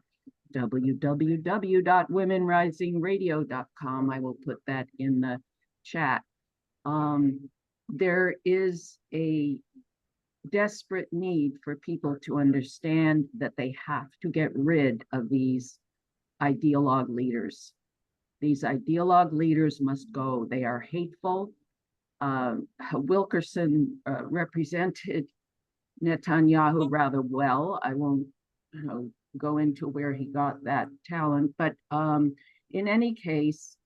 www.womenrisingradio.com. I will put that in the chat. There is a desperate need for people to understand that they have to get rid of these ideologue leaders. These ideologue leaders must go. They are hateful. Wilkerson represented Netanyahu rather well. I won't go into where he got that talent, but in any case,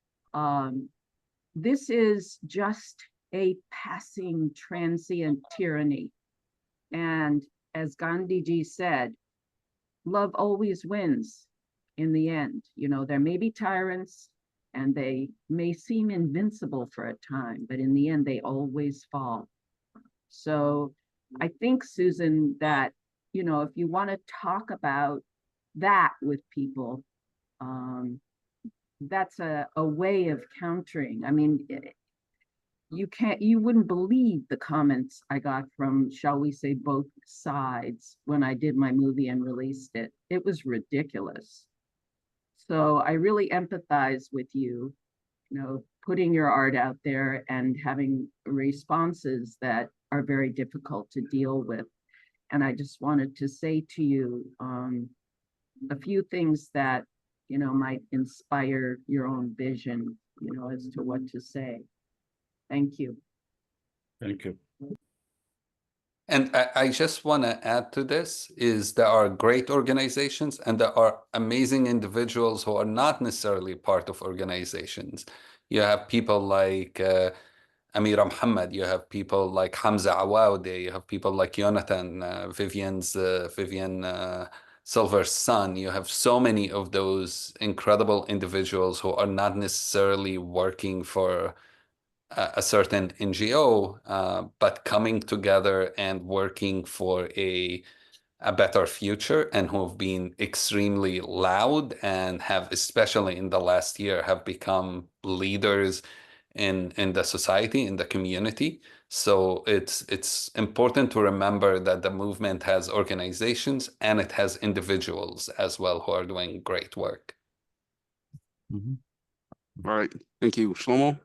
this is just a passing transient tyranny. And as Gandhiji said, love always wins in the end. You know, there may be tyrants and they may seem invincible for a time, but in the end, they always fall. So I think, Susan, that, you know, if you want to talk about that with people, that's a way of countering. I mean, you wouldn't believe the comments I got from, shall we say, both sides when I did my movie and released it. It was ridiculous. So I really empathize with you, you know, putting your art out there and having responses that are very difficult to deal with. And I just wanted to say to you a few things that, you know, might inspire your own vision, you know, as to what to say. Thank you. Thank you. And I just want to add to this is there are great organizations and there are amazing individuals who are not necessarily part of organizations. You have people like Amira Muhammad, you have people like Hamza Awaude, you have people like Jonathan, Vivian Silver's son. You have so many of those incredible individuals who are not necessarily working for a certain NGO, but coming together and working for a better future, and who have been extremely loud and have, especially in the last year, have become leaders in the society, in the community. So it's important to remember that the movement has organizations and it has individuals as well who are doing great work. All right, thank you, Shlomo.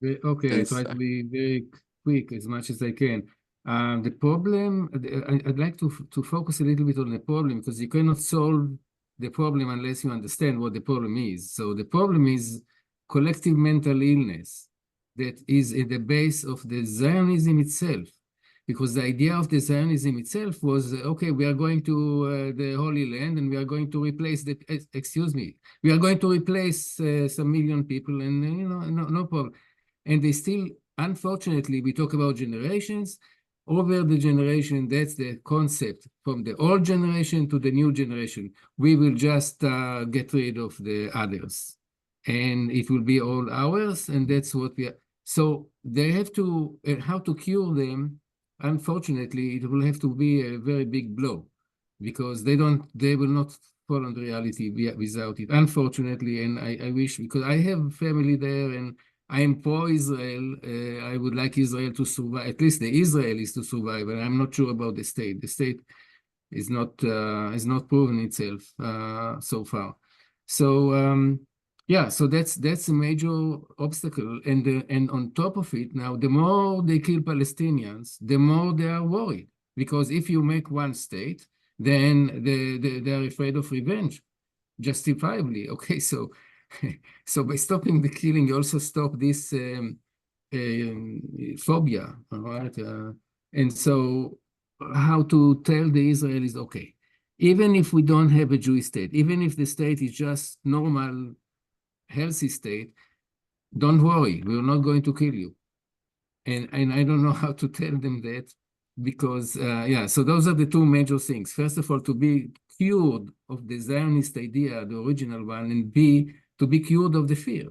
Okay, I try to be very quick as much as I can. The problem, I'd like to focus a little bit on the problem, because you cannot solve the problem unless you understand what the problem is. So the problem is collective mental illness that is at the base of the Zionism itself. Because the idea of the Zionism itself was, okay, we are going to the Holy Land and we are going to replace the, we are going to replace some million people, and no problem. And they still, unfortunately, we talk about generations. Over the generation, that's the concept. From the old generation to the new generation, we will just get rid of the others. And it will be all ours, and that's what we are. So they have to, how to cure them, unfortunately, it will have to be a very big blow, because they will not fall on the reality without it, unfortunately. And I wish, because I have family there and I am pro-Israel. I would like Israel to survive, at least the Israelis to survive, and I'm not sure about the state. The state is not proven itself so far. So yeah, so that's a major obstacle. And on top of it, now the more they kill Palestinians, the more they are worried, because if you make one state, then they are afraid of revenge, justifiably. Okay, so by stopping the killing, you also stop this phobia, all right? And so how to tell the Israelis, okay, even if we don't have a Jewish state, even if the state is just normal, healthy state, don't worry, we're not going to kill you. And I don't know how to tell them that, because, yeah, so those are the two major things. First of all, to be cured of the Zionist idea, the original one, and B, to be cured of the fear.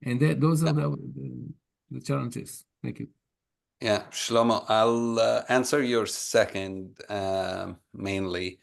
And those are the challenges. Thank you. Yeah, Shlomo, I'll answer your second mainly.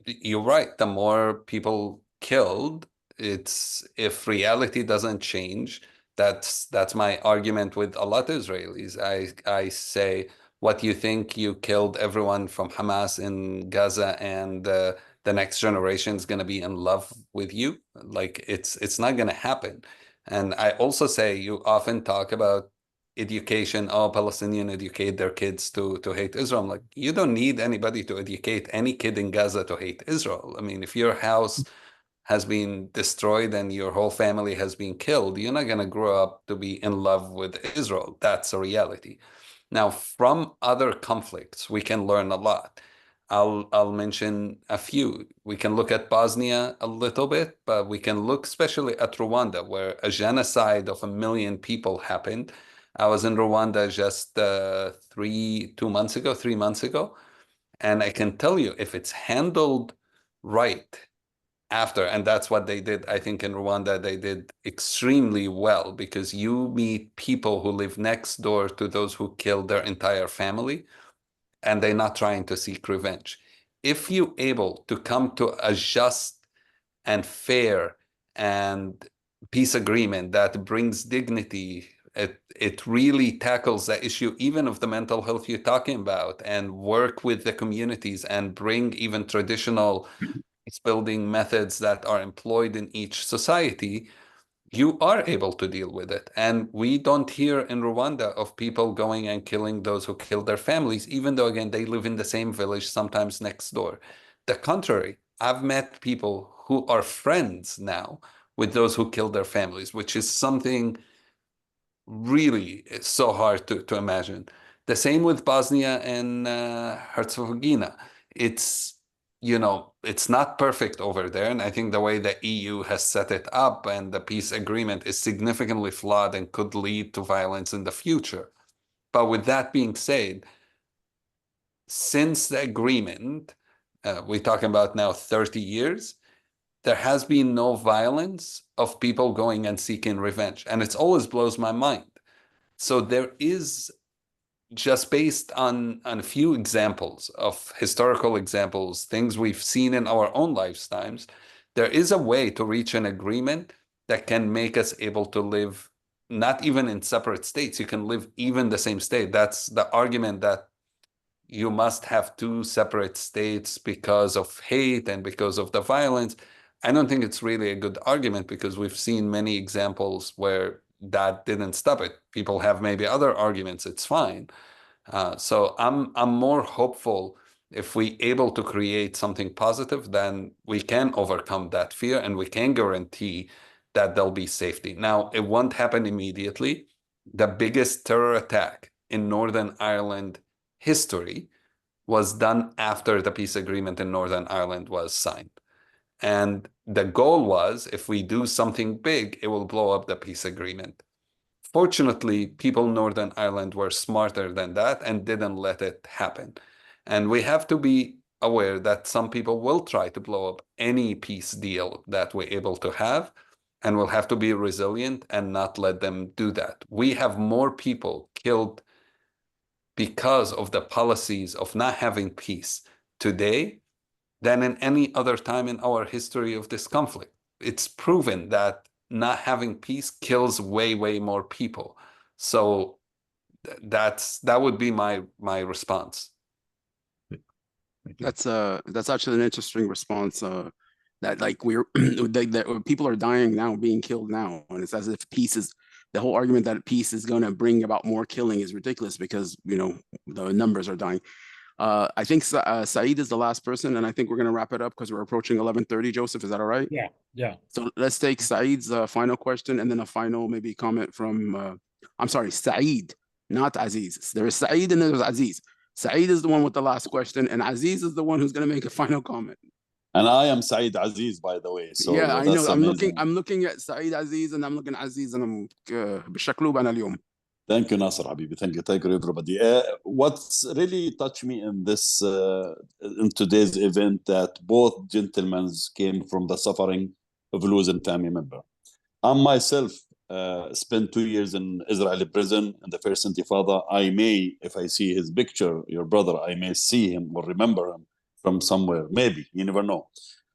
You're right. The more people killed, if reality doesn't change, that's my argument with a lot of Israelis. I say, what you think you killed everyone from Hamas in Gaza, and the next generation is going to be in love with you? Like, it's not going to happen. And I also say, you often talk about education. Oh, Palestinians educate their kids to hate Israel. I'm like, you don't need anybody to educate any kid in Gaza to hate Israel. I mean, if your house has been destroyed and your whole family has been killed, you're not going to grow up to be in love with Israel. That's a reality. Now, from other conflicts, we can learn a lot. I'll mention a few. We can look at Bosnia a little bit, but we can look especially at Rwanda, where a genocide of 1 million people happened. I was in Rwanda just 3 months ago, and I can tell you, if it's handled right after, and that's what they did, I think in Rwanda, they did extremely well, because you meet people who live next door to those who killed their entire family, and they're not trying to seek revenge. If you're able to come to a just and fair and peace agreement that brings dignity, it really tackles the issue even of the mental health you're talking about, and work with the communities and bring even traditional building methods that are employed in each society, you are able to deal with it. And we don't hear in Rwanda of people going and killing those who killed their families, even though, again, they live in the same village, sometimes next door. The contrary, I've met people who are friends now with those who killed their families, which is something really so hard to imagine. The same with Bosnia and Herzegovina. It's not perfect over there. And I think the way the EU has set it up and the peace agreement is significantly flawed and could lead to violence in the future. But with that being said, since the agreement, we're talking about now 30 years, there has been no violence of people going and seeking revenge. And it always blows my mind. So there is, just based on a few examples of historical examples, things we've seen in our own lifetimes, there is a way to reach an agreement that can make us able to live not even in separate states. You can live even the same state. That's the argument that you must have two separate states because of hate and because of the violence. I don't think it's really a good argument because we've seen many examples where that didn't stop it. People have maybe other arguments, it's fine. So I'm more hopeful if we able to create something positive, then we can overcome that fear and we can guarantee that there'll be safety. Now, it won't happen immediately. The biggest terror attack in Northern Ireland history was done after the peace agreement in Northern Ireland was signed. And the goal was, if we do something big, it will blow up the peace agreement. Fortunately, people in Northern Ireland were smarter than that and didn't let it happen. And we have to be aware that some people will try to blow up any peace deal that we're able to have, and we'll have to be resilient and not let them do that. We have more people killed because of the policies of not having peace today than in any other time in our history of this conflict. It's proven that not having peace kills way, way more people. So that would be my response. That's actually an interesting response. That like that people are dying now, being killed now, and it's as if peace is the whole argument that peace is going to bring about more killing is ridiculous because the numbers are dying. I think Saeed is the last person, and I think we're going to wrap it up because we're approaching 11:30. Joseph, is that all right? Yeah. So let's take Saeed's final question and then a final maybe comment from. I'm sorry, Saeed, not Aziz. There is Saeed and there's Aziz. Saeed is the one with the last question, and Aziz is the one who's going to make a final comment. And I am Saeed Aziz, by the way. So yeah, I know. amazing. I'm looking at Saeed Aziz, and I'm looking at Aziz, and I'm بشكلوب أنا اليوم. Thank you, Nasser Habibi. Thank you, everybody. What's really touched me in this in today's event that both gentlemen came from the suffering of losing family member. I myself spent 2 years in Israeli prison in the first Intifada. I may, if I see his picture, your brother, I may see him or remember him from somewhere. Maybe, you never know.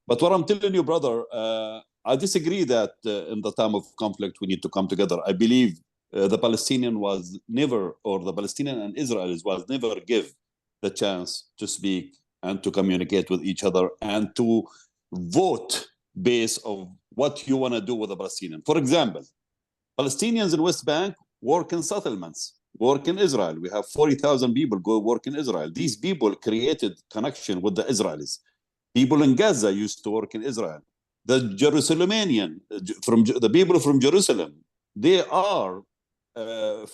But what I'm telling you, brother, I disagree that in the time of conflict we need to come together. I believe the Palestinian was never, or the Palestinian and Israelis was never give the chance to speak and to communicate with each other and to vote based of what you want to do with the Palestinian. For example, Palestinians in West Bank work in settlements, work in Israel. We have 40,000 people go work in Israel. These people created connection with the Israelis. People in Gaza used to work in Israel. The Jerusalemian, from the people from Jerusalem, they are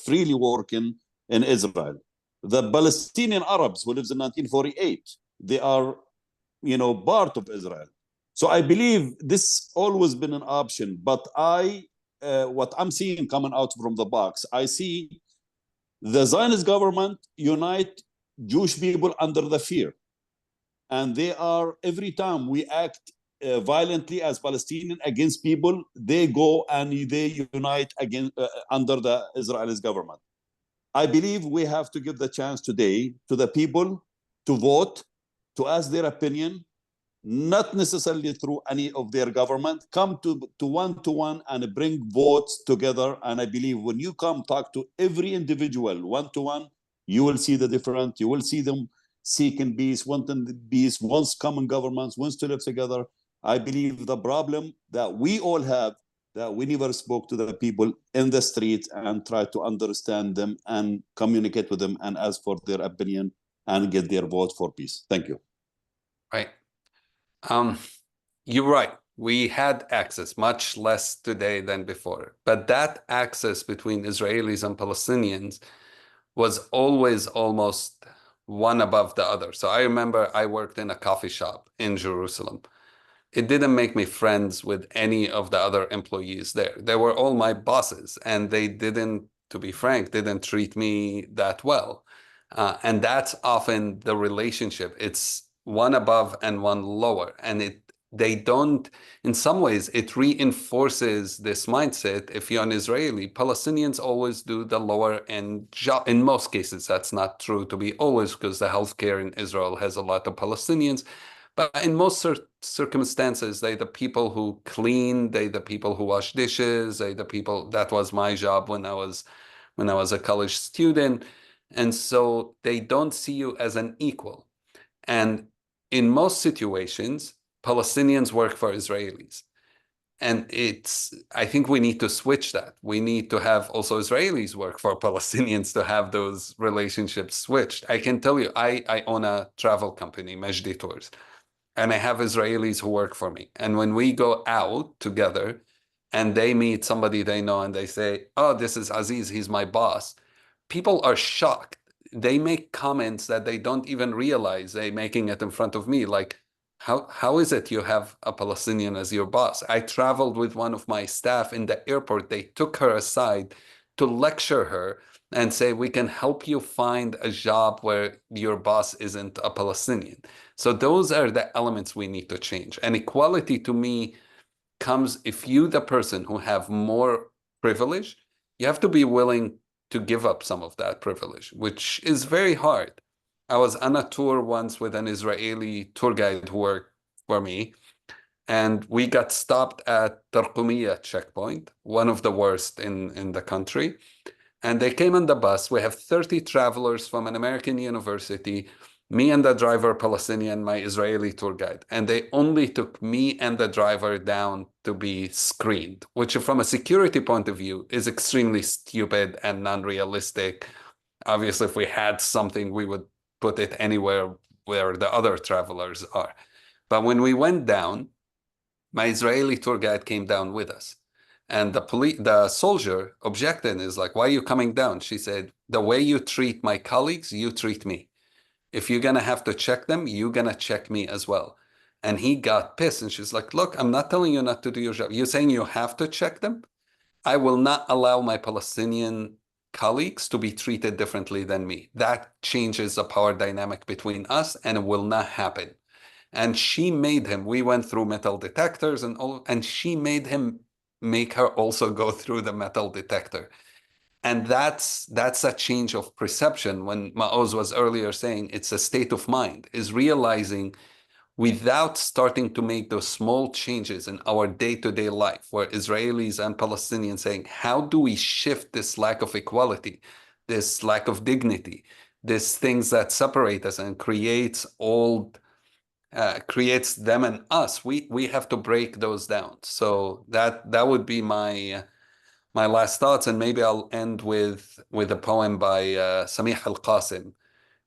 freely working in Israel. The Palestinian Arabs who lives in 1948, they are, part of Israel. So I believe this always been an option. But what I'm seeing coming out from the box, I see the Zionist government unite Jewish people under the fear. And they are, every time we act violently as Palestinian against people, they go and they unite against under the Israeli government. I believe we have to give the chance today to the people to vote, to ask their opinion, not necessarily through any of their government, come to one-to-one and bring votes together. And I believe when you come talk to every individual one-to-one, you will see the difference. You will see them seeking peace, wanting peace, wants common governments, wants to live together. I believe the problem that we all have, that we never spoke to the people in the streets and try to understand them and communicate with them and ask for their opinion and get their vote for peace. Thank you. Right. You're right. We had access, much less today than before. But that access between Israelis and Palestinians was always almost one above the other. So I remember I worked in a coffee shop in Jerusalem. It didn't make me friends with any of the other employees there. They were all my bosses, and they didn't, to be frank, didn't treat me that well. And that's often the relationship. It's one above and one lower. And they don't, in some ways, it reinforces this mindset. If you're an Israeli, Palestinians always do the lower end job. In most cases, that's not true to be always, because the healthcare in Israel has a lot of Palestinians. But in most circumstances, they're the people who clean, they're the people who wash dishes, they're the people, that was my job when I was a college student. And so they don't see you as an equal. And in most situations, Palestinians work for Israelis. And I think we need to switch that. We need to have also Israelis work for Palestinians to have those relationships switched. I can tell you, I own a travel company, Majdi Tours, and I have Israelis who work for me. And when we go out together and they meet somebody they know and they say, oh, this is Aziz, he's my boss, people are shocked. They make comments that they don't even realize they're making it in front of me, like, how is it you have a Palestinian as your boss? I traveled with one of my staff in the airport. They took her aside to lecture her and say, we can help you find a job where your boss isn't a Palestinian. So those are the elements we need to change. And equality to me comes if you, the person who have more privilege, you have to be willing to give up some of that privilege, which is very hard. I was on a tour once with an Israeli tour guide who worked for me, and we got stopped at Tarqumiya checkpoint, one of the worst in the country. And they came on the bus. We have 30 travelers from an American university, me and the driver, Palestinian, my Israeli tour guide. And they only took me and the driver down to be screened, which from a security point of view is extremely stupid and non-realistic. Obviously, if we had something, we would put it anywhere where the other travelers are. But when we went down, my Israeli tour guide came down with us. And the soldier objected and is like, why are you coming down? She said, the way you treat my colleagues, you treat me. If you're going to have to check them, you're going to check me as well. And he got pissed. And she's like, look, I'm not telling you not to do your job. You're saying you have to check them? I will not allow my Palestinian colleagues to be treated differently than me. That changes the power dynamic between us, and it will not happen. And she made him, we went through metal detectors and she made him make her also go through the metal detector. And that's a change of perception. When Maoz was earlier saying it's a state of mind, is realizing without starting to make those small changes in our day-to-day life, where Israelis and Palestinians saying, how do we shift this lack of equality, this lack of dignity, these things that separate us and creates them and us, we have to break those down. So that would be my last thoughts, and maybe I'll end with a poem by Samih Al-Qasim.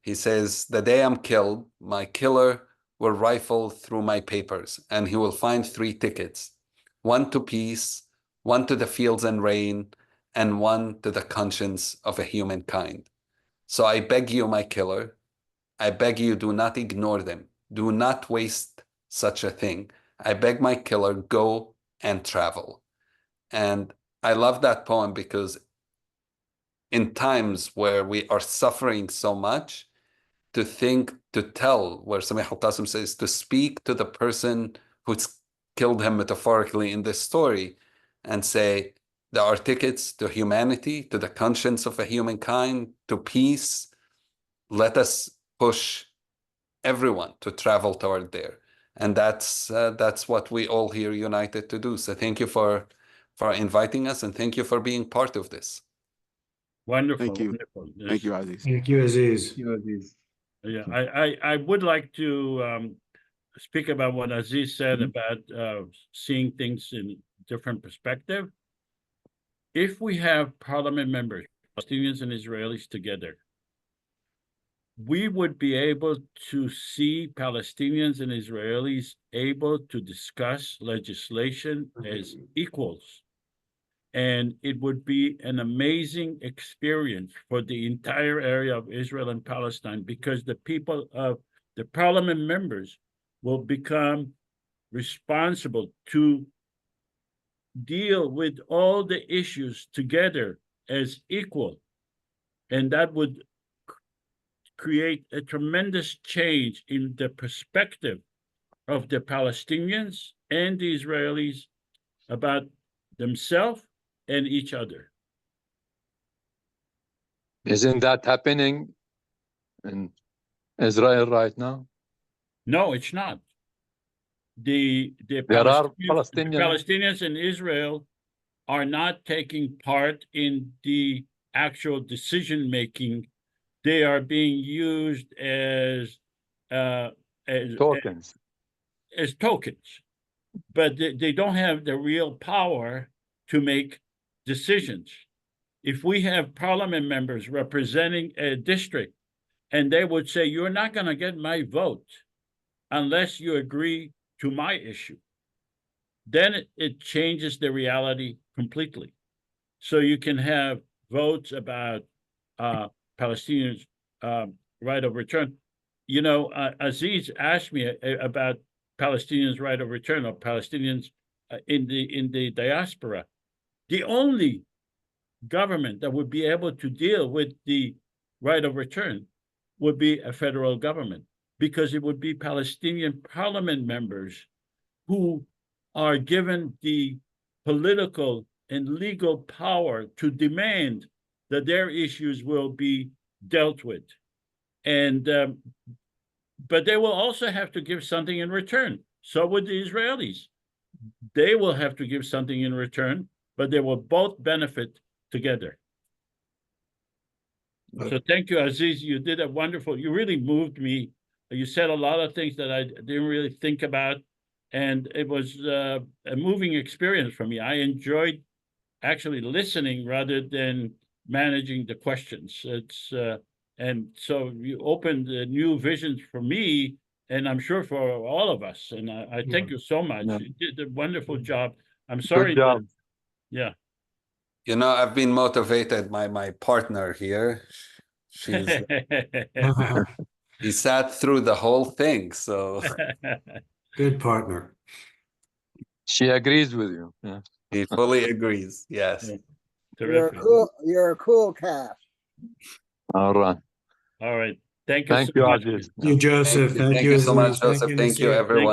He says, the day I'm killed, my killer will rifle through my papers, and he will find 3 tickets, 1 to peace, 1 to the fields and rain, and 1 to the conscience of a humankind. So I beg you, my killer, I beg you, do not ignore them. Do not waste such a thing. I beg my killer, go and travel. And I love that poem because in times where we are suffering so much, to tell, where Samih Al-Qasim says, to speak to the person who's killed him metaphorically in this story and say, there are tickets to humanity, to the conscience of a humankind, to peace. Let us push everyone to travel toward there. And that's what we all here united to do. So thank you for inviting us, and thank you for being part of this. Wonderful. Thank you. Wonderful. Yes. Thank you, Aziz. Thank you, Aziz. Thank you, Aziz. Yeah, I would like to speak about what Aziz said about seeing things in different perspective. If we have parliament members, Palestinians and Israelis together, we would be able to see Palestinians and Israelis able to discuss legislation as equals. And it would be an amazing experience for the entire area of Israel and Palestine, because the people of the parliament members will become responsible to deal with all the issues together as equal. And that would create a tremendous change in the perspective of the Palestinians and the Israelis about themselves and each other. Isn't that happening in Israel right now? No, it's not. the There are Palestinians in Israel are not taking part in the actual decision making. They are being used as tokens. As tokens, but they don't have the real power to make decisions. If we have parliament members representing a district and they would say, you're not going to get my vote unless you agree to my issue, then it changes the reality completely. So you can have votes about Palestinians' right of return. You know, Aziz asked me about Palestinians' right of return, or Palestinians in the diaspora. The only government that would be able to deal with the right of return would be a federal government, because it would be Palestinian parliament members who are given the political and legal power to demand that their issues will be dealt with. And but they will also have to give something in return. So would the Israelis. They will have to give something in return, but they will both benefit together. So thank you, Aziz. You did a wonderful, you really moved me. You said a lot of things that I didn't really think about. And it was a moving experience for me. I enjoyed actually listening rather than managing the questions. It's and so you opened new visions for me, and I'm sure for all of us. And I thank you so much. Yeah. You did a wonderful job. I'm sorry. Good job. Yeah. You know, I've been motivated by my partner here. She's he sat through the whole thing, so Good partner. She agrees with you. Yeah. he fully agrees. Yes. Yeah. You're a Terrific. cool cat. All right. All right. Thank you Thank so you, much. Aziz. You, Joseph. Thank you so much, Aziz. Joseph. Thank you, Nasir. everyone.